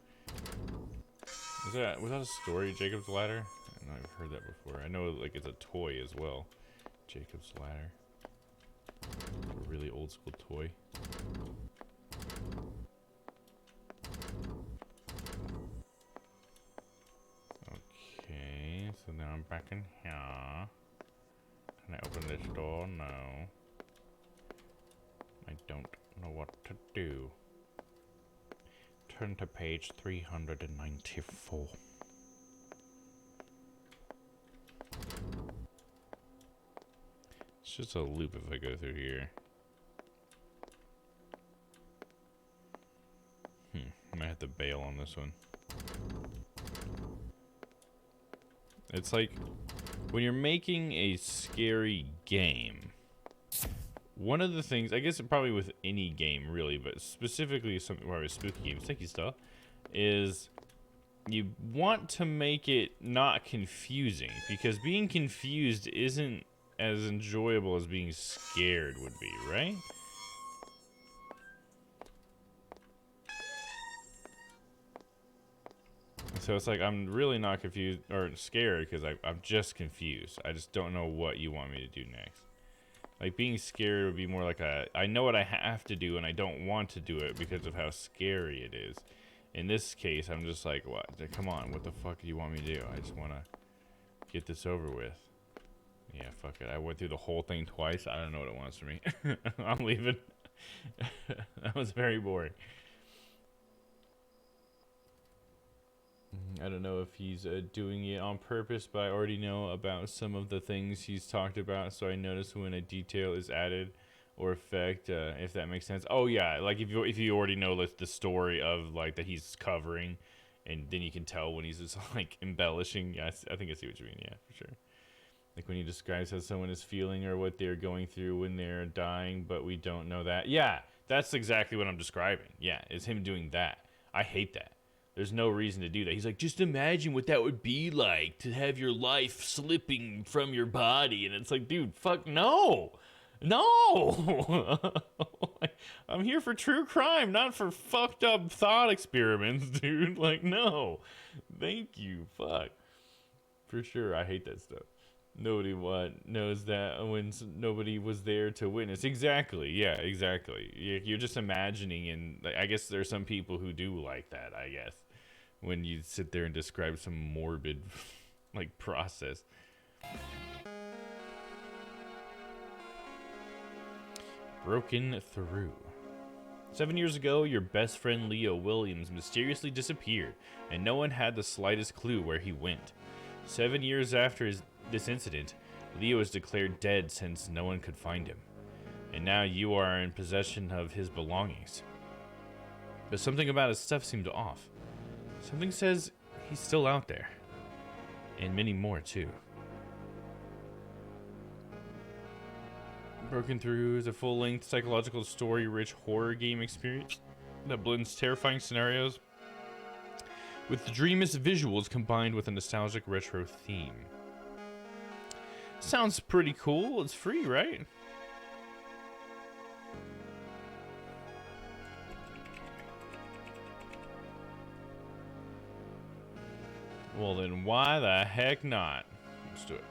Was that a story, Jacob's Ladder? I know I've heard that before. I know like it's a toy as well. Jacob's Ladder. A really old school toy. Okay, so now I'm back in here. Can I open this door? No. I don't know what to do. Turn to page 394. It's just a loop if I go through here. I might have to bail on this one. It's like when you're making a scary game, one of the things, I guess probably with any game really, but specifically something where it's spooky games, thank you, Stella, is you want to make it not confusing, because being confused isn't as enjoyable as being scared would be, right? So it's like I'm really not confused or scared because I'm just confused. I just don't know what you want me to do next. Like being scared would be more like I know what I have to do and I don't want to do it because of how scary it is. In this case, I'm just like, what? Come on, what the fuck do you want me to do? I just want to get this over with. Yeah, fuck it. I went through the whole thing twice. I don't know what it wants from me. I'm leaving. That was very boring. I don't know if he's doing it on purpose, but I already know about some of the things he's talked about, so I notice when a detail is added or effect, if that makes sense. Oh yeah, like if you already know like the story of like that he's covering, and then you can tell when he's just like embellishing. Yeah, I think I see what you mean. Yeah, for sure. Like when he describes how someone is feeling or what they're going through when they're dying, but we don't know that. Yeah, that's exactly what I'm describing. Yeah, it's him doing that. I hate that. There's no reason to do that. He's like, just imagine what that would be like to have your life slipping from your body. And it's like, dude, fuck no. No. I'm here for true crime, not for fucked up thought experiments, dude. Like, no. Thank you. Fuck. For sure, I hate that stuff. Nobody knows that when nobody was there to witness. Exactly. Yeah, exactly. You're just imagining, and like, I guess there's some people who do like that, I guess, when you sit there and describe some morbid like process. Broken through. 7 years ago, your best friend Leo Williams mysteriously disappeared, and no one had the slightest clue where he went. 7 years after this incident, Leo is declared dead since no one could find him. And now you are in possession of his belongings. But something about his stuff seemed off. Something says he's still out there. And many more, too. Broken Through is a full-length, psychological, story-rich horror game experience that blends terrifying scenarios with the dreamiest visuals combined with a nostalgic retro theme. Sounds pretty cool. It's free, right? Well, then why the heck not? Let's do it.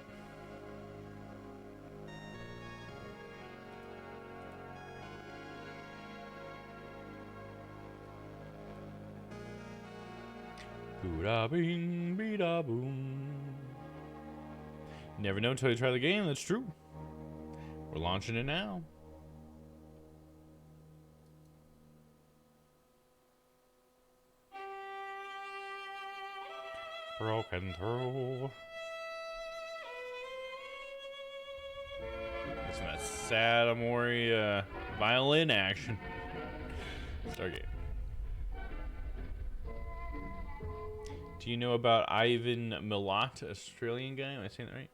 Boo-da-bing, bee-da-boom. Never know until you try the game, that's true. We're launching it now. broken through. Some of that sad Amori violin action. Stargate. Do you know about Ivan Milat, Australian guy? Am I saying that right?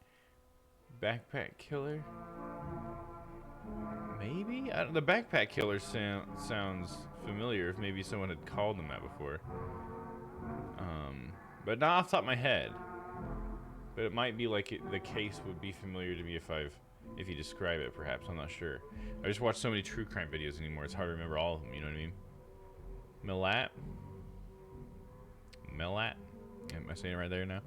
Backpack killer? Maybe? The backpack killer sounds familiar, if maybe someone had called him that before. But not off the top of my head. But it might be like the case would be familiar to me if you describe it, perhaps. I'm not sure. I just watch so many true crime videos anymore. It's hard to remember all of them. You know what I mean? Milat? Am I saying it right there now?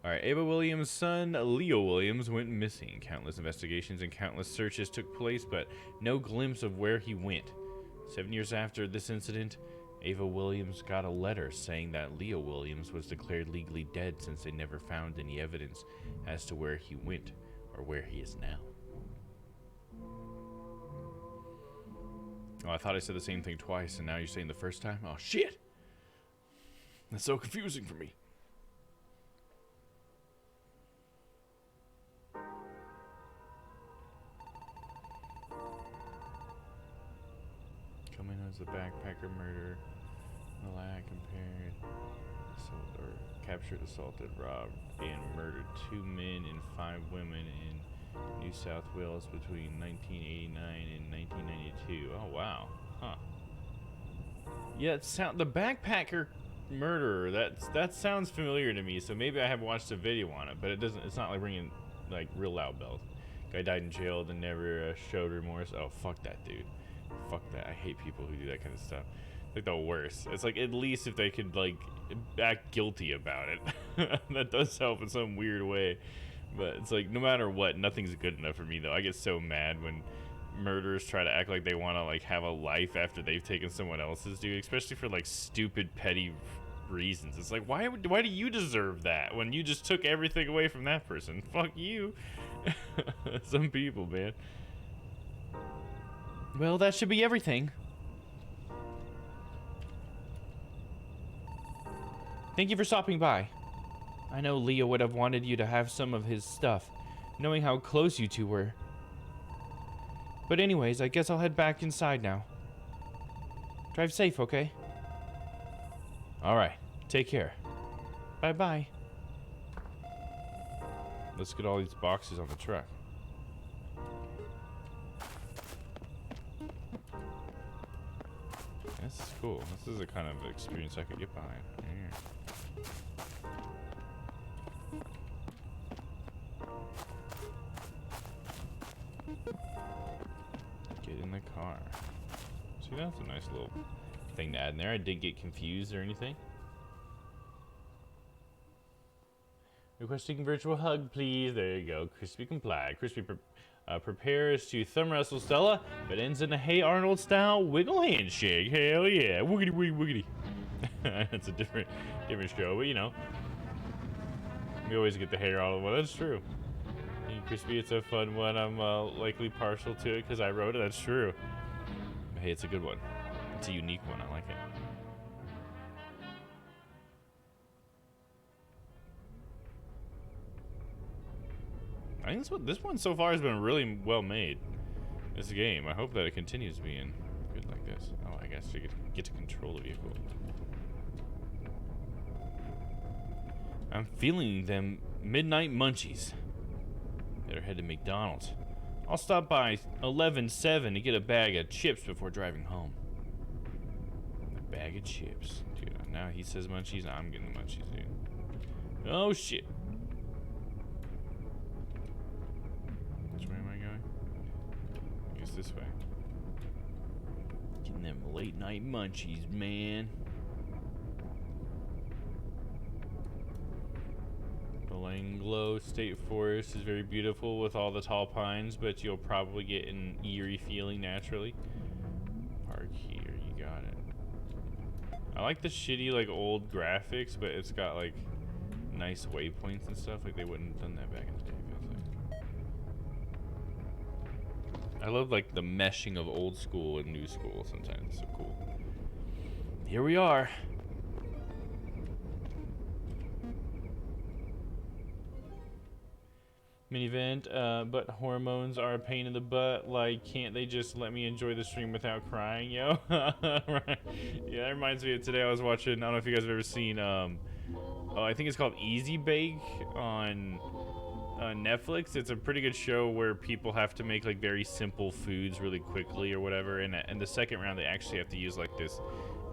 All right. Ava Williams' son, Leo Williams, went missing. Countless investigations and countless searches took place, but no glimpse of where he went. 7 years after this incident, Ava Williams got a letter saying that Leo Williams was declared legally dead since they never found any evidence as to where he went or where he is now. Oh, I thought I said the same thing twice, and now you're saying the first time? Oh, shit! That's so confusing for me. Coming as the backpacker murder, Malak compared, captured, assaulted, robbed, and murdered 2 men and 5 women in New South Wales between 1989 and 1992. Oh wow, huh? Yeah, the backpacker murderer. That sounds familiar to me. So maybe I have watched a video on it, but it doesn't. It's not like ringing like real loud bells. Guy died in jail and never showed remorse. Oh fuck that dude. Fuck that. I hate people who do that kind of stuff. Like the worst. It's like at least if they could like act guilty about it. That does help in some weird way. But it's like no matter what, nothing's good enough for me though. I get so mad when murderers try to act like they want to like have a life after they've taken someone else's, dude. Especially for like stupid petty reasons. It's like why do you deserve that when you just took everything away from that person? Fuck you. Some people, man. Well, that should be everything. Thank you for stopping by. I know Leo would have wanted you to have some of his stuff, knowing how close you two were. But anyways, I guess I'll head back inside now. Drive safe, okay? Alright, take care. Bye-bye. Let's get all these boxes on the truck. This is cool. This is the kind of experience I could get behind. Here. Get in the car. See, that's a nice little thing to add in there. I didn't get confused or anything. Requesting virtual hug, please. There you go. Crispy complied. Crispy prepares to thumb wrestle Stella, but ends in a Hey Arnold style wiggle handshake. Hell yeah. Wiggity, wiggity, wiggity. That's a different show, but you know. We always get the Hey Arnold one. That's true. Hey, Crispy, it's a fun one. I'm likely partial to it because I wrote it. That's true. But hey, it's a good one. It's a unique one. I like it. I think this one so far has been really well made. This game. I hope that it continues being good like this. Oh, I guess you get to control the vehicle. I'm feeling them midnight munchies. Better head to McDonald's. I'll stop by 11-7 to get a bag of chips before driving home. A bag of chips. Dude, now he says munchies. I'm getting the munchies, dude. Oh, shit. Which way am I going? I guess this way. Getting them late night munchies, man. Belanglo State Forest is very beautiful with all the tall pines, but you'll probably get an eerie feeling naturally. Park here, you got it. I like the shitty like old graphics, but it's got like nice waypoints and stuff. Like they wouldn't have done that back in the day, feels like. I love like the meshing of old school and new school sometimes. It's so cool. Here we are. Minivent, but hormones are a pain in the butt. Like, can't they just let me enjoy the stream without crying, yo? Right. Yeah, that reminds me of today. I was watching, I don't know if you guys have ever seen, I think it's called Easy Bake on Netflix. It's a pretty good show where people have to make like very simple foods really quickly or whatever. And the second round, they actually have to use like this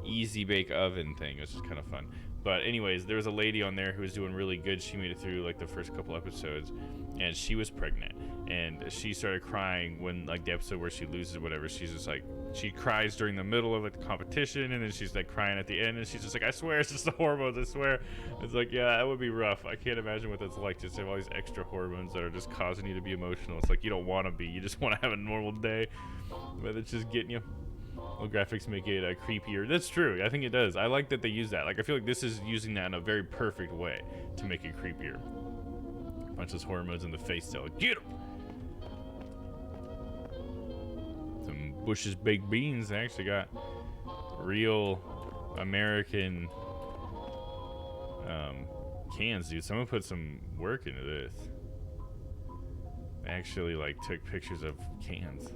Easy Bake oven thing, which is kind of fun. But anyways, there was a lady on there who was doing really good. She made it through like the first couple episodes, and she was pregnant, and she started crying when like the episode where she loses whatever. She's just like, she cries during the middle of like the competition, and then she's like crying at the end, and she's just like, I swear it's just the hormones, I swear. It's like, yeah, that would be rough. I can't imagine what that's like, just have all these extra hormones that are just causing you to be emotional. It's like you don't want to be, you just want to have a normal day, but it's just getting you. Well, graphics make it creepier. That's true. I think it does. I like that they use that. Like, I feel like this is using that in a very perfect way to make it creepier. Bunch of hormones in the face still. Get 'em! Some Bush's baked beans. They actually got real American cans, dude. Someone put some work into this. They actually like took pictures of cans.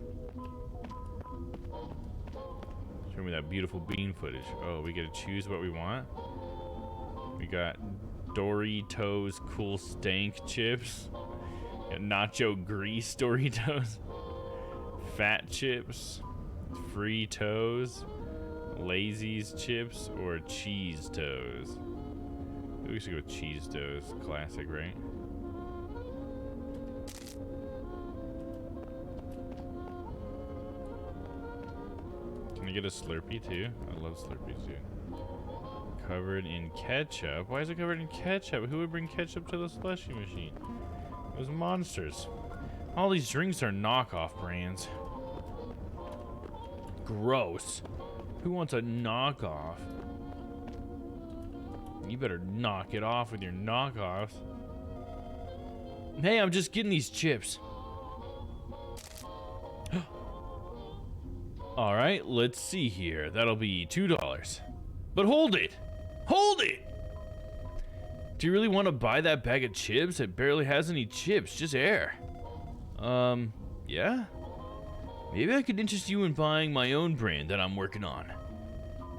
Show me that beautiful bean footage. Oh, we get to choose what we want. We got Doritos Cool Stank chips, got Nacho Grease Doritos, Fat Chips, Fritos, Lazy's chips, or Cheese Toes. We should go with Cheese Toes. Classic, right? Can I get a Slurpee too? I love Slurpees too. Covered in ketchup? Why is it covered in ketchup? Who would bring ketchup to the slushy machine? Those monsters. All these drinks are knockoff brands. Gross. Who wants a knockoff? You better knock it off with your knockoffs. Hey, I'm just getting these chips. All right, let's see here. That'll be $2. But hold it! Hold it! Do you really want to buy that bag of chips? It barely has any chips, just air. Yeah? Maybe I could interest you in buying my own brand that I'm working on.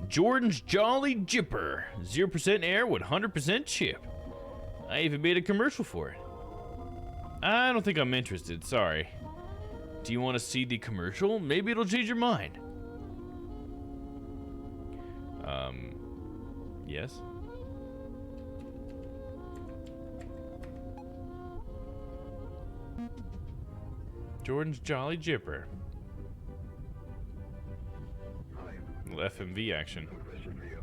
Jordan's Jolly Jipper. 0% air with 100% chip. I even made a commercial for it. I don't think I'm interested, sorry. Do you want to see the commercial? Maybe it'll change your mind. Yes? Jordan's Jolly Jipper. Little FMV action. Question for you.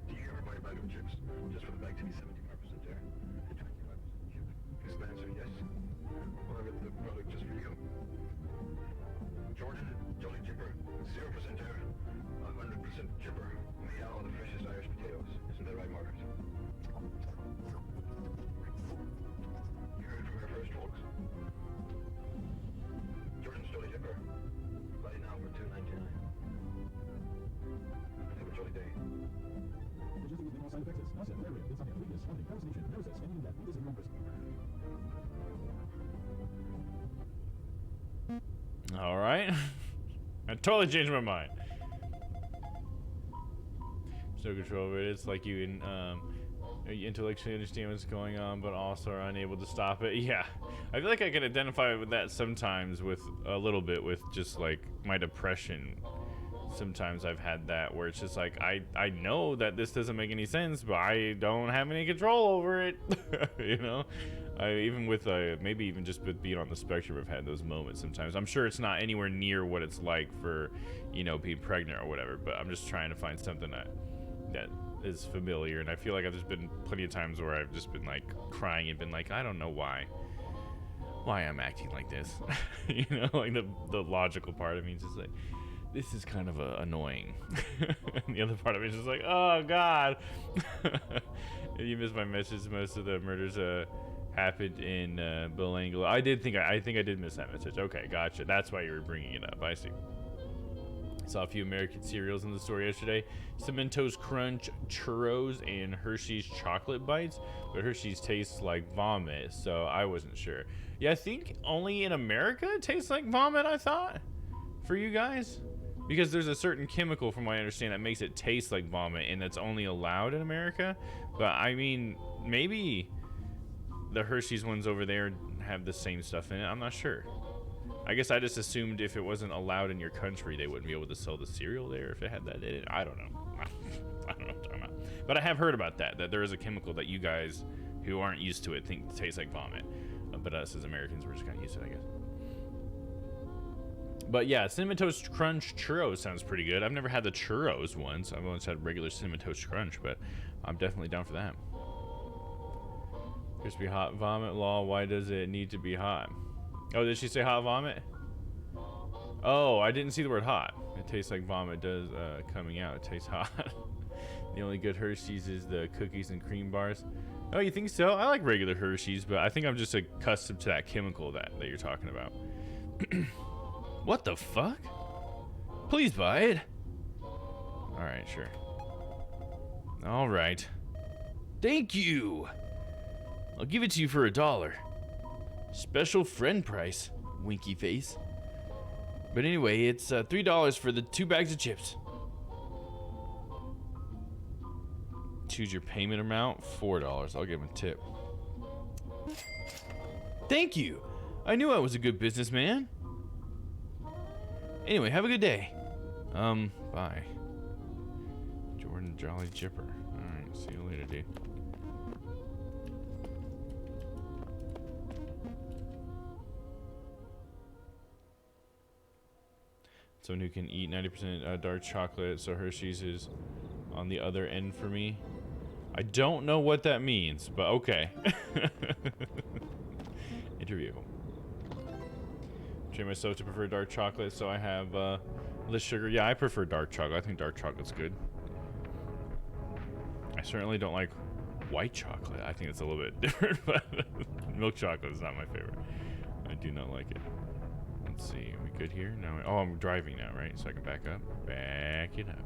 Do you ever buy a bag of chips just for the bag to be 75% air and 25% chip? Is the answer yes? Well, I got the product just for you. Jordan Jolly Chipper, 0% air, 100% chipper, made out of the freshest Irish potatoes. Isn't that right, Margaret? You heard it from here first, folks. Jordan's Jolly Chipper. Buy it now for $2.99. Have a jolly day. All right. I totally changed my mind. There's no control over it. It's like you intellectually understand what's going on, but also are unable to stop it. Yeah. I feel like I can identify with that sometimes, with a little bit with just like my depression. Sometimes I've had that where it's just like I know that this doesn't make any sense, but I don't have any control over it. You know, even with maybe even just with being on the spectrum, I've had those moments sometimes. I'm sure it's not anywhere near what it's like for, you know, being pregnant or whatever, but I'm just trying to find something that is familiar. And I feel like there's been plenty of times where I've just been like crying and been like, I don't know why I'm acting like this. You know, like the logical part of me is just like, this is kind of annoying. And the other part of me is just like, oh God. You missed my message. Most of the murders happened in Belanglo. I think I did miss that message. Okay, gotcha. That's why you were bringing it up. I see. Saw a few American cereals in the store yesterday. Mentos Crunch Churros and Hershey's Chocolate Bites, but Hershey's tastes like vomit, so I wasn't sure. Yeah, I think only in America it tastes like vomit, I thought, for you guys. Because there's a certain chemical, from what I understand, that makes it taste like vomit, and that's only allowed in America. But I mean, maybe the Hershey's ones over there have the same stuff in it. I'm not sure. I guess I just assumed if it wasn't allowed in your country, they wouldn't be able to sell the cereal there if it had that in it. I don't know. I don't know what I'm talking about. But I have heard about that there is a chemical that you guys who aren't used to it think tastes like vomit. But us as Americans, we're just kind of used to it, I guess. But yeah, Cinnamon Toast Crunch Churros sounds pretty good. I've never had the churros ones. I've always had regular Cinnamon Toast Crunch, but I'm definitely down for that. Crispy hot vomit law. Why does it need to be hot? Oh, did she say hot vomit? Oh, I didn't see the word hot. It tastes like vomit does coming out. It tastes hot. The only good Hershey's is the cookies and cream bars. Oh, you think so? I like regular Hershey's, but I think I'm just accustomed to that chemical that you're talking about. What the fuck? Please buy it. All right, sure. All right. Thank you. I'll give it to you for $1. Special friend price, winky face. But anyway, it's $3 for the 2 bags of chips. Choose your payment amount, $4. I'll give him a tip. Thank you. I knew I was a good businessman. Anyway, have a good day. Bye. Jordan Jolly Jipper. Alright, see you later, dude. Someone who can eat 90% dark chocolate, so Hershey's is on the other end for me. I don't know what that means, but okay. Interview. Train myself to prefer dark chocolate, so I have less sugar. Yeah, I prefer dark chocolate. I think dark chocolate's good. I certainly don't like white chocolate. I think it's a little bit different, but milk chocolate is not my favorite. I do not like it. Let's see, are we good here? No. Oh, I'm driving now, right? So I can back up. Back it up.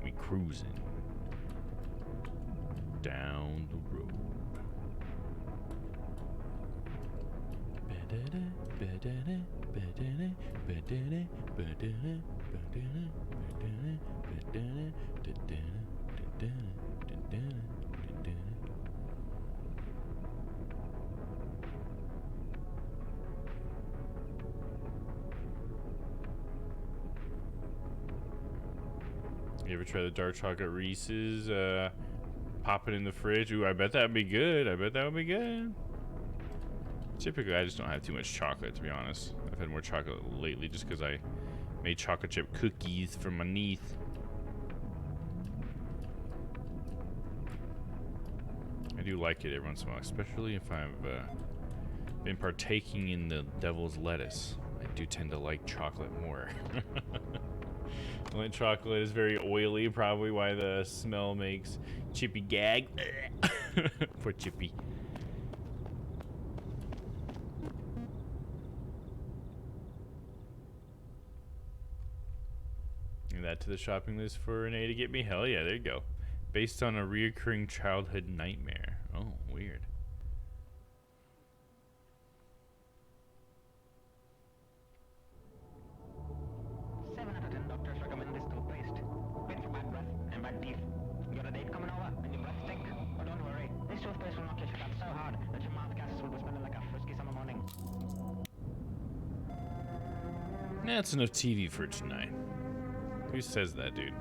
We cruising down the road. You ever try the dark chocolate Reese's? Pop it in the fridge. Ooh, I bet that'd be good. I bet that would be good. Typically, I just don't have too much chocolate, to be honest. I've had more chocolate lately just because I made chocolate chip cookies for my niece. I do like it every once in a while, especially if I've been partaking in the devil's lettuce. I do tend to like chocolate more. White chocolate is very oily, probably why the smell makes Chippy gag. Poor Chippy. Add that to the shopping list for Renee to get me. Hell yeah, there you go. Based on a reoccurring childhood nightmare. Oh, weird. That's enough TV for tonight. Who says that, dude?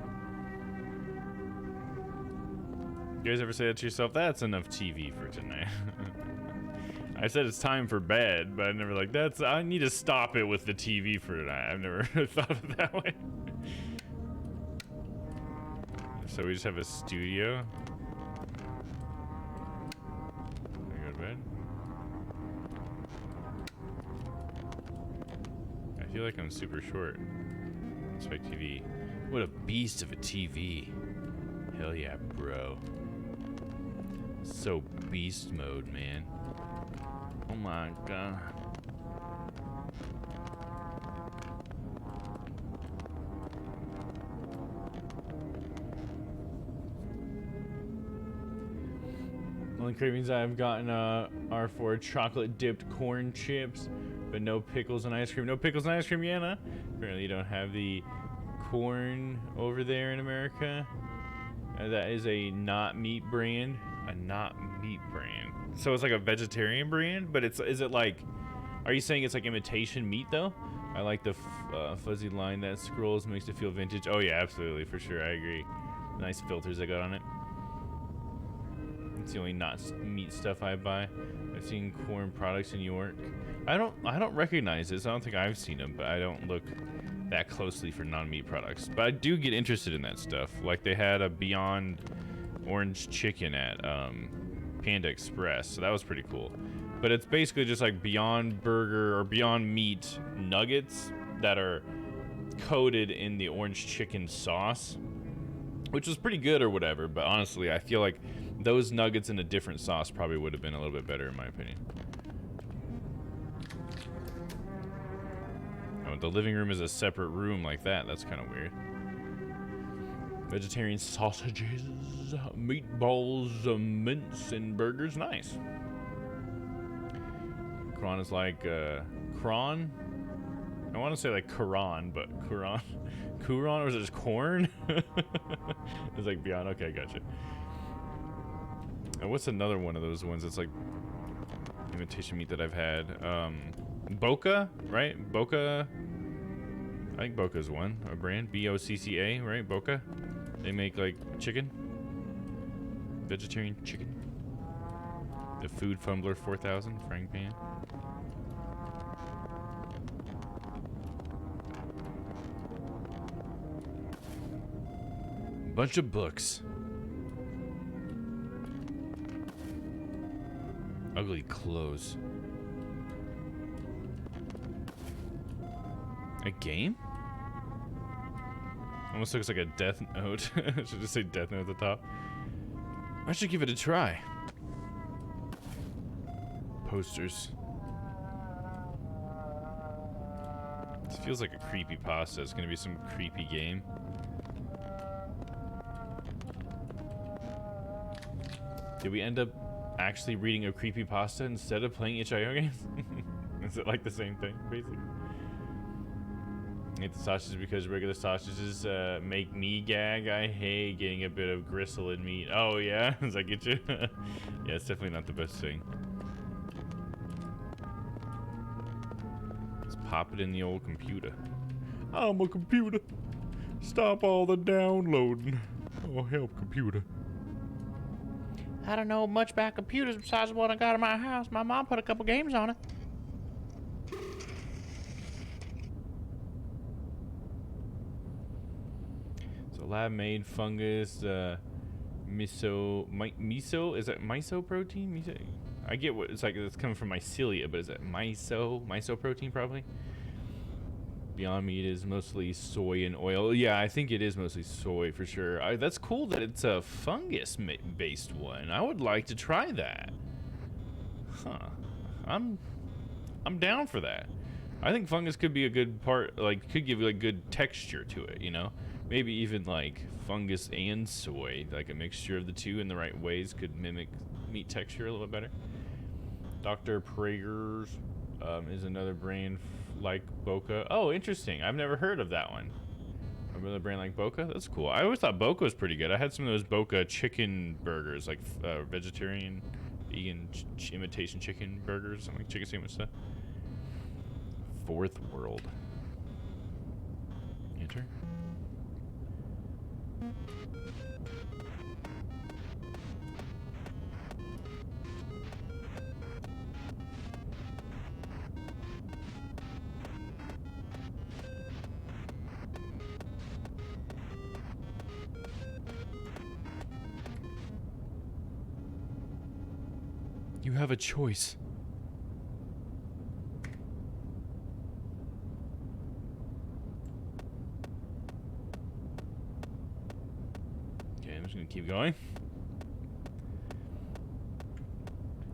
You guys ever say that to yourself? That's enough TV for tonight. I said it's time for bed, but I never like that's. I need to stop it with the TV for tonight. I've never thought of it that way. So we just have a studio. Can I go to bed? I feel like I'm super short. Spec TV. What a beast of a TV. Hell yeah, bro. So beast mode, man. Oh my god. Only cravings I've gotten are for chocolate dipped corn chips, but no pickles and ice cream. No pickles and ice cream, Yana. Apparently you don't have the corn over there in America. That is a not meat brand. A not meat brand. So it's like a vegetarian brand, but is it like, are you saying it's like imitation meat though? I like the fuzzy line that scrolls, makes it feel vintage. Oh yeah, absolutely, for sure, I agree. Nice filters they got on it. It's the only not meat stuff I buy. I've seen corn products in New York. I don't recognize this. I don't think I've seen them, but I don't look that closely for non-meat products. But I do get interested in that stuff. Like they had a Beyond Orange Chicken at Panda Express, so that was pretty cool. But it's basically just like Beyond Burger or Beyond Meat nuggets that are coated in the orange chicken sauce, which was pretty good or whatever. But honestly, I feel like those nuggets in a different sauce probably would have been a little bit better in my opinion. Oh, the living room is a separate room like that. That's kind of weird. Vegetarian sausages, meatballs, mince, and burgers. Nice. Quran is like Quran. I want to say like Quran, but Quran, Quran, or is it just corn? It's like Beyond. Okay, gotcha. And what's another one of those ones that's like imitation meat that I've had? Boca, right? Boca. I think Boca's one, a brand. B-O-C-C-A, right? Boca. They make like chicken, vegetarian chicken. The Food Fumbler 4000, Frank Pan. Bunch of books. Ugly clothes. A game? Almost looks like a Death Note. I should just say Death Note at the top. I should give it a try. Posters. This feels like a creepy pasta. It's gonna be some creepy game. Did we end up actually reading a creepypasta instead of playing itch.io games? Is it like the same thing, basically? I hate the sausages because regular sausages make me gag. I hate getting a bit of gristle in meat. Oh yeah? Does that get you? Yeah, it's definitely not the best thing. Let's pop it in the old computer. I'm a computer. Stop all the downloading. Oh, help, computer. I don't know much about computers besides what I got in my house. My mom put a couple games on it. So lab-made fungus, miso, is that miso protein? Miso? I get what it's like. It's coming from mycelia, but is it miso protein probably? Beyond Meat is mostly soy and oil. Yeah, I think it is mostly soy for sure. That's cool that it's a fungus-based one. I would like to try that. Huh. I'm down for that. I think fungus could be a good part, like, could give like good texture to it, you know? Maybe even like fungus and soy, like a mixture of the two in the right ways could mimic meat texture a little better. Dr. Prager's is another brand like Boca. Oh, interesting. I've never heard of that one. Another brand like Boca? That's cool. I always thought Boca was pretty good. I had some of those Boca chicken burgers, like vegetarian, vegan, imitation chicken burgers, like chicken sandwich stuff. Fourth World. Enter. You have a choice. Okay, I'm just gonna keep going.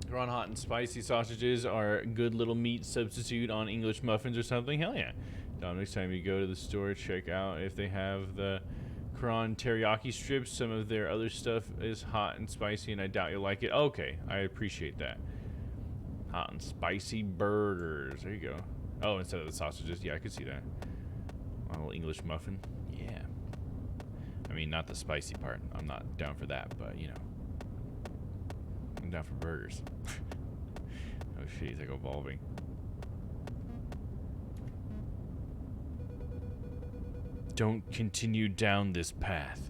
Ground hot and spicy sausages are a good little meat substitute on English muffins or something. Hell yeah. Dom, next time you go to the store, check out if they have the prawn teriyaki strips. Some of their other stuff is hot and spicy, and I doubt you'll like it. Okay, I appreciate that. Hot and spicy burgers. There you go. Oh, instead of the sausages. Yeah, I could see that. A little English muffin. Yeah. I mean, not the spicy part. I'm not down for that, but, you know. I'm down for burgers. Oh, shit, he's like evolving. Don't continue down this path.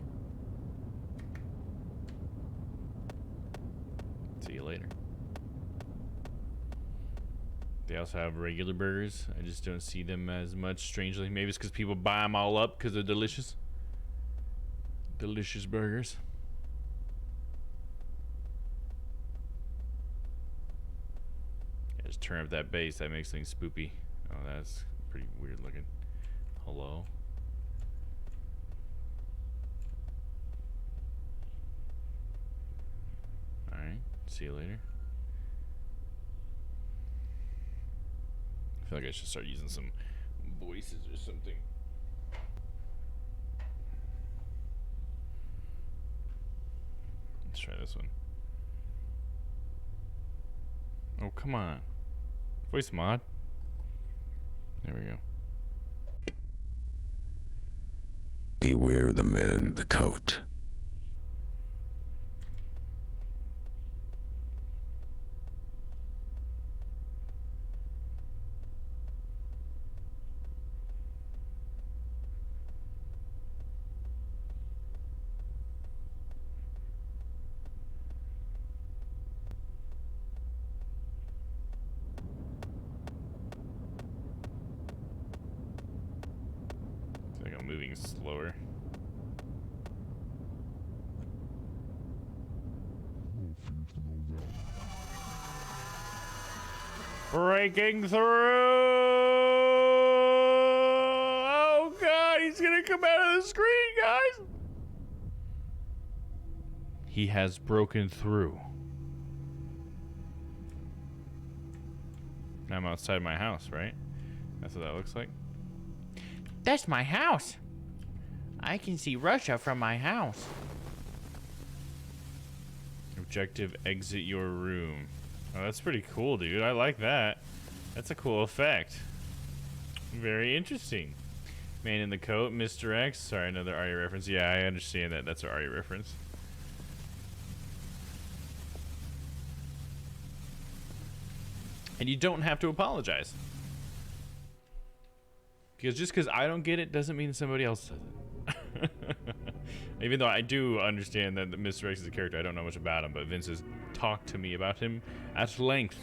See you later. They also have regular burgers. I just don't see them as much, strangely. Maybe it's because people buy them all up because they're delicious. Delicious burgers. Yeah, just turn up that bass. That makes things spoopy. Oh, that's pretty weird looking. Hello? Alright. See you later. I feel like I should start using some voices or something. Let's try this one. Oh, come on. Voice mod. There we go. Beware the man in the coat. I think I'm moving slower. Breaking through! Oh god, he's gonna come out of the screen, guys! He has broken through. I'm outside my house, right? That's what that looks like. That's my house. I can see Russia from my house. Objective, exit your room. Oh, that's pretty cool, dude. I like that. That's a cool effect. Very interesting. Man in the coat, Mr. X. Sorry, another Arya reference. Yeah, I understand that. That's an Arya reference. And you don't have to apologize. Because just because I don't get it doesn't mean somebody else doesn't. Even though I do understand that Mr. X is a character, I don't know much about him, but Vince has talked to me about him at length.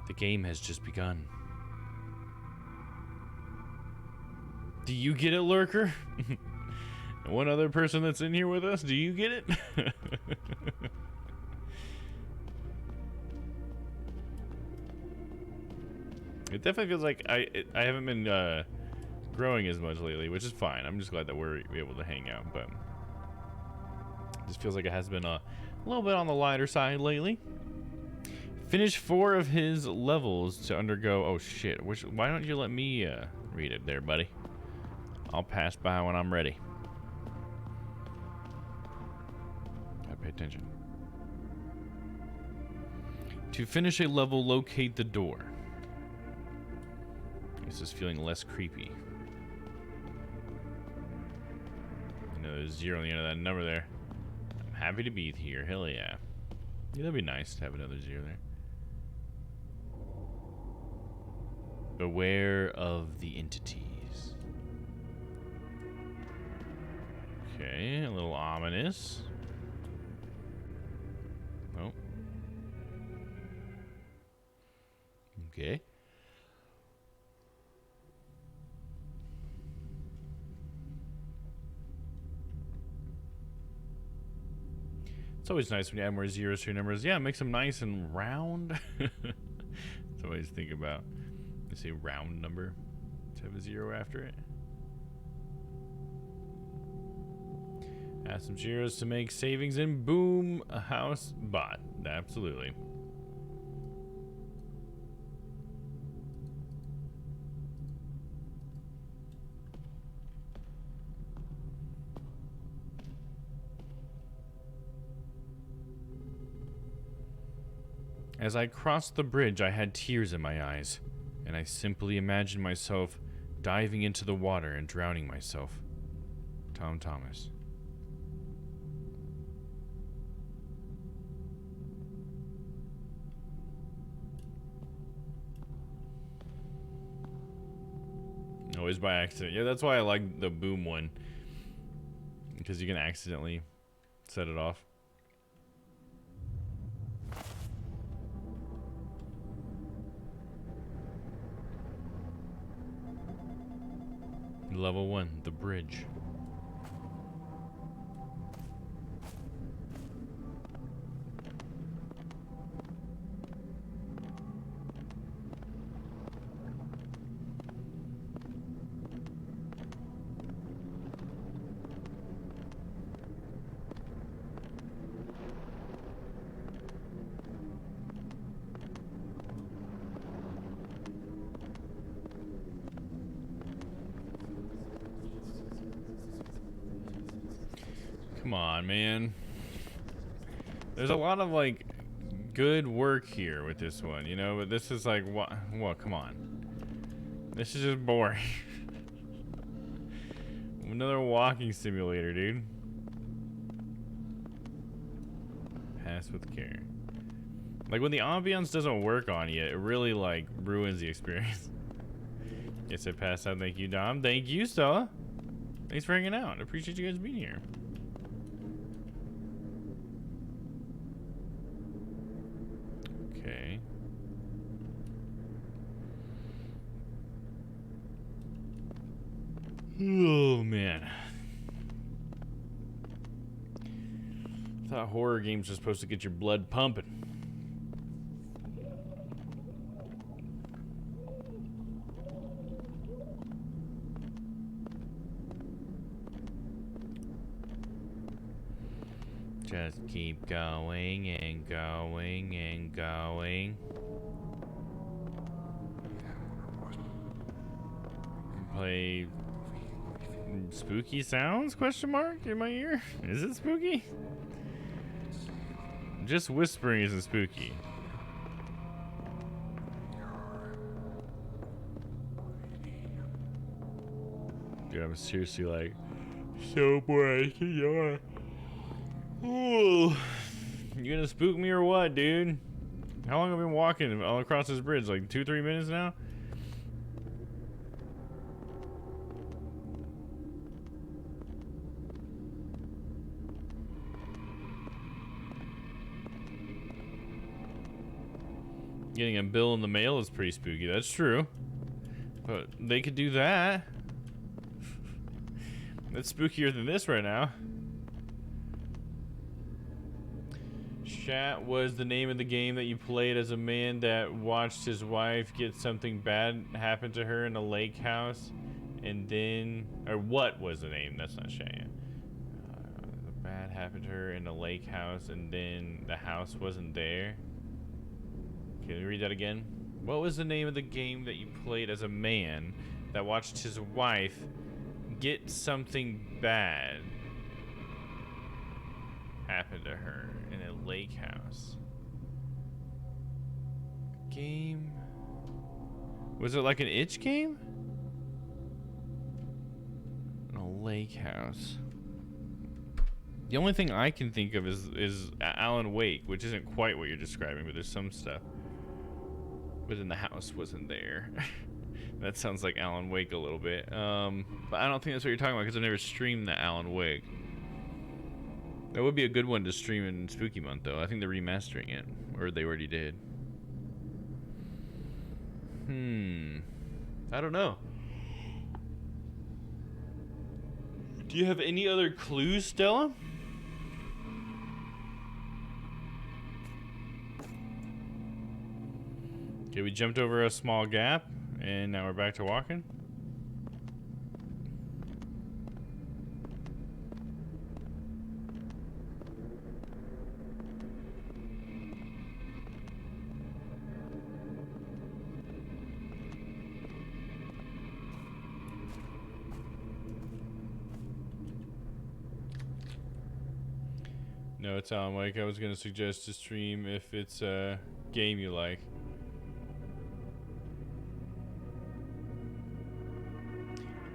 The game has just begun. Do you get it, Lurker? One other person that's in here with us, do you get it? It definitely feels like I haven't been growing as much lately, which is fine. I'm just glad that we're able to hang out, but it just feels like it has been a little bit on the lighter side lately. Finish 4 of his levels to undergo. Oh shit! Why don't you let me read it there, buddy? I'll pass by when I'm ready. Gotta pay attention. To finish a level, locate the door. This is feeling less creepy. You know, there's 0 on the end of that number there. I'm happy to be here. Hell yeah. Yeah, that'd be nice to have another 0 there. Beware of the entities. Okay, a little ominous. Oh. Okay. It's always nice when you add more zeros to your numbers. Yeah, it makes them nice and round. That's always think about. They say round number to have a 0 after it. Add some Gyros to make savings and boom, a house bought. Absolutely. As I crossed the bridge, I had tears in my eyes, and I simply imagined myself diving into the water and drowning myself. Tom Thomas. Always by accident. Yeah, that's why I like the boom one. Because you can accidentally set it off. Level 1, the bridge. Come on, man. There's a lot of like good work here with this one, you know, but this is like what come on. This is just boring. Another walking simulator, dude. Pass with care. Like when the ambiance doesn't work on you, it really like ruins the experience. Yes, I passed out. Thank you, Dom. Thank you, Stella. Thanks for hanging out. I appreciate you guys being here. Okay. Oh man. I thought horror games were supposed to get your blood pumping. Just keep going and going and going. Play spooky sounds? Question mark in my ear? Is it spooky? Just whispering isn't spooky. Dude, I'm seriously like so bored. Ooh. You gonna spook me or what, dude? How long have I been walking all across this bridge? Like 2-3 minutes now? Getting a bill in the mail is pretty spooky, that's true. But they could do that. That's spookier than this right now. Chat was the name of the game that you played as a man that watched his wife get something bad happen to her in a lake house, and then, or what was the name? That's not Chat. Bad happened to her in a lake house, and then the house wasn't there. Can you read that again? What was the name of the game that you played as a man that watched his wife get something bad happen to her in a lake house? Game? Was it like an itch game? In a lake house. The only thing I can think of is Alan Wake, which isn't quite what you're describing, but there's some stuff. But then the house wasn't there. That sounds like Alan Wake a little bit. But I don't think that's what you're talking about because I've never streamed the Alan Wake. That would be a good one to stream in Spooky Month, though. I think they're remastering it, or they already did. I don't know. Do you have any other clues, Stella? Okay, we jumped over a small gap, and now we're back to walking. No, it's Alan Wake. I was gonna suggest to stream if it's a game you like.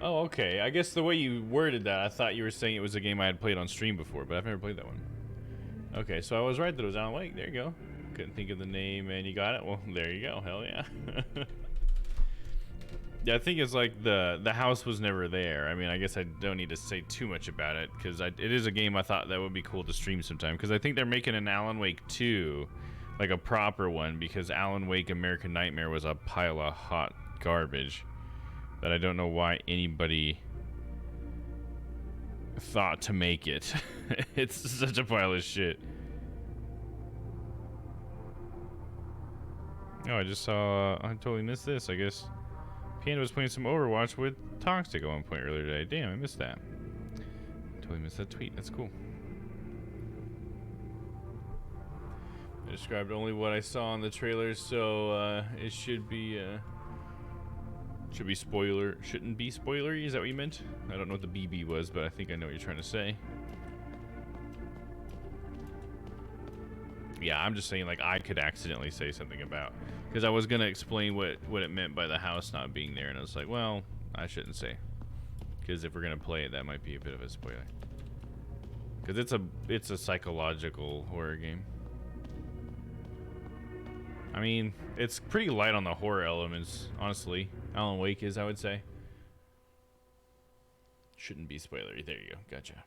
Oh, okay. I guess the way you worded that, I thought you were saying it was a game I had played on stream before, but I've never played that one. Okay, so I was right that it was Alan Wake. There you go. Couldn't think of the name, and you got it. Well, there you go. Hell yeah. Yeah, I think it's like the house was never there. I mean, I guess I don't need to say too much about it, because it is a game I thought that would be cool to stream sometime, because I think they're making an Alan Wake 2, like a proper one, because Alan Wake American Nightmare was a pile of hot garbage that I don't know why anybody thought to make it. It's such a pile of shit. Oh, I just saw, I totally missed this, I guess. Panda was playing some Overwatch with Toxic at one point earlier today. Damn, I missed that. Totally missed that tweet. That's cool. I described only what I saw in the trailer, so it should be spoiler. Shouldn't be spoilery. Is that what you meant? I don't know what the BB was, but I think I know what you're trying to say. Yeah, I'm just saying, like, I could accidentally say something about, because I was gonna explain what it meant by the house not being there, and I was like, well, I shouldn't say, because if we're gonna play it, that might be a bit of a spoiler. Because it's a psychological horror game. I mean, it's pretty light on the horror elements, honestly. Alan Wake is, I would say. Shouldn't be spoilery. There you go. Gotcha.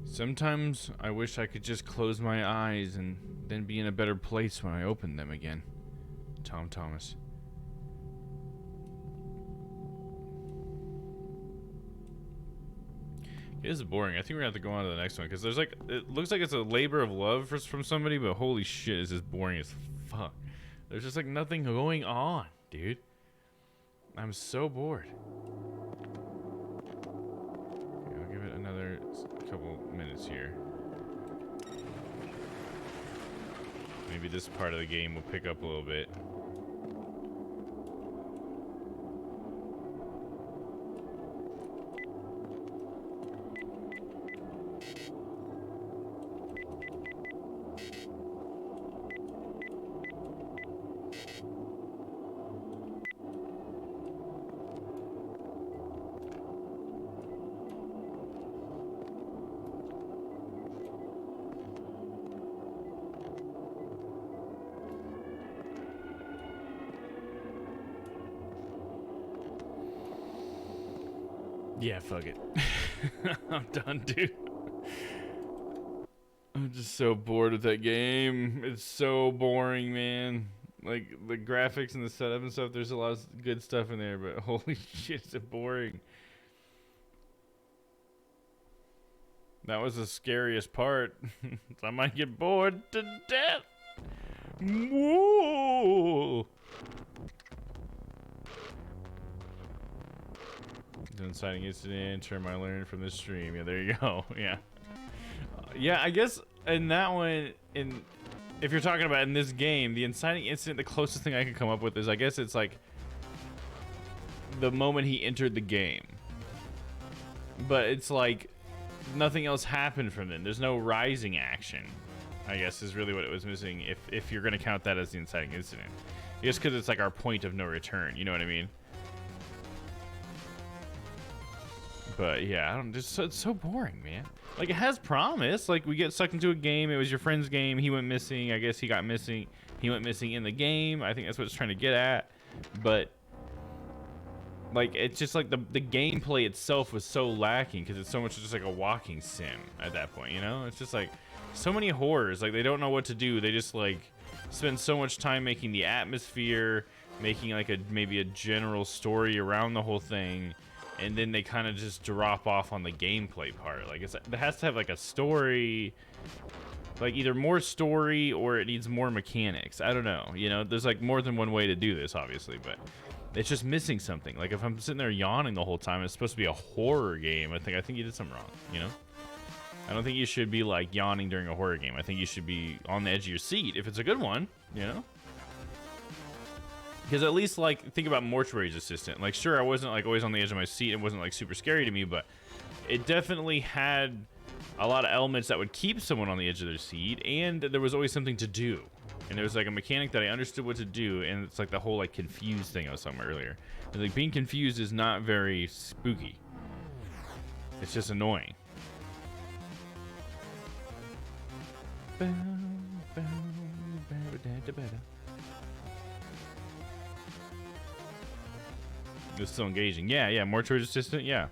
Sometimes I wish I could just close my eyes and then be in a better place when I open them again. Tom Thomas. It is boring. I think we're gonna have to go on to the next one, because there's like, it looks like it's a labor of love from somebody, but holy shit, it's just boring as fuck. There's just like nothing going on, dude. I'm so bored. Okay, I'll give it another couple minutes here. Maybe this part of the game will pick up a little bit. Yeah, fuck it. I'm done, dude. I'm just so bored with that game. It's so boring, man. Like, the graphics and the setup and stuff, there's a lot of good stuff in there, but holy shit, it's boring. That was the scariest part. I might get bored to death. Whoa! Inciting incident, term I learned from this stream. Yeah, there you go. Yeah. Yeah, I guess in that one, if you're talking about in this game, the inciting incident, the closest thing I can come up with is, I guess it's like the moment he entered the game. But it's like nothing else happened from then. There's no rising action, I guess, is really what it was missing, if you're going to count that as the inciting incident. Just because it's like our point of no return, you know what I mean? But yeah, I don't just, it's so boring, man. Like, it has promise. Like, we get sucked into a game. It was your friend's game. He went missing. I guess he got missing. He went missing in the game. I think that's what it's trying to get at. But like, it's just like the gameplay itself was so lacking, because it's so much just like a walking sim at that point, you know? It's just like so many horrors. Like, they don't know what to do. They just like spend so much time making the atmosphere, making like maybe a general story around the whole thing. And then they kind of just drop off on the gameplay part. Like, it has to have like a story, like either more story or it needs more mechanics. I don't know. You know, there's like more than one way to do this, obviously, but it's just missing something. Like, if I'm sitting there yawning the whole time, it's supposed to be a horror game. I think you did something wrong. You know, I don't think you should be like yawning during a horror game. I think you should be on the edge of your seat if it's a good one. You know. Because at least, like, think about Mortuary's assistant. Like, sure, I wasn't, like, always on the edge of my seat. It wasn't, like, super scary to me, but it definitely had a lot of elements that would keep someone on the edge of their seat, and there was always something to do. And there was, like, a mechanic that I understood what to do, and it's, like, the whole, like, confused thing I was talking about earlier. And, like, being confused is not very spooky. It's just annoying. It was still engaging. Yeah, Mortuary's assistant, yeah.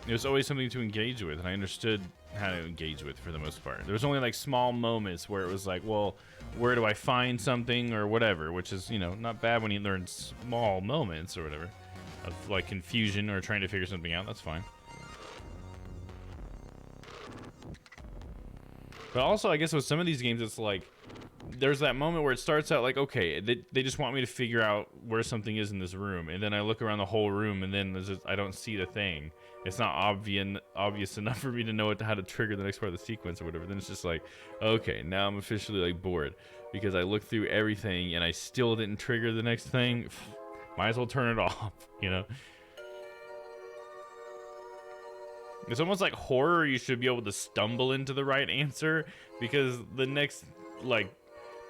There's always something to engage with, and I understood how to engage with for the most part. There was only like small moments where it was like, well, where do I find something or whatever, which is, you know, not bad when you learn small moments or whatever of like confusion or trying to figure something out. That's fine. But also, I guess with some of these games, it's like there's that moment where it starts out like, okay, they just want me to figure out where something is in this room, and then I look around the whole room, and then I don't see the thing. It's not obvious enough for me to know how to trigger the next part of the sequence or whatever. Then it's just like, okay, now I'm officially like bored because I looked through everything and I still didn't trigger the next thing. Might as well turn it off, you know? It's almost like horror. You should be able to stumble into the right answer because the next like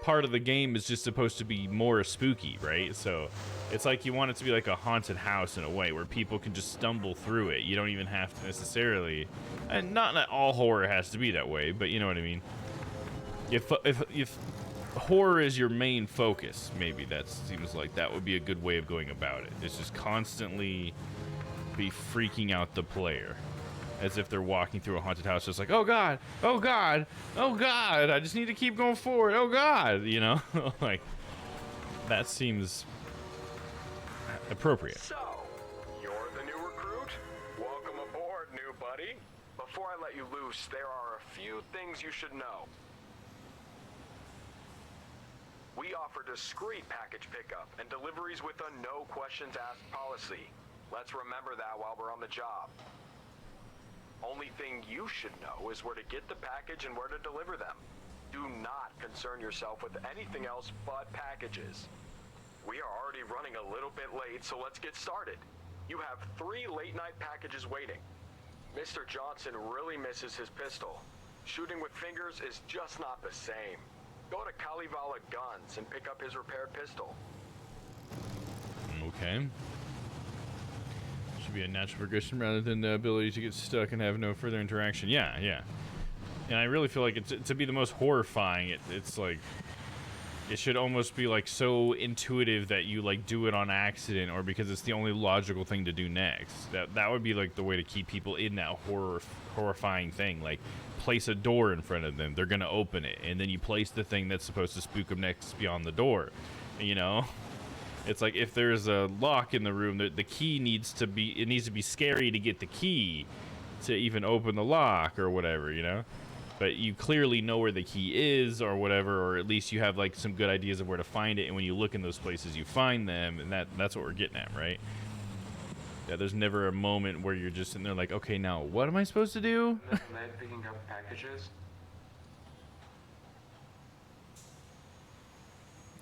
part of the game is just supposed to be more spooky, right? So it's like you want it to be like a haunted house in a way where people can just stumble through it. You don't even have to necessarily, and not that all horror has to be that way, but you know what I mean. If horror is your main focus, maybe that seems like that would be a good way of going about it. It's just constantly be freaking out the player as if they're walking through a haunted house, just like, oh god, oh god, oh god, I just need to keep going forward, oh god, you know? Like, that seems appropriate. So, you're the new recruit? Welcome aboard, new buddy. Before I let you loose, there are a few things you should know. We offer discreet package pickup and deliveries with a no questions asked policy. Let's remember that while we're on the job. Only thing you should know is where to get the package and where to deliver them. Do not concern yourself with anything else but packages. We are already running a little bit late, so let's get started. You have 3 late-night packages waiting. Mr. Johnson really misses his pistol. Shooting with fingers is just not the same. Go to Kalevala Guns and pick up his repaired pistol. Okay. Should be a natural progression rather than the ability to get stuck and have no further interaction. Yeah. And I really feel like to be the most horrifying, it's like it should almost be like so intuitive that you like do it on accident or because it's the only logical thing to do next. That would be like the way to keep people in that horrifying thing. Like place a door in front of them, they're gonna open it, and then you place the thing that's supposed to spook them next beyond the door. You know, it's like if there's a lock in the room, the key needs to be scary to get the key to even open the lock or whatever, you know. But you clearly know where the key is or whatever, or at least you have like some good ideas of where to find it, and when you look in those places you find them, and that's what we're getting at, right? Yeah, there's never a moment where you're just sitting there like, okay, now what am I supposed to do? Late picking up packages?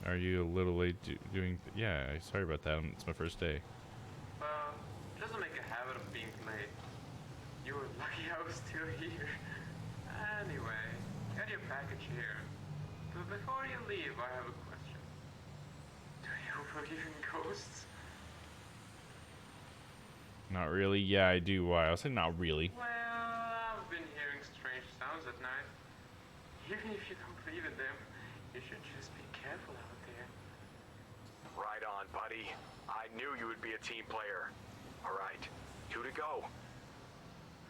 Are you a little late doing? Yeah, sorry about that. It's my first day. Well, doesn't make a habit of being late. You were lucky I was still here. Anyway, got your package here. But before you leave, I have a question. Do you believe in ghosts? Not really. Yeah, I do. Why? I was saying not really. Well, I've been hearing strange sounds at night. Even if you don't believe in them, you should just be careful out there. Right on, buddy. I knew you would be a team player. All right, 2 to go.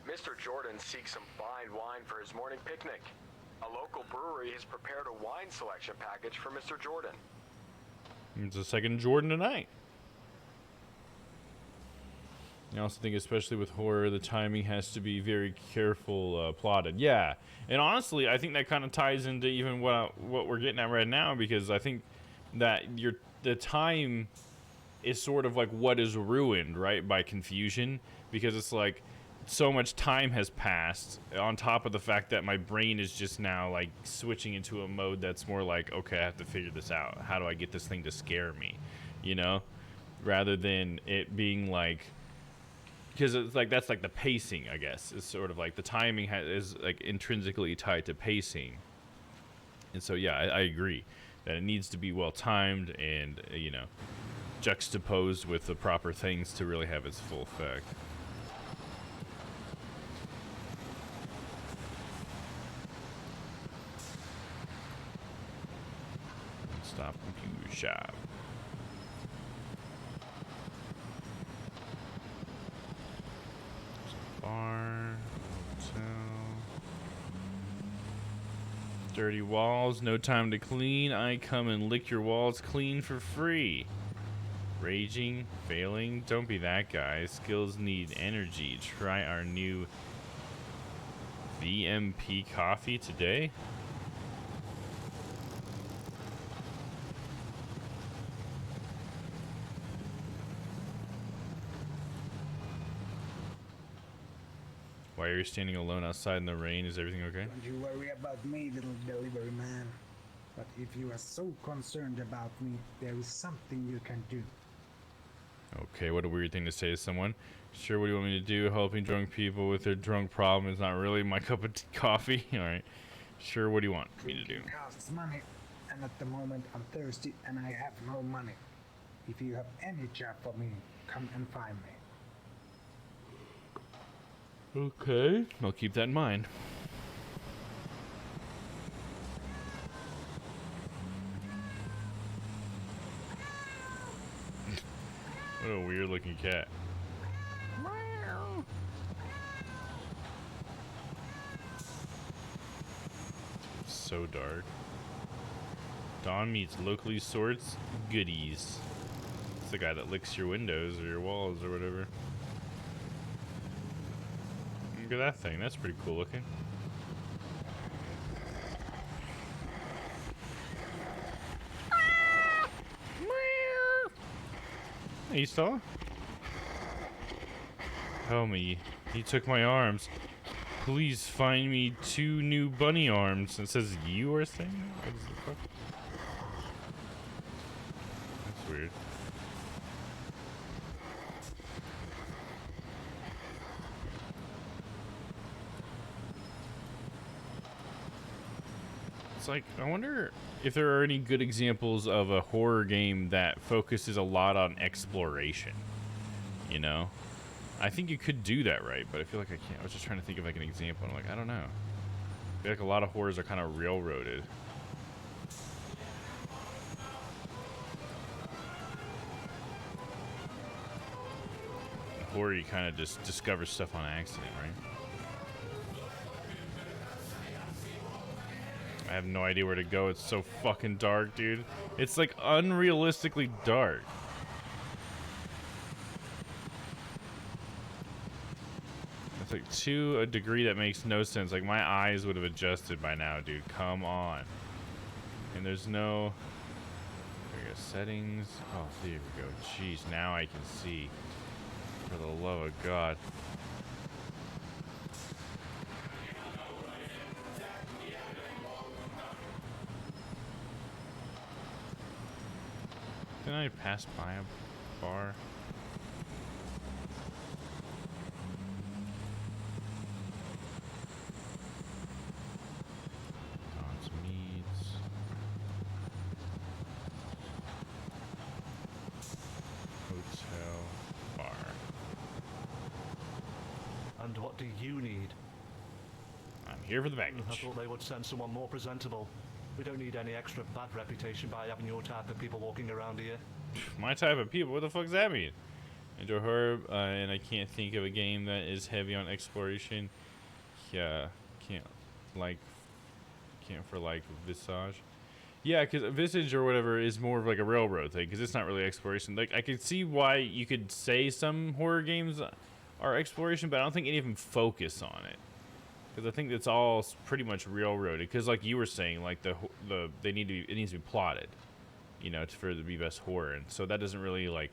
Mr. Jordan seeks some fine wine for his morning picnic. A local brewery has prepared a wine selection package for Mr. Jordan. It's a second Jordan tonight. I also think, especially with horror, the timing has to be very careful plotted. Yeah, and honestly, I think that kind of ties into even what we're getting at right now, because I think that the time is sort of like what is ruined, right, by confusion, because it's like so much time has passed, on top of the fact that my brain is just now like switching into a mode that's more like, okay, I have to figure this out. How do I get this thing to scare me, you know, rather than it being like, because it's like that's like the pacing, I guess. It's sort of like the timing is like intrinsically tied to pacing. And so yeah, I agree that it needs to be well timed and you know, juxtaposed with the proper things to really have its full effect. Stop computer shop. Bar, hotel. Dirty walls, no time to clean. I come and lick your walls clean for free. Raging, failing, don't be that guy. Skills need energy. Try our new VMP coffee today. Why are you standing alone outside in the rain? Is everything okay? Don't you worry about me, little delivery man. But if you are so concerned about me, there is something you can do. Okay, what a weird thing to say to someone. Sure, what do you want me to do? Helping drunk people with their drunk problem is not really my cup of coffee. Alright. Sure, what do you want me to do? It costs money, and at the moment I'm thirsty and I have no money. If you have any job for me, come and find me. Okay, I'll keep that in mind. What a weird looking cat. So dark. Dawn meets locally sorts goodies. It's the guy that licks your windows or your walls or whatever. Look at that thing. That's pretty cool looking. Hey, you saw? Help me. He took my arms. Please find me 2 new bunny arms. It says you are saying that? What is the fuck? That's weird. It's like, I wonder if there are any good examples of a horror game that focuses a lot on exploration. You know? I think you could do that right, but I feel like I can't. I was just trying to think of like an example, and I'm like, I don't know. I feel like a lot of horrors are kind of railroaded. In horror, you kind of just discover stuff on accident, right? I have no idea where to go. It's so fucking dark, dude. It's like unrealistically dark. It's like to a degree that makes no sense. Like my eyes would have adjusted by now, dude. Come on. And there's no... There we go. Settings. Oh, there we go. Jeez, now I can see. For the love of God. Didn't I pass by a bar? Don's Meats. Hotel. Bar. And what do you need? I'm here for the baggage. I thought they would send someone more presentable. We don't need any extra bad reputation by having your type of people walking around here. My type of people? What the fuck does that mean? Enjoy horror, and I can't think of a game that is heavy on exploration. Yeah, can't for like Visage. Yeah, because Visage or whatever is more of like a railroad thing, because it's not really exploration. Like, I could see why you could say some horror games are exploration, but I don't think any of them focus on it. Because I think it's all pretty much railroaded. Because like you were saying, like it needs to be plotted, you know, for it to be best horror. And so that doesn't really like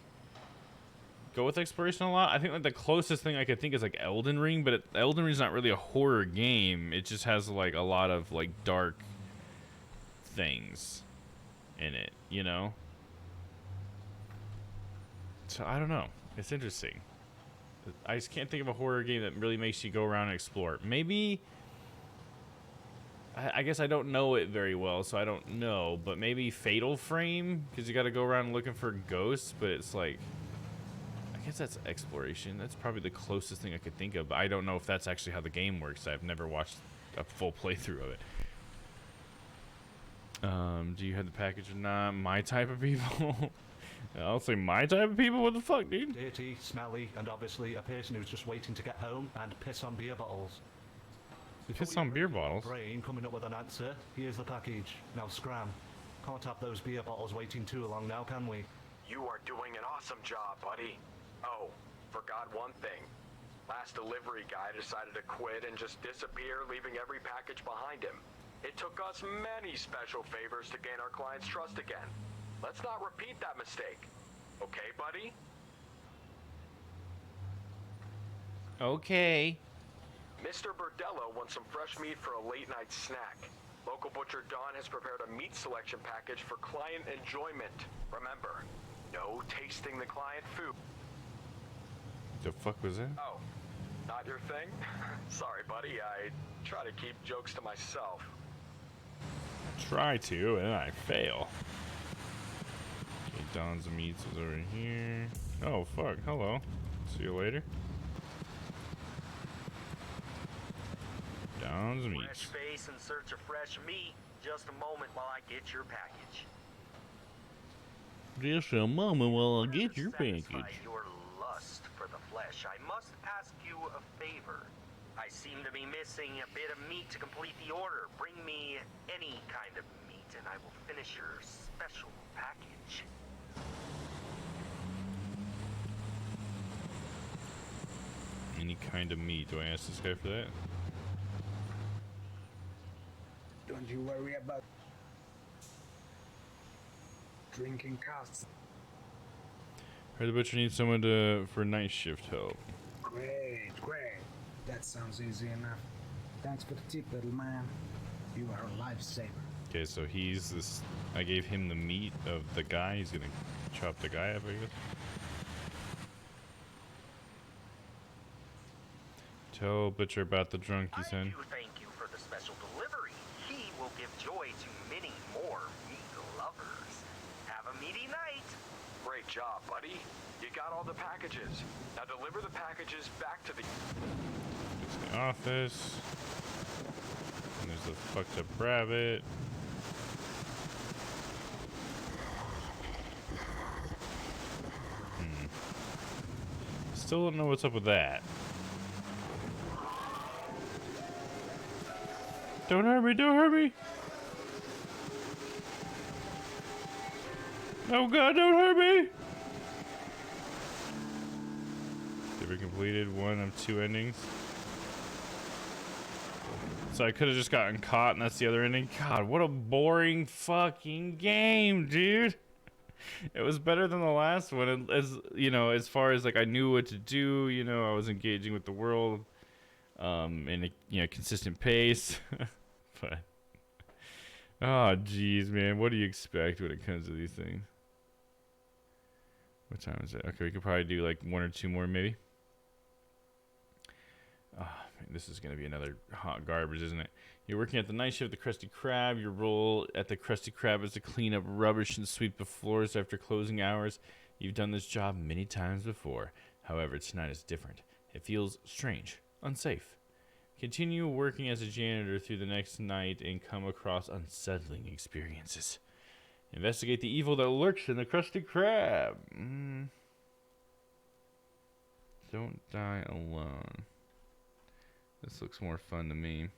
go with exploration a lot. I think like the closest thing I could think is like Elden Ring, but Elden Ring's not really a horror game. It just has like a lot of like dark things in it, you know? So I don't know. It's interesting. I just can't think of a horror game that really makes you go around and explore. Maybe, I guess I don't know it very well, so I don't know, but maybe Fatal Frame, because you got to go around looking for ghosts, but it's like, I guess that's exploration. That's probably the closest thing I could think of, but I don't know if that's actually how the game works. I've never watched a full playthrough of it. Do you have the package or not? My type of people? I'll say my type of people? What the fuck, dude? Dirty, smelly, and obviously a person who's just waiting to get home and piss on beer bottles. Piss on beer bottles? Brain coming up with an answer. Here's the package. Now scram. Can't have those beer bottles waiting too long now, can we? You are doing an awesome job, buddy. Oh, forgot one thing. Last delivery guy decided to quit and just disappear, leaving every package behind him. It took us many special favors to gain our clients' trust again. Let's not repeat that mistake. Okay, buddy? Okay. Mr. Bordello wants some fresh meat for a late-night snack. Local butcher Don has prepared a meat selection package for client enjoyment. Remember, no tasting the client food. The fuck was that? Oh, not your thing? Sorry, buddy. I try to keep jokes to myself. I try to, and I fail. Okay, Don's Meats is over here. Oh, fuck. Hello. See you later. Don's Meats. Fresh face in search of fresh meat. Just a moment while I get your package. Just a moment while I get your Satisfy package. your lust for the flesh, I must ask you a favor. I seem to be missing a bit of meat to complete the order. Bring me any kind of meat and I will finish your special package. Any kind of meat. Do I ask this guy for that? Don't you worry about drinking costs. Heard the butcher needs someone for night shift help. Great, great. That sounds easy enough. Thanks for the tip, little man. You are a lifesaver. Okay, so he's this. I gave him the meat of the guy. He's gonna chop the guy up, I guess. Tell butcher about the drunk you sent. I do thank you for the special delivery. He will give joy to many more meat lovers. Have a meaty night. Great job, buddy. You got all the packages. Now deliver the packages back to the... It's the office. And there's the fucked up rabbit. Still don't know what's up with that. Don't hurt me, don't hurt me. Oh god, don't hurt me. Never completed one of 2 endings. So I could have just gotten caught and that's the other ending. God, what a boring fucking game, dude. It was better than the last one, as you know, as far as like I knew what to do, you know, I was engaging with the world in a consistent pace. But oh jeez, man, what do you expect when it comes to these things? What time is it? Okay, we could probably do like 1 or 2 more maybe. Oh, man, this is gonna be another hot garbage, isn't it? You're working at the night shift at the Krusty Krab. Your role at the Krusty Krab is to clean up rubbish and sweep the floors after closing hours. You've done this job many times before. However, tonight is different. It feels strange, unsafe. Continue working as a janitor through the next night and come across unsettling experiences. Investigate the evil that lurks in the Krusty Krab. Don't die alone. This looks more fun to me.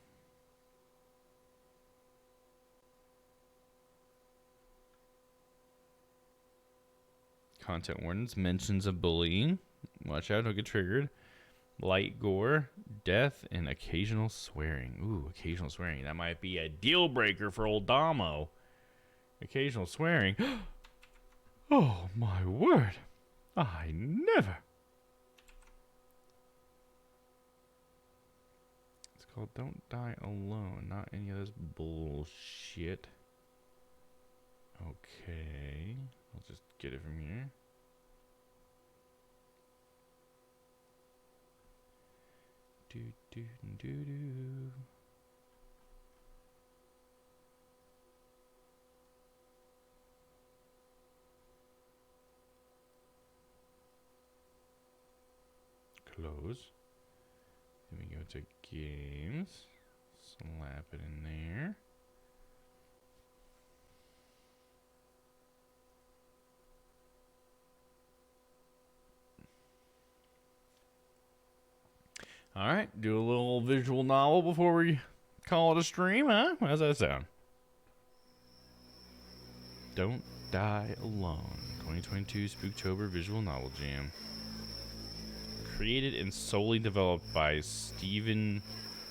Content warnings, mentions of bullying. Watch out, don't get triggered. Light gore, death, and occasional swearing. Ooh, occasional swearing. That might be a deal breaker for old Damo. Occasional swearing. Oh, my word. I never. It's called Don't Die Alone, not any of this bullshit. Okay, I'll just get it from here. Do do do do. Close. Then we go to games. Slap it in there. All right, do a little visual novel before we call it a stream, huh? How's that sound? Don't Die Alone, 2022 Spooktober Visual Novel Jam. Created and solely developed by Stephen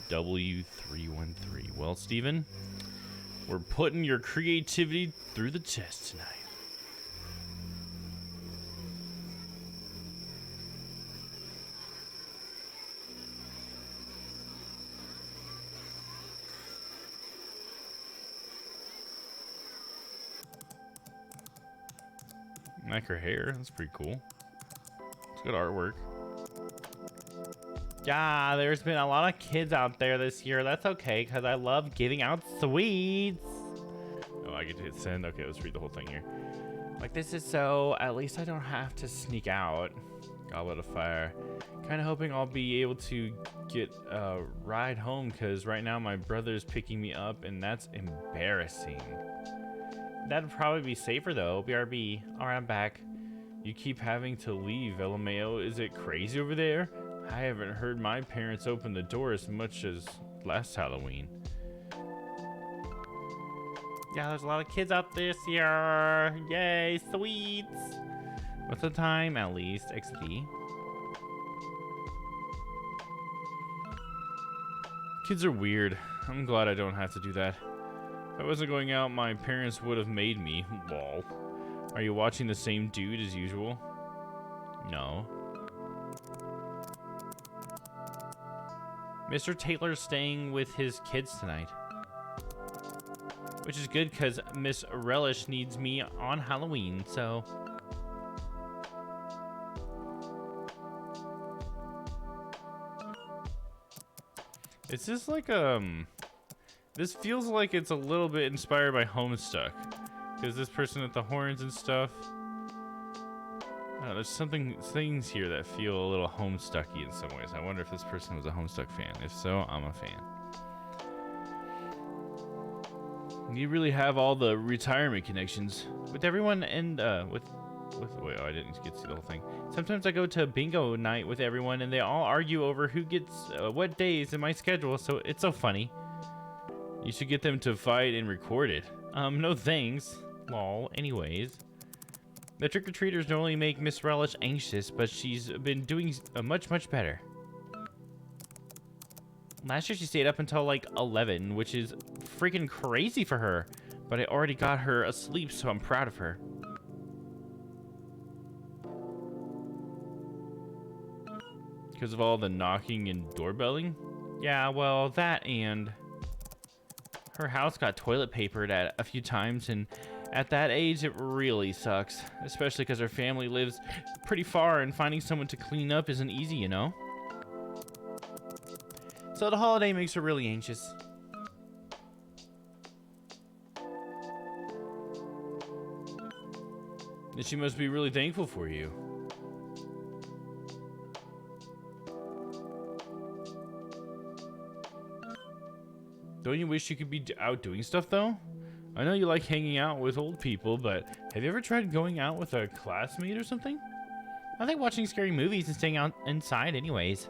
W313. Well, Stephen, we're putting your creativity through the test tonight. I like her hair. That's pretty cool. It's good artwork. Yeah, there's been a lot of kids out there this year. That's okay, because I love giving out sweets. Oh, I get to hit send. Okay, let's read the whole thing here. Like, this is so... At least I don't have to sneak out. Goblet of Fire. Kind of hoping I'll be able to get a ride home, because right now my brother's picking me up, and that's embarrassing. That'd probably be safer, though. BRB. Alright, I'm back. You keep having to leave, LMAO. Is it crazy over there? I haven't heard my parents open the door as much as last Halloween. Yeah, there's a lot of kids out this year. Yay, sweets. What's the time, at least? XD. Kids are weird. I'm glad I don't have to do that. If I wasn't going out, my parents would have made me. Lol. Are you watching the same dude as usual? No. Mr. Taylor's staying with his kids tonight. Which is good because Miss Relish needs me on Halloween, so... It's just like, this feels like it's a little bit inspired by Homestuck. Because this person with the horns and stuff... there's things here that feel a little Homestucky in some ways. I wonder if this person was a Homestuck fan. If so, I'm a fan. You really have all the retirement connections with everyone, and wait, oh, I didn't get to see the whole thing. Sometimes I go to bingo night with everyone, and they all argue over who gets what days in my schedule. So it's so funny. You should get them to fight and record it. No thanks. Lol. Anyways. The trick-or-treaters normally make Miss Relish anxious, but she's been doing much better. Last year she stayed up until like 11, which is freaking crazy for her. But I already got her asleep, so I'm proud of her. Because of all the knocking and doorbelling? Yeah, well, that and... Her house got toilet papered at a few times, and at that age, it really sucks. Especially because her family lives pretty far, and finding someone to clean up isn't easy, you know? So the holiday makes her really anxious. And she must be really thankful for you. Don't you wish you could be out doing stuff, though? I know you like hanging out with old people, but have you ever tried going out with a classmate or something? I like watching scary movies and staying out inside anyways.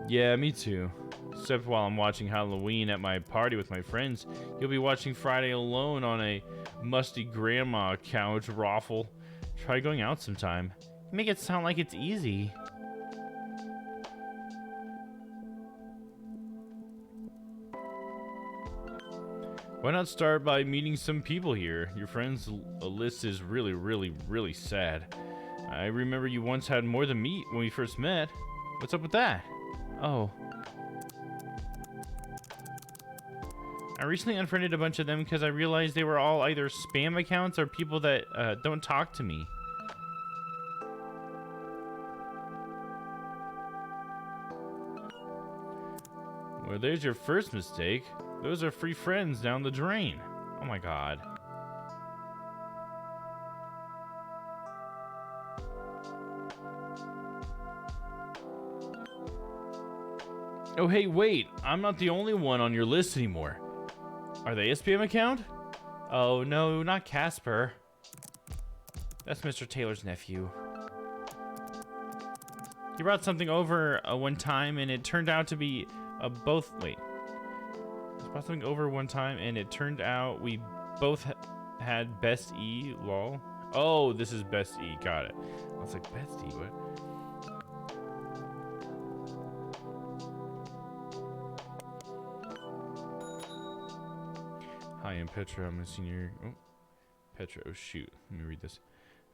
Yeah, me too. Except while I'm watching Halloween at my party with my friends, you'll be watching Friday alone on a musty grandma couch raffle. Try going out sometime. Make it sound like it's easy. Why not start by meeting some people here? Your friends list is really, really, really sad. I remember you once had more than me when we first met. What's up with that? Oh. I recently unfriended a bunch of them because I realized they were all either spam accounts or people that don't talk to me. Well, there's your first mistake. Those are free friends down the drain. Oh my god. Oh hey, wait. I'm not the only one on your list anymore. Are they a spam account? Oh no, not Casper. That's Mr. Taylor's nephew. He brought something over one time and it turned out to be both. Wait. He brought something over one time and it turned out we both had Best E, lol. Oh, this is Best E, got it. I was like, Best E, what? Hi, I'm Petra. I'm a senior. Oh, Petra. Oh, shoot. Let me read this.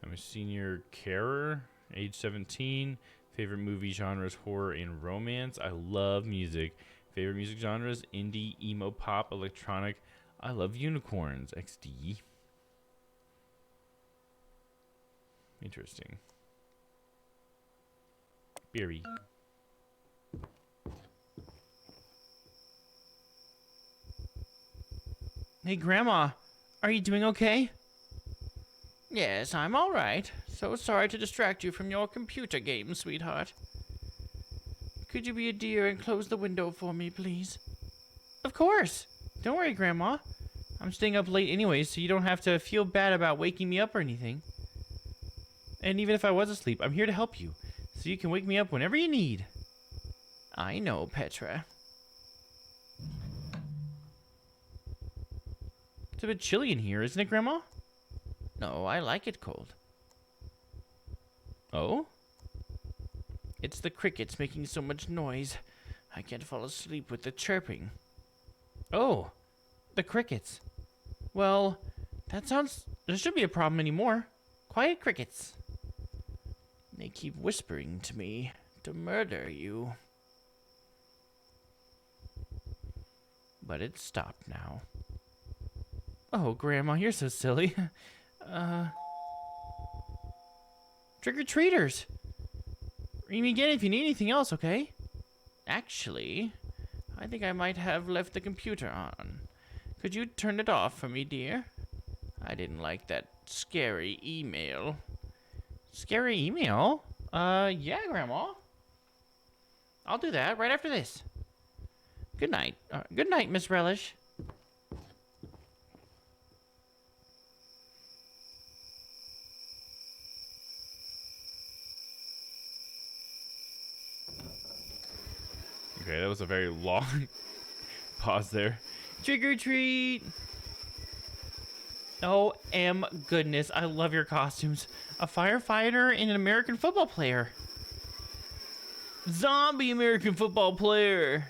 I'm a senior carer, age 17. Favorite movie genres, horror and romance. I love music. Favorite music genres, indie, emo, pop, electronic. I love unicorns. XD. Interesting. Beery. Hey, Grandma, are you doing okay? Yes, I'm all right. So sorry to distract you from your computer game, sweetheart. Could you be a dear and close the window for me, please? Of course. Don't worry, Grandma. I'm staying up late anyway, so you don't have to feel bad about waking me up or anything. And even if I was asleep, I'm here to help you, so you can wake me up whenever you need. I know, Petra. It's a bit chilly in here, isn't it, Grandma? No, I like it cold. Oh? It's the crickets making so much noise. I can't fall asleep with the chirping. Oh, the crickets. Well, that sounds... There shouldn't be a problem anymore. Quiet crickets. They keep whispering to me to murder you. But it's stopped now. Oh, Grandma, you're so silly. Trick-or-treaters. Ring me again if you need anything else, okay? Actually, I think I might have left the computer on. Could you turn it off for me, dear? I didn't like that scary email. Scary email? Yeah, Grandma. I'll do that right after this. Good night. Good night, Miss Relish. Okay, that was a very long pause there. Trick or treat! Oh, goodness, I love your costumes. A firefighter and an American football player. Zombie American football player.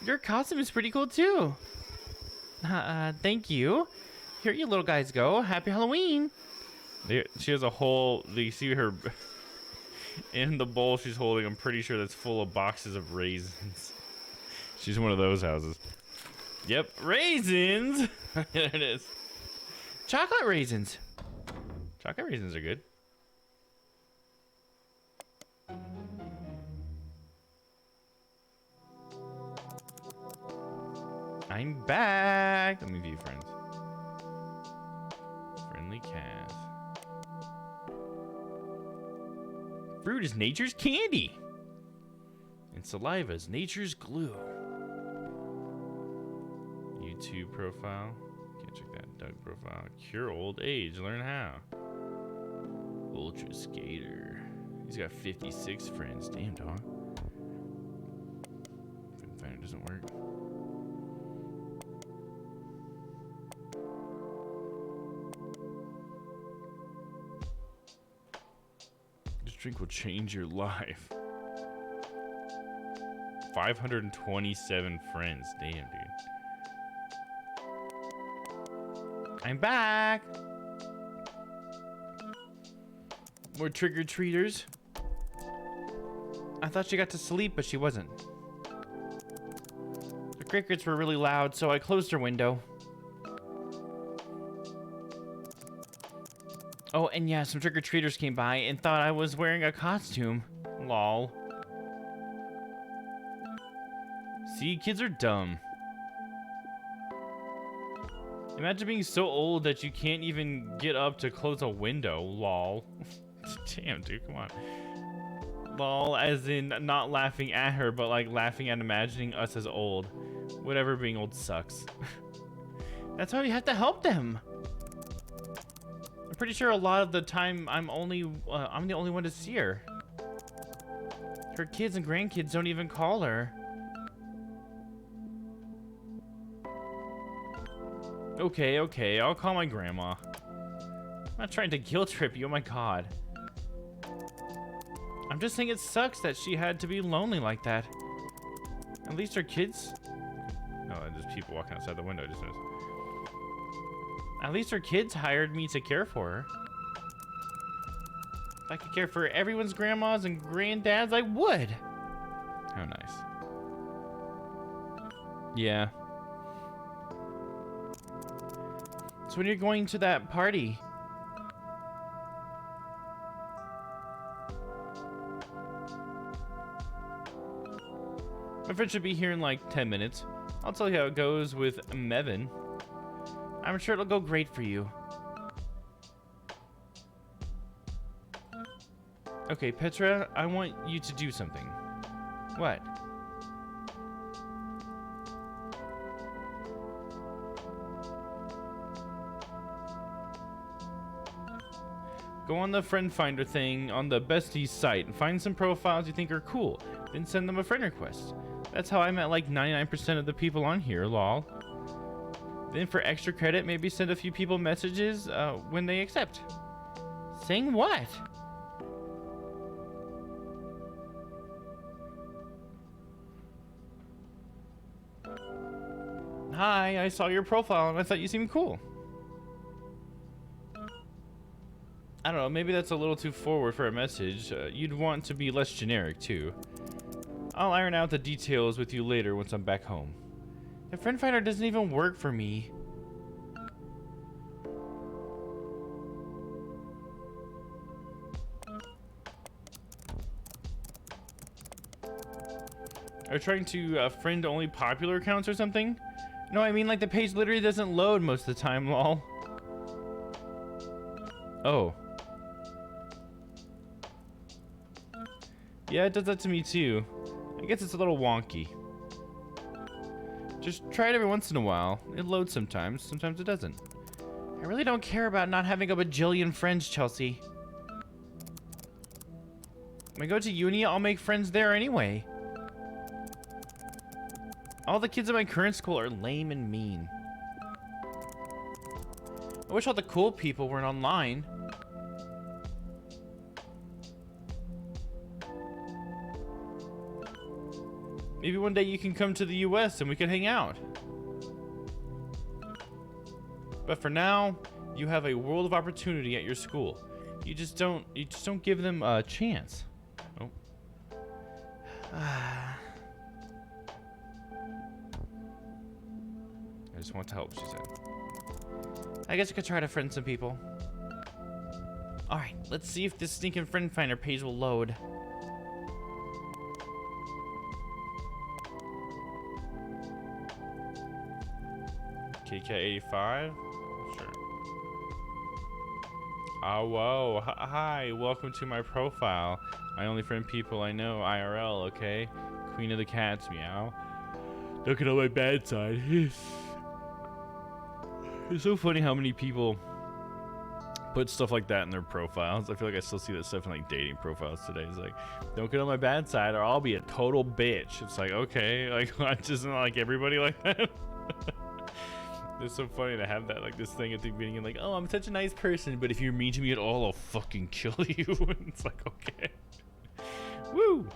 Your costume is pretty cool too. Thank you. Here you little guys go. Happy Halloween. She has a whole, you see her in the bowl she's holding, I'm pretty sure that's full of boxes of raisins. She's one of those houses. Yep, raisins. There it is. Chocolate raisins. Chocolate raisins are good. I'm back. Let me view friends. Friendly cast. Fruit is nature's candy. And saliva is nature's glue. YouTube profile. Can't check that. Doug profile. Cure old age. Learn how. Ultra skater. He's got 56 friends. Damn, dog. It doesn't work. This drink will change your life. 527 friends. Damn, dude. I'm back. More trick-or-treaters. I thought she got to sleep, but she wasn't. The crickets were really loud, so I closed her window. Oh, and yeah, some trick-or-treaters came by and thought I was wearing a costume. Lol. See, kids are dumb. Imagine being so old that you can't even get up to close a window. Lol. Damn, dude, come on. Lol, as in not laughing at her, but like laughing at imagining us as old. Whatever, being old sucks. That's why we have to help them. I'm pretty sure a lot of the time I'm the only one to see her. Her kids and grandkids don't even call her. Okay, okay, I'll call my grandma. I'm not trying to guilt trip you, oh my god. I'm just saying it sucks that she had to be lonely like that. At least her kids... Oh, there's people walking outside the window, I just noticed. At least her kids hired me to care for her. If I could care for everyone's grandmas and granddads, I would. How nice. Yeah. So when you're going to that party... My friend should be here in like 10 minutes. I'll tell you how it goes with Mevin. I'm sure it'll go great for you. Okay, Petra, I want you to do something. What? Go on the friend finder thing on the besties site and find some profiles you think are cool. Then send them a friend request. That's how I met like 99% of the people on here, lol. Then for extra credit, maybe send a few people messages when they accept. Saying what? Hi, I saw your profile and I thought you seemed cool. I don't know, maybe that's a little too forward for a message. You'd want to be less generic too. I'll iron out the details with you later once I'm back home. The friend finder doesn't even work for me. Are you trying to friend only popular accounts or something? No, I mean like the page literally doesn't load most of the time, lol. Oh. Yeah, it does that to me too. I guess it's a little wonky. Just try it every once in a while. It loads sometimes, sometimes it doesn't. I really don't care about not having a bajillion friends, Chelsea. When I go to uni, I'll make friends there anyway. All the kids at my current school are lame and mean. I wish all the cool people weren't online. Maybe one day you can come to the US and we can hang out. But for now, you have a world of opportunity at your school. You just don't give them a chance. Oh. I just want to help, she said. I guess I could try to friend some people. Alright, let's see if this stinking friend finder page will load. KK85? Sure. Oh, whoa. Hi, welcome to my profile. I only friend people I know IRL, okay? Queen of the cats, meow. Look at all my bad side. It's so funny how many people put stuff like that in their profiles. I feel like I still see that stuff in like dating profiles today. It's like, don't get on my bad side or I'll be a total bitch. It's like, okay, like I'm just not like everybody like that. It's so funny to have that, like this thing at the beginning and like, oh, I'm such a nice person, but if you're mean to me at all, I'll fucking kill you. It's like, okay. Woo!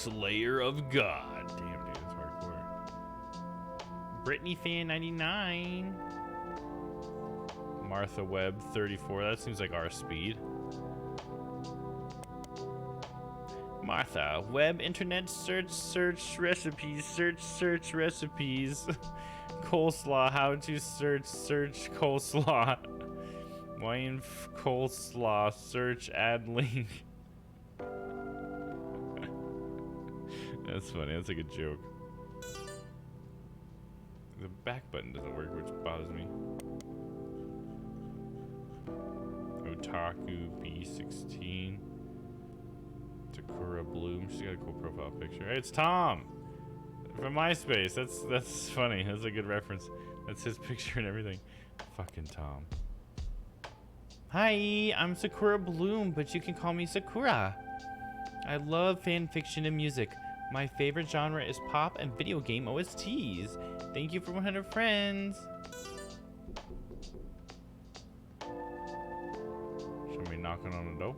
Slayer of God. Damn, dude, that's hardcore. Brittany fan 99. Martha Webb 34. That seems like our speed. Martha Webb internet search recipes, search recipes. Coleslaw, how to search coleslaw. Wine coleslaw, search add link. That's funny. That's like a joke. The back button doesn't work, which bothers me. Otaku B16. Sakura Bloom. She's got a cool profile picture. Hey, it's Tom from MySpace. That's funny. That's a good reference. That's his picture and everything. Fucking Tom. Hi, I'm Sakura Bloom, but you can call me Sakura. I love fan fiction and music. My favorite genre is pop and video game OSTs. Thank you for 100 friends. Somebody knocking on the door.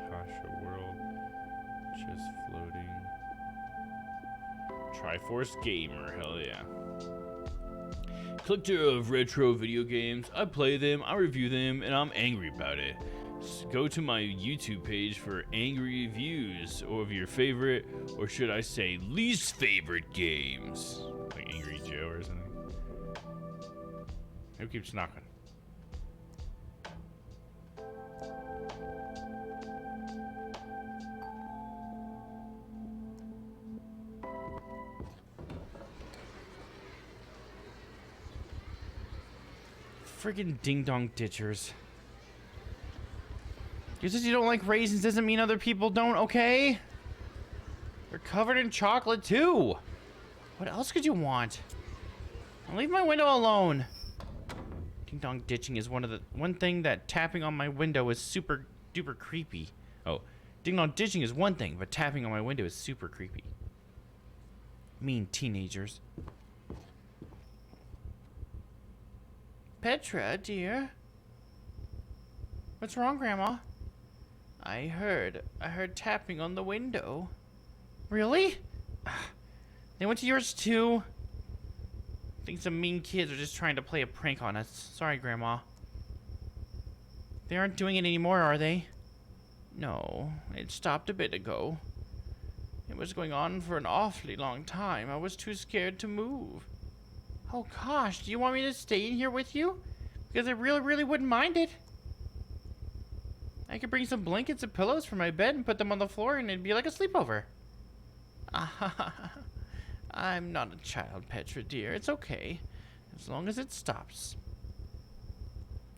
Tasha World. Just floating. Triforce Gamer, hell yeah. Collector of retro video games. I play them, I review them, and I'm angry about it. Go to my YouTube page for angry reviews of your favorite, or should I say least favorite games. Like Angry Joe or something. Who keeps knocking? Friggin' ding-dong ditchers. Just because you don't like raisins doesn't mean other people don't, okay? They're covered in chocolate, too. What else could you want? Now leave my window alone. Ding-dong ditching is one thing that tapping on my window is super duper creepy. Oh, ding-dong ditching is one thing, but tapping on my window is super creepy. Mean teenagers. Petra, dear. What's wrong, Grandma? I heard tapping on the window. Really? They went to yours too? I think some mean kids are just trying to play a prank on us. Sorry, Grandma. They aren't doing it anymore, are they? No, it stopped a bit ago. It was going on for an awfully long time. I was too scared to move. Oh gosh, do you want me to stay in here with you? Because I really wouldn't mind it. I could bring some blankets and pillows for my bed and put them on the floor and it'd be like a sleepover. I'm not a child, Petra, dear. It's okay. As long as it stops.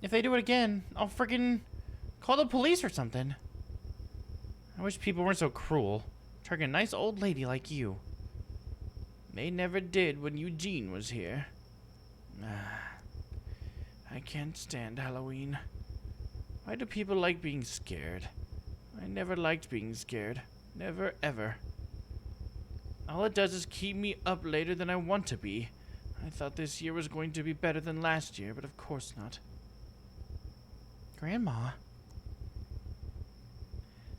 If they do it again, I'll friggin' call the police or something. I wish people weren't so cruel. Targeting a nice old lady like you. They never did when Eugene was here. I can't stand Halloween. Why do people like being scared? I never liked being scared. Never, ever. All it does is keep me up later than I want to be. I thought this year was going to be better than last year, but of course not. Grandma?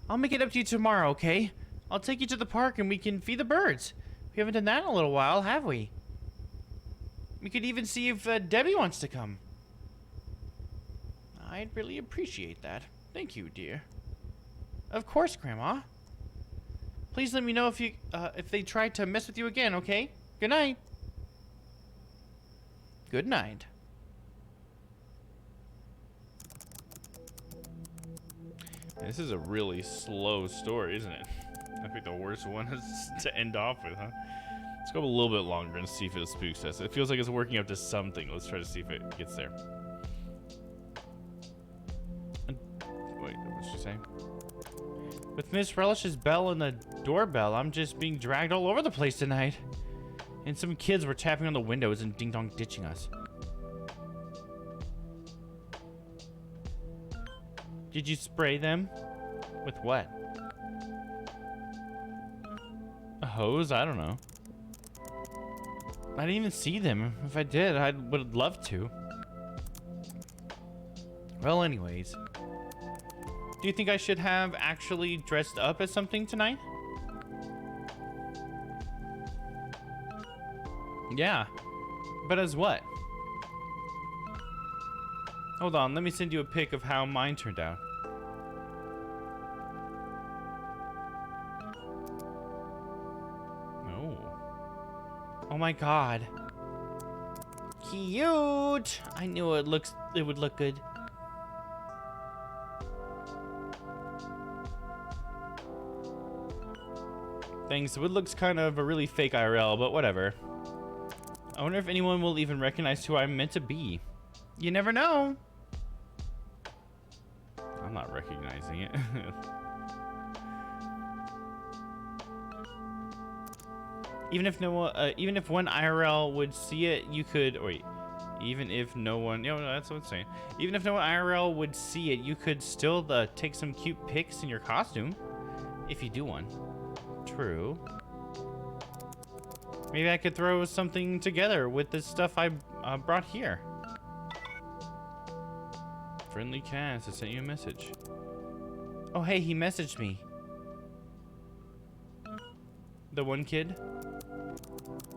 I'll make it up to you tomorrow, okay? I'll take you to the park and we can feed the birds. We haven't done that in a little while, have we? We could even see if Debbie wants to come. I'd really appreciate that. Thank you, dear. Of course, Grandma. Please let me know if they try to mess with you again, okay? Good night. Good night. This is a really slow story, isn't it? I think the worst one is to end off with, huh? Let's go a little bit longer and see if it spooks us. It feels like it's working up to something. Let's try to see if it gets there. Wait, what did she say? With Miss Relish's bell and the doorbell, I'm just being dragged all over the place tonight. And some kids were tapping on the windows and ding-dong ditching us. Did you spray them? With what? A hose? I don't know. I didn't even see them. If I did, I would love to. Well, anyways. Do you think I should have actually dressed up as something tonight? Yeah. But as what? Hold on, let me send you a pic of how mine turned out. Oh my god. Cute! I knew it would look good. Thanks. It looks kind of a really fake IRL, but whatever. I wonder if anyone will even recognize who I'm meant to be. You never know. I'm not recognizing it. Even if even if one IRL would see it, you could wait. Even if no one, that's what I'm saying. Even if no one IRL would see it, you could still take some cute pics in your costume, if you do one. True. Maybe I could throw something together with the stuff I brought here. Friendly Cass, I sent you a message. Oh, hey, he messaged me. The one kid?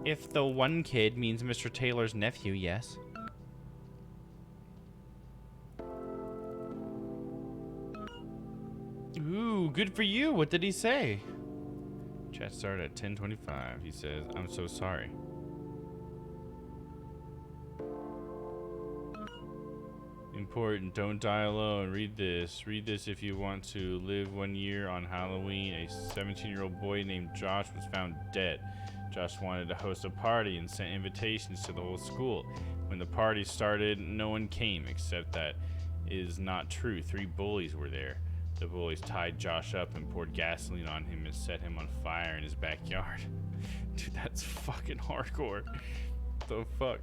If the one kid means Mr. Taylor's nephew, yes. Ooh, good for you. What did he say? Chat started at 10:25. He says, I'm so sorry. Important, don't die alone. Read this. Read this if you want to live 1 year. On Halloween, a 17-year-old boy named Josh was found dead. Josh wanted to host a party and sent invitations to the whole school. When the party started, no one came, except that is not true. 3 bullies were there. The bullies tied Josh up and poured gasoline on him and set him on fire in his backyard. Dude, that's fucking hardcore. What the fuck?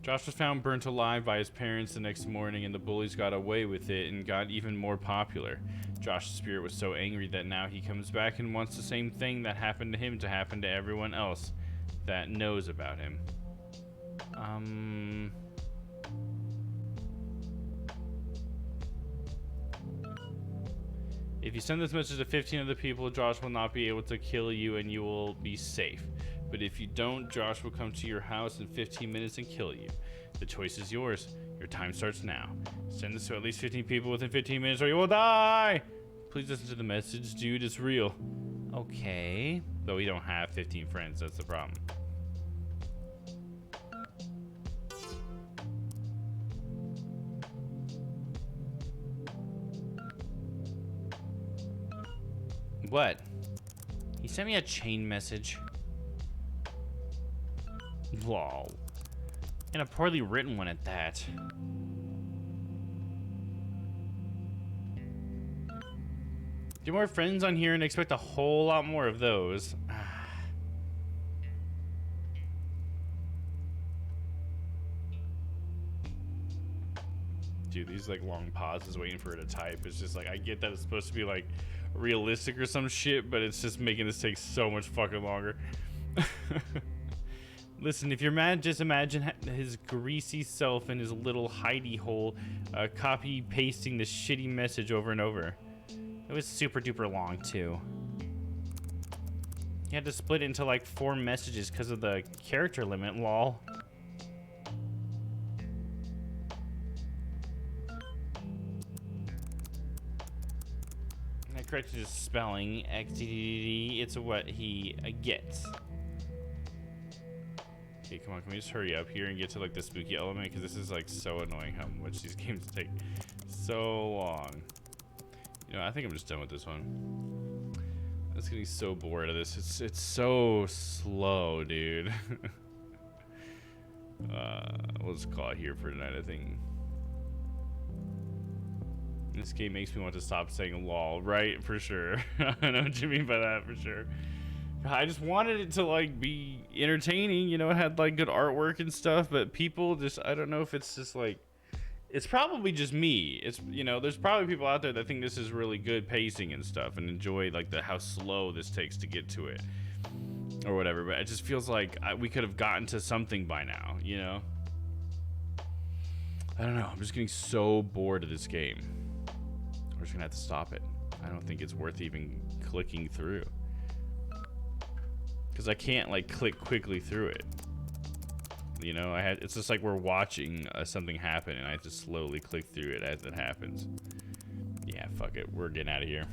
Josh was found burnt alive by his parents the next morning, and the bullies got away with it and got even more popular. Josh's spirit was so angry that now he comes back and wants the same thing that happened to him to happen to everyone else that knows about him. If you send this message to 15 other people, Josh will not be able to kill you and you will be safe. But if you don't, Josh will come to your house in 15 minutes and kill you. The choice is yours. Your time starts now. Send this to at least 15 people within 15 minutes or you will die! Please listen to the message, dude. It's real. Okay. Though we don't have 15 friends, that's the problem. What? He sent me a chain message. Lol. And a poorly written one at that. Get more friends on here and expect a whole lot more of those. Dude, these like long pauses waiting for her to type. It's just like, I get that it's supposed to be like realistic or some shit, but it's just making this take so much fucking longer. Listen, if you're mad, just imagine his greasy self in his little hidey hole, copy pasting this shitty message over and over. It was super duper long too. You had to split it into like 4 messages because of the character limit, lol. I corrected his spelling. XDDD. It's what he gets. Okay, come on, can we just hurry up here and get to like the spooky element, because this is like so annoying how much these games take so long. You know, I think I'm just done with this one. I'm just getting so bored of this. It's so slow, dude. We'll just call it here for tonight, I think. This game makes me want to stop saying lol, right? For sure. I know what you mean by that, for sure. I just wanted it to like be entertaining, you know, it had like good artwork and stuff, but people just, I don't know if it's just like it's probably just me. It's, you know, there's probably people out there that think this is really good pacing and stuff and enjoy like how slow this takes to get to it or whatever. But it just feels like we could have gotten to something by now, you know? I don't know. I'm just getting so bored of this game. We're just gonna have to stop it. I don't think it's worth even clicking through, because I can't like click quickly through it. You know, it's just like we're watching something happen, and I have to slowly click through it as it happens. Yeah, fuck it. We're getting out of here.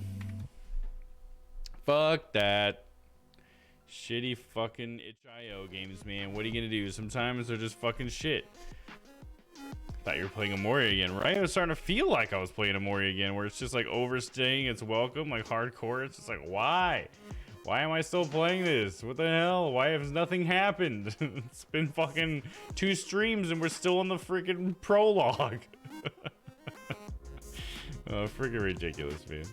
Fuck that. Shitty fucking itch.io games, man. What are you gonna do? Sometimes they're just fucking shit. Thought you were playing Amoria again, right? I was starting to feel like I was playing Amoria again, where it's just like overstaying its welcome, like hardcore. It's just like, why? Why am I still playing this? What the hell? Why has nothing happened? It's been fucking 2 streams and we're still in the freaking prologue. Oh, freaking ridiculous, man.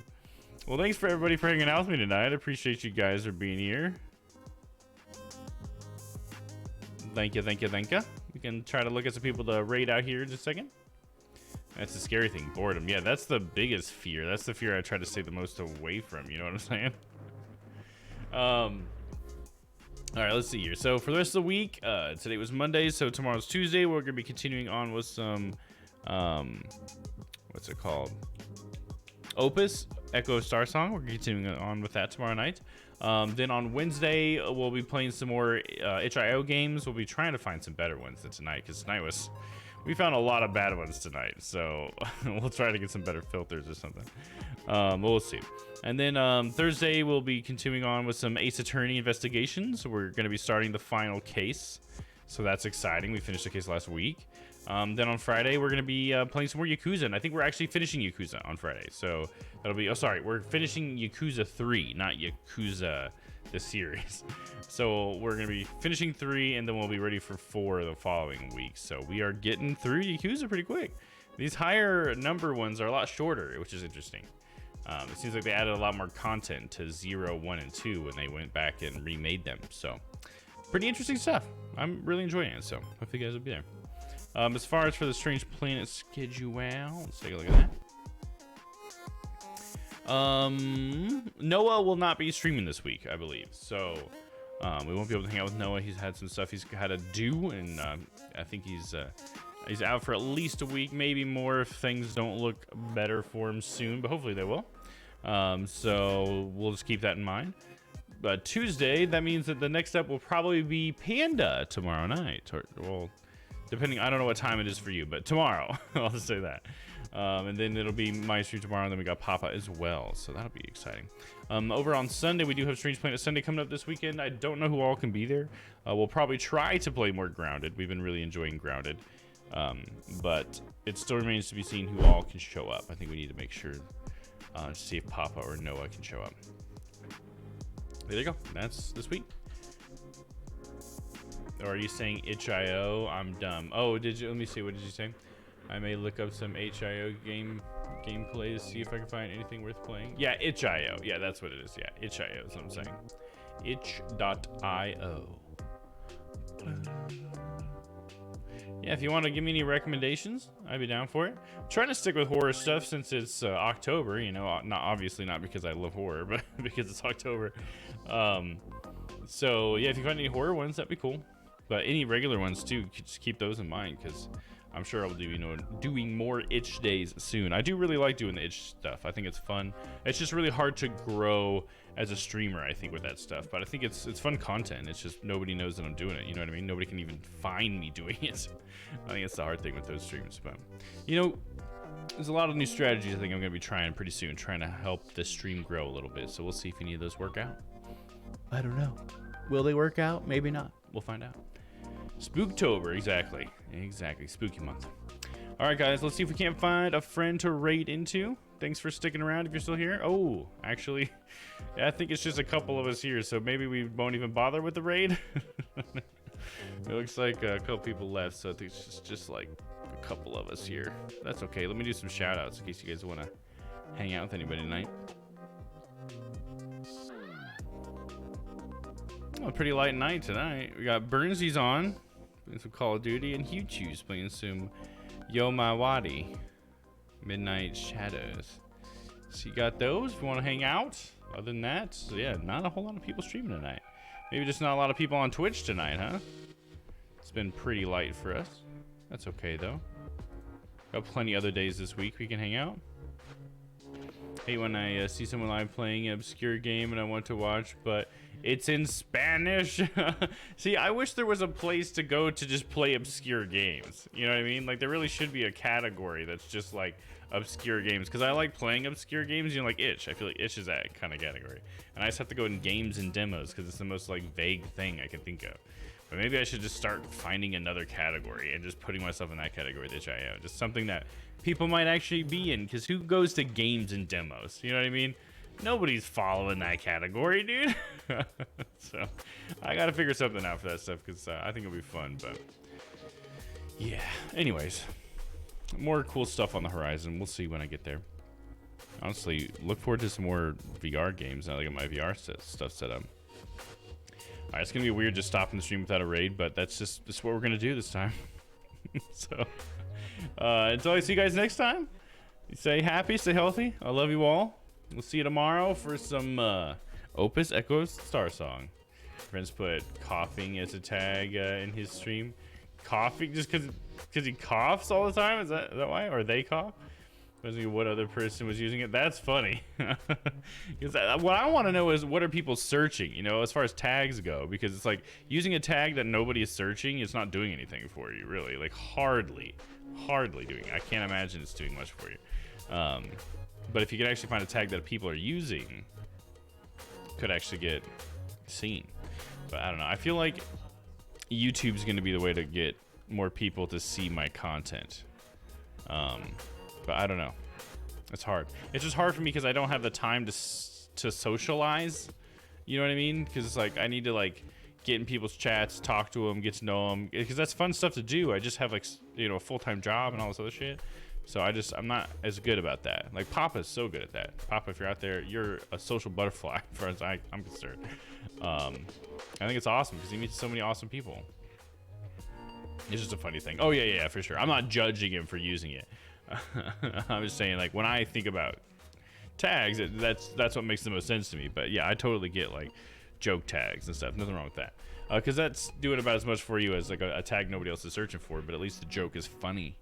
Well, thanks for everybody for hanging out with me tonight. I appreciate you guys for being here. Thank you, thank you, thank you. We can try to look at some people to raid out here in just a second. That's the scary thing, boredom. Yeah, that's the biggest fear. That's the fear I try to stay the most away from, you know what I'm saying? All right, let's see here. So for the rest of the week, today was Monday, so tomorrow's Tuesday. We're gonna be continuing on with some, what's it called? Opus, Echo Star Song. We're continuing on with that tomorrow night. Then on Wednesday, we'll be playing some more itch.io games. We'll be trying to find some better ones than tonight, because tonight we found a lot of bad ones tonight. So we'll try to get some better filters or something. We'll see. And then Thursday, we'll be continuing on with some Ace Attorney investigations. We're going to be starting the final case. So that's exciting. We finished the case last week. Then on Friday, we're going to be playing some more Yakuza. And I think we're actually finishing Yakuza on Friday. So that'll be... Oh, sorry. We're finishing Yakuza 3, not Yakuza the series. So we're going to be finishing 3, and then we'll be ready for 4 the following week. So we are getting through Yakuza pretty quick. These higher number ones are a lot shorter, which is interesting. It seems like they added a lot more content to 0, 1, and 2 when they went back and remade them. So pretty interesting stuff. I'm really enjoying it. So hopefully you guys will be there. As far as for the Strange Planet schedule, let's take a look at that. Noah will not be streaming this week, I believe. So we won't be able to hang out with Noah. He's had some stuff he's had to do, and I think he's out for at least a week, maybe more if things don't look better for him soon, but hopefully they will. So we'll just keep that in mind. But Tuesday, that means that the next up will probably be Panda tomorrow night. Or, well, depending, I don't know what time it is for you, but tomorrow, I'll just say that. And then it'll be my stream tomorrow, and then we got Papa as well, so that'll be exciting. Over on Sunday, we do have Strange Planet Sunday coming up this weekend. I don't know who all can be there. We'll probably try to play more Grounded. We've been really enjoying Grounded. But it still remains to be seen who all can show up. I think we need to make sure to see if Papa or Noah can show up. There you go. That's this week. Or are you saying itch.io? I'm dumb. Oh, did you? Let me see. What did you say? I may look up some itch.io gameplay to see if I can find anything worth playing. Yeah, itch.io. Yeah, that's what it is. Yeah, itch.io is what I'm saying. Itch.io. Yeah, if you want to give me any recommendations, I'd be down for it. I'm trying to stick with horror stuff since it's October, you know, obviously not because I love horror, but because it's October. So yeah, if you find any horror ones, that'd be cool. But any regular ones too, just keep those in mind, because I'm sure I'll do, you know, doing more itch days soon. I do really like doing the itch stuff. I think it's fun. It's just really hard to grow as a streamer, I think, with that stuff. But I think it's fun content. It's just nobody knows that I'm doing it. You know what I mean? Nobody can even find me doing it. I think it's the hard thing with those streams. But, you know, there's a lot of new strategies I think I'm going to be trying pretty soon, trying to help the stream grow a little bit. So we'll see if any of those work out. I don't know. Will they work out? Maybe not. We'll find out. Spooktober, exactly. Exactly. Spooky month. All right, guys, let's see if we can't find a friend to raid into. Thanks for sticking around if you're still here. Oh, actually, yeah, I think it's just a couple of us here, so maybe we won't even bother with the raid. It looks like a couple people left, so I think it's just like a couple of us here. That's okay. Let me do some shout outs in case you guys want to hang out with anybody tonight. Oh, pretty light night tonight. We got Burnsy's on, playing some Call of Duty, and Hugh Chews playing some Yo My Wadi. Midnight Shadows. So you got those if you want to hang out. Other than that, so yeah, not a whole lot of people streaming tonight. Maybe just not a lot of people on Twitch tonight, huh? It's been pretty light for us. That's okay though. Got plenty other days this week we can hang out. Hate when I see someone live playing an obscure game and I want to watch, but it's in Spanish. See, I wish there was a place to go to just play obscure games. You know what I mean? Like, there really should be a category that's just like obscure games, because I like playing obscure games. You know, like Itch. I feel like Itch is that kind of category, and I just have to go in games and demos because it's the most like vague thing I can think of. But maybe I should just start finding another category and just putting myself in that category that I am. Just something that people might actually be in, because who goes to games and demos? You know what I mean? Nobody's following that category, dude. So I gotta figure something out for that stuff, because I think it'll be fun. But yeah, anyways, more cool stuff on the horizon. We'll see when I get there. Honestly, look forward to some more VR games now that I get my VR stuff set up. Alright, it's gonna be weird just stopping the stream without a raid, but that's what we're gonna do this time. So until I see you guys next time, stay happy, stay healthy. I love you all. We'll see you tomorrow for some Opus Echoes Star Song. Friends put coughing as a tag in his stream. Coughing just because he coughs all the time? Is that why? Or they cough? What other person was using it? That's funny. Because what I want to know is, what are people searching, you know, as far as tags go? Because it's like, using a tag that nobody is searching is not doing anything for you, really. Like, hardly doing. I can't imagine it's doing much for you. But if you can actually find a tag that people are using, could actually get seen. But I don't know. I feel like YouTube's going to be the way to get more people to see my content. But I don't know. It's hard. It's just hard for me because I don't have the time to socialize. You know what I mean? Because it's like, I need to like get in people's chats, talk to them, get to know them. Because that's fun stuff to do. I just have like, you know, a full-time job and all this other shit. So I'm not as good about that. Like, Papa's so good at that. Papa, if you're out there, you're a social butterfly as far as I'm concerned. I think it's awesome because he meets so many awesome people. It's just a funny thing. Oh yeah, for sure. I'm not judging him for using it. I'm just saying, like, when I think about tags, that's what makes the most sense to me. But yeah, I totally get like joke tags and stuff. Nothing wrong with that. Because that's doing about as much for you as like a tag nobody else is searching for. But at least the joke is funny.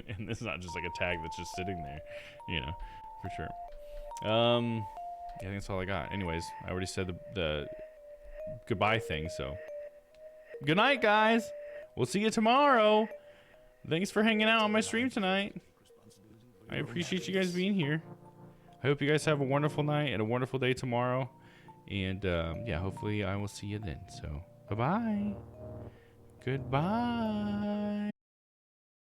And it's not just like a tag that's just sitting there, you know, for sure. Yeah, I think that's all I got. Anyways, I already said the goodbye thing, so good night, guys. We'll see you tomorrow. Thanks for hanging out on my stream tonight. I appreciate you guys being here. I hope you guys have a wonderful night and a wonderful day tomorrow. And yeah, hopefully I will see you then. So bye-bye. Goodbye.